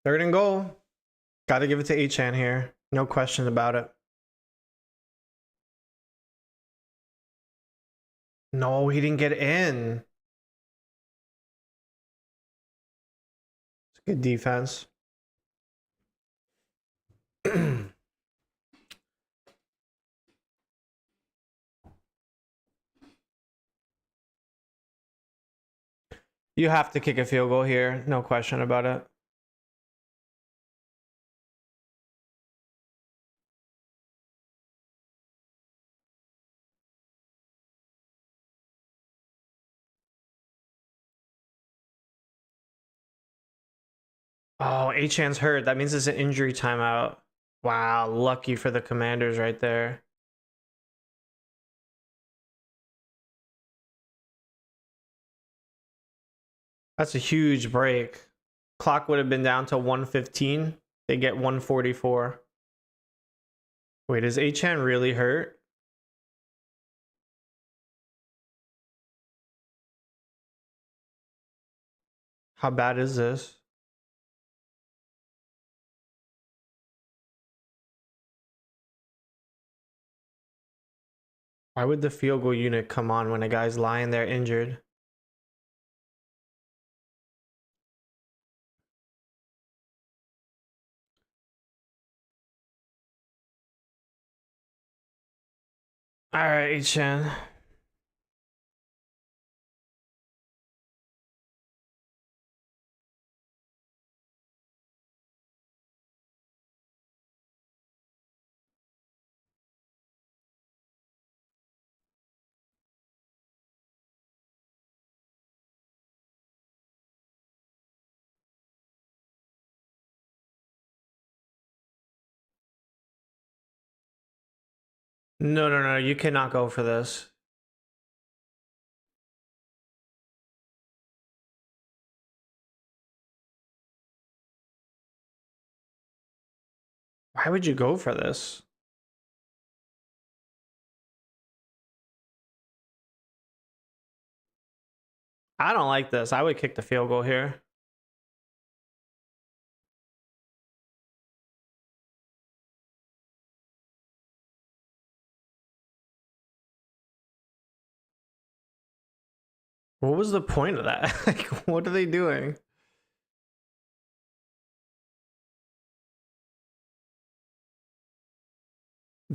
Third and goal. Got to give it to Achan here. No question about it. No, he didn't get in. It's good defense. You have to kick a field goal here. No question about it. Oh, Achan's hurt. That means it's an injury timeout. Wow, lucky for the Commanders right there. That's a huge break. Clock would have been down to 115. They get 144. Wait, is Achan really hurt? How bad is this? Why would the field goal unit come on when a guy's lying there injured? All right, Achan. No, no, no. You cannot go for this. Why would you go for this? I don't like this. I would kick the field goal here. What was the point of that? Like, what are they doing?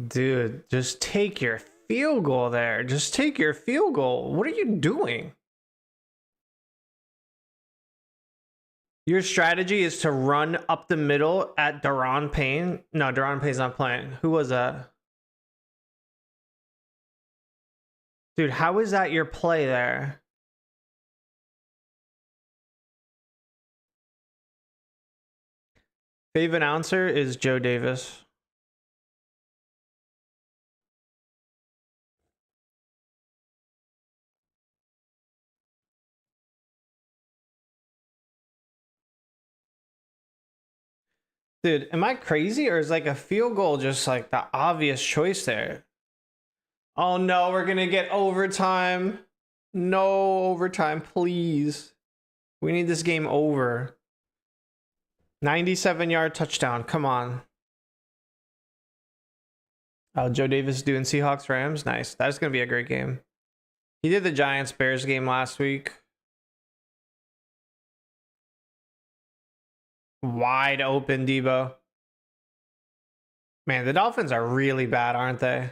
Dude, just take your field goal there. Just take your field goal. What are you doing? Your strategy is to run up the middle at Daron Payne. No, Daron Payne's not playing. Who was that? Dude, how is that your play there? Fave announcer is Joe Davis. Dude, am I crazy or is like a field goal just like the obvious choice there? Oh no, we're gonna get overtime. No overtime, please. We need this game over. 97-yard touchdown. Come on. Oh, Joe Davis doing Seahawks Rams. Nice. That's gonna be a great game. He did the Giants Bears game last week. Wide open Debo. Man, the Dolphins are really bad, aren't they?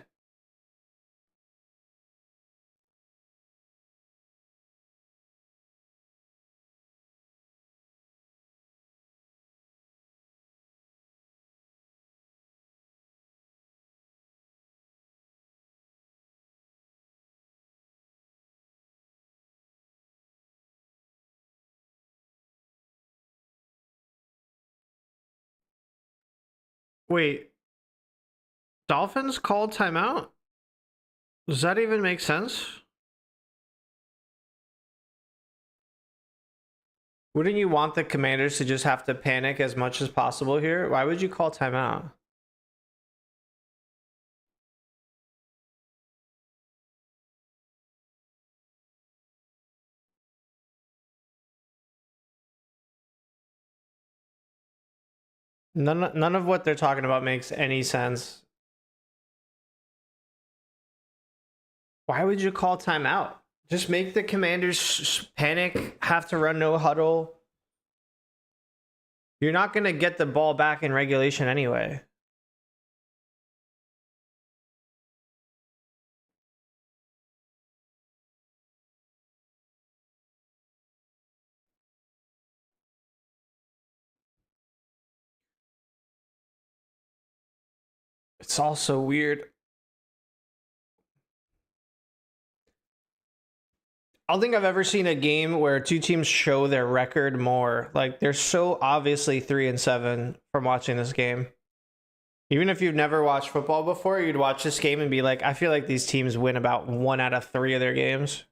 Wait, Dolphins called timeout? Does that even make sense? Wouldn't you want the Commanders to just have to panic as much as possible here? Why would you call timeout? None of what they're talking about makes any sense. Why would you call timeout? Just make the commanders panic, have to run no huddle. You're not going to get the ball back in regulation anyway. It's also weird. I don't think I've ever seen a game where two teams show their record more. Like, they're so obviously 3-7 from watching this game. Even if you've never watched football before, you'd watch this game and be like, I feel like these teams win about 1 out of 3 of their games.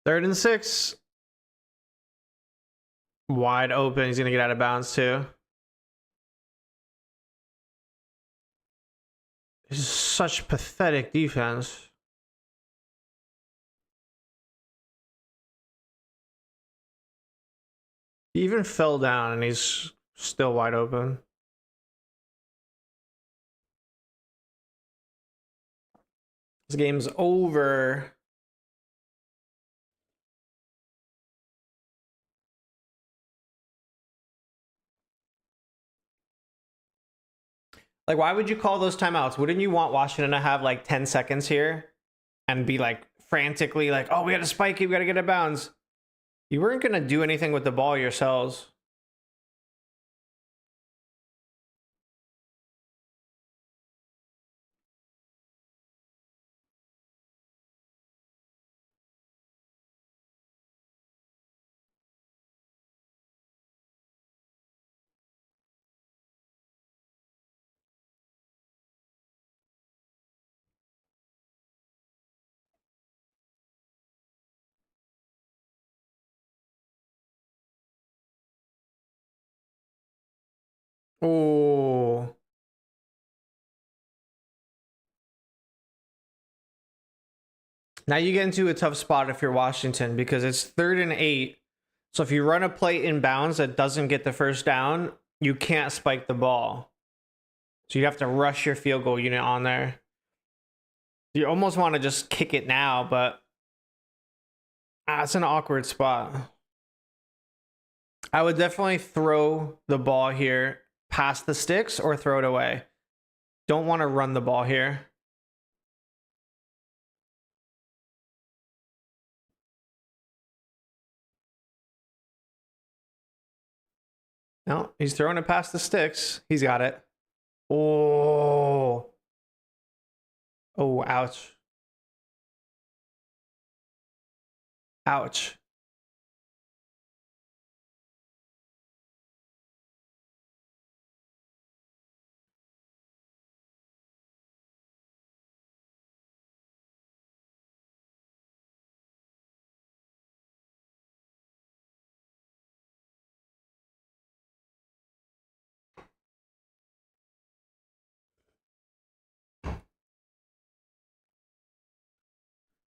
Third and 6. Wide open. He's going to get out of bounds too. This is such pathetic defense. He even fell down and he's still wide open. This game's over. Like, why would you call those timeouts? Wouldn't you want Washington to have like 10 seconds here and be like frantically like, oh, we got to spike it, we got to get it bounds? You weren't going to do anything with the ball yourselves. Oh. Now you get into a tough spot if you're Washington because it's 3rd and 8. So if you run a play in bounds that doesn't get the first down, you can't spike the ball. So you have to rush your field goal unit on there. You almost want to just kick it now, but it's an awkward spot. I would definitely throw the ball here past the sticks or throw it away. Don't want to run the ball here. No, he's throwing it past the sticks. He's got it. Oh. Oh, ouch. Ouch.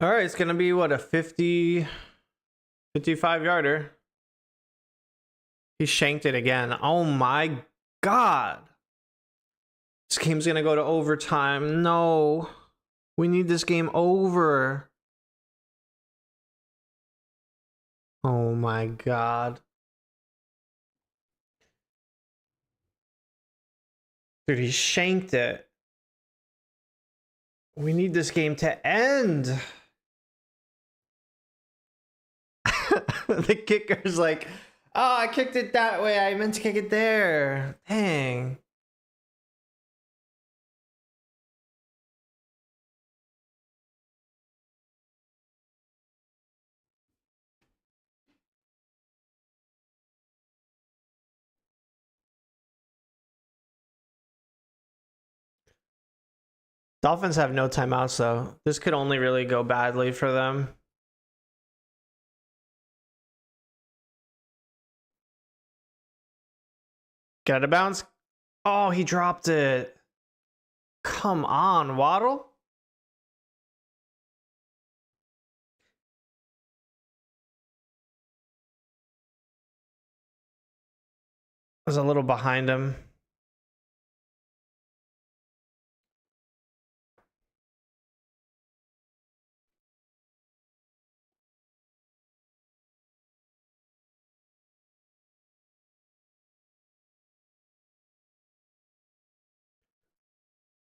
All right, it's going to be what, a 55 yarder. He shanked it again. Oh my God. This game's going to go to overtime. No. We need this game over. Oh my God. Dude, he shanked it. We need this game to end. The kicker's like, oh, I kicked it that way. I meant to kick it there. Dang. Dolphins have no timeouts, though. This could only really go badly for them. Get out of bounds. Oh, he dropped it. Come on, Waddle. I was a little behind him.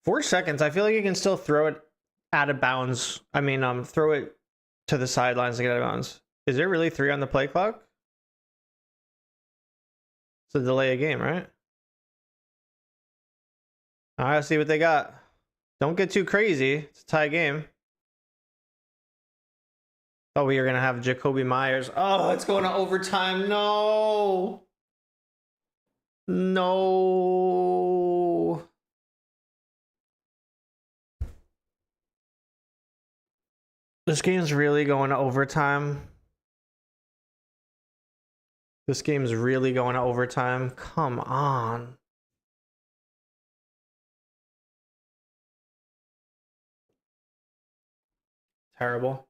Four seconds. I feel like you can still throw it out of bounds. I mean, throw it to the sidelines to get out of bounds. Is there really 3 on the play clock? It's a delay a game, right? All right, let's see what they got. Don't get too crazy. It's a tie game. Oh, we are going to have Jacoby Myers. Oh, it's going to overtime. No. No. This game's really going to overtime. This game's really going to overtime. Come on. Terrible.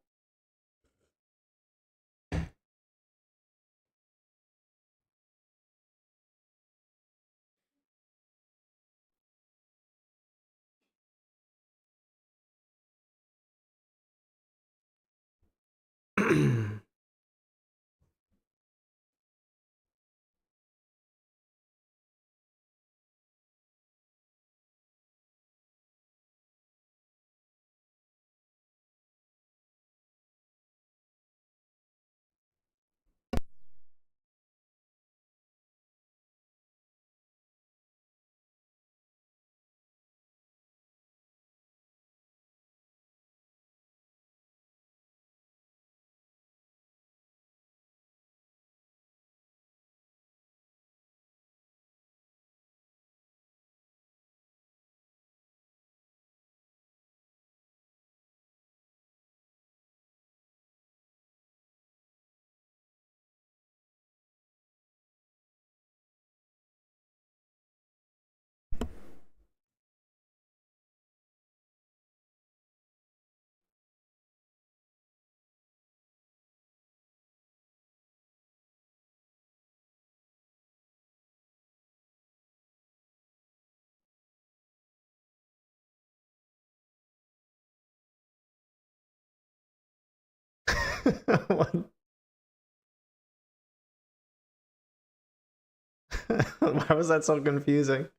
Why was that so confusing?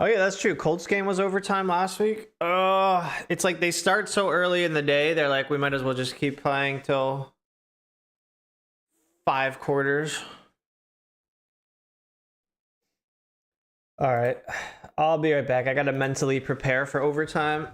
Oh yeah, that's true. Colts game was overtime last week. It's like they start so early in the day. They're like, we might as well just keep playing till 5 quarters. All right, I'll be right back. I gotta mentally prepare for overtime.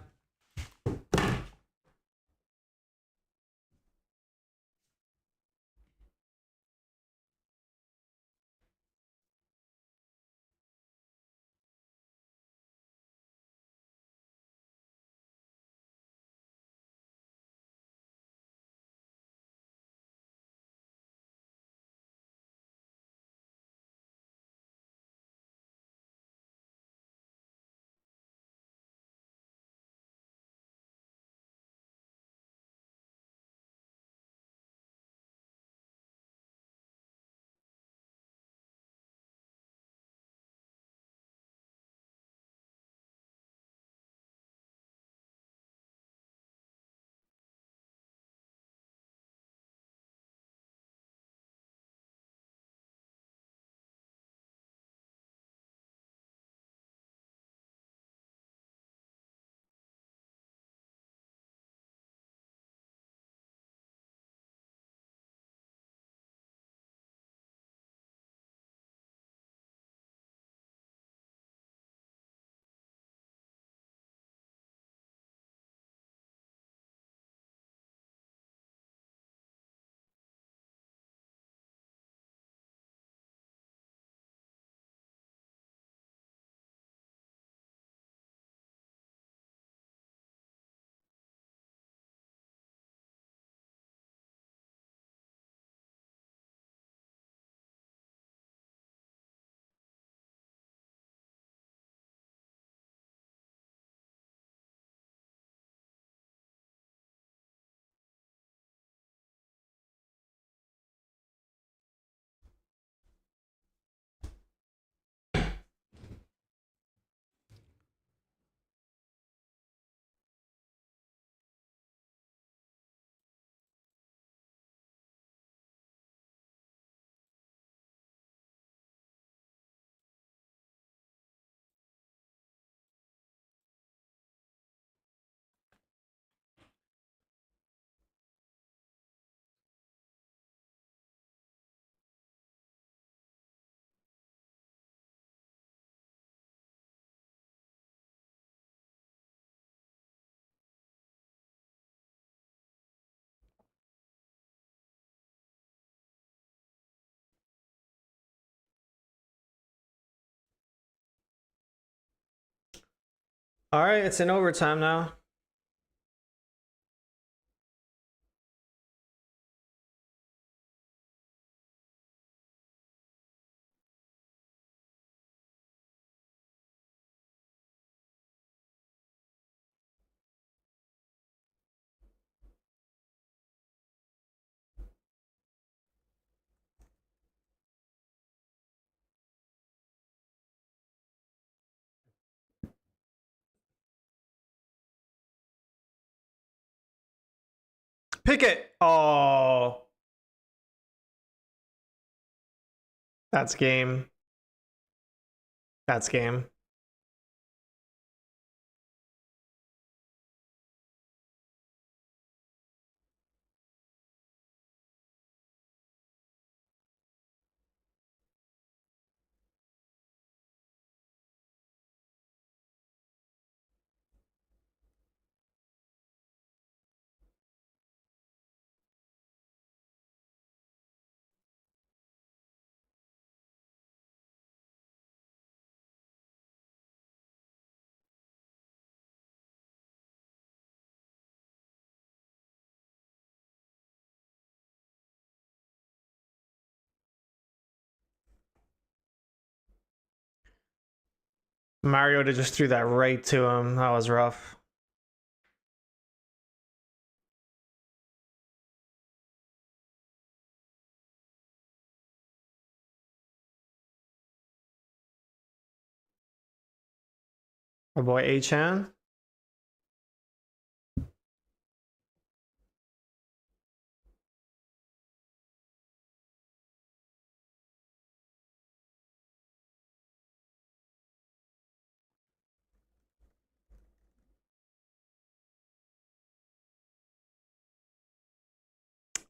All right, it's in overtime now. Pick it. Oh, that's game. That's game. Mariota just threw that right to him. That was rough. My boy Achan.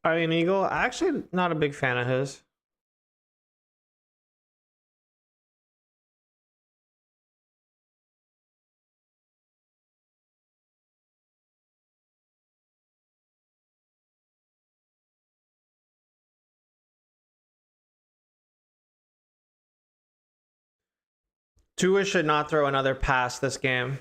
Iron Eagle. Actually, not a big fan of his. Tua should not throw another pass this game.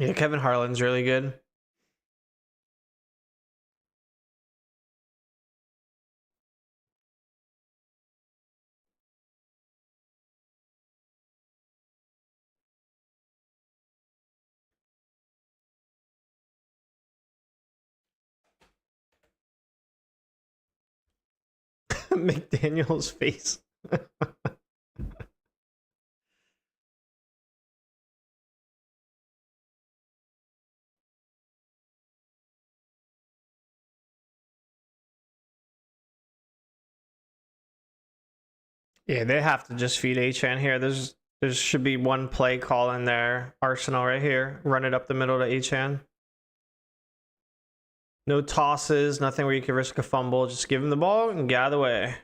Yeah, Kevin Harlan's really good. McDaniel's face. Yeah, they have to just feed Achan here. There should be one play call in their arsenal right here. Run it up the middle to Achan. No tosses, nothing where you can risk a fumble. Just give him the ball and get out of the way.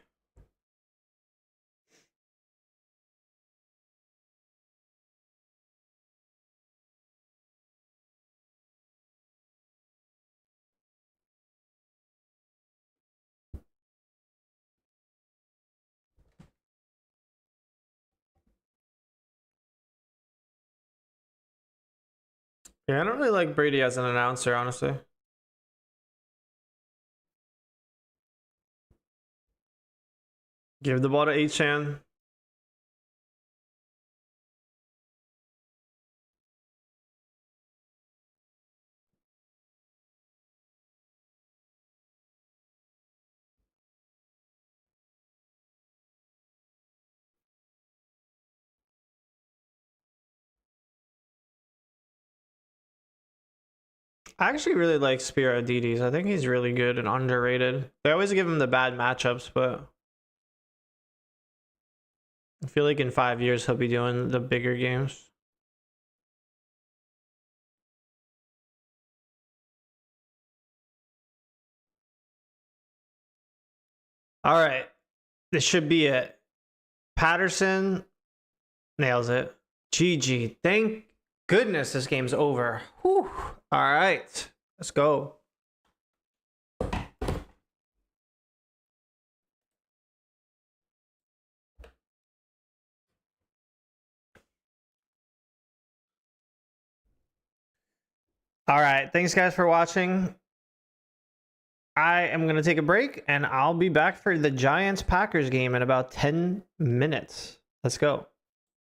Yeah, I don't really like Brady as an announcer, honestly. Give the ball to Achan. I actually really like Spiro Adides. I think he's really good and underrated. They always give him the bad matchups, but I feel like in 5 years he'll be doing the bigger games. All right. This should be it. Patterson nails it. GG. Thank goodness this game's over. Whew. All right. Let's go. All right. Thanks, guys, for watching. I am going to take a break, and I'll be back for the Giants-Packers game in about 10 minutes. Let's go.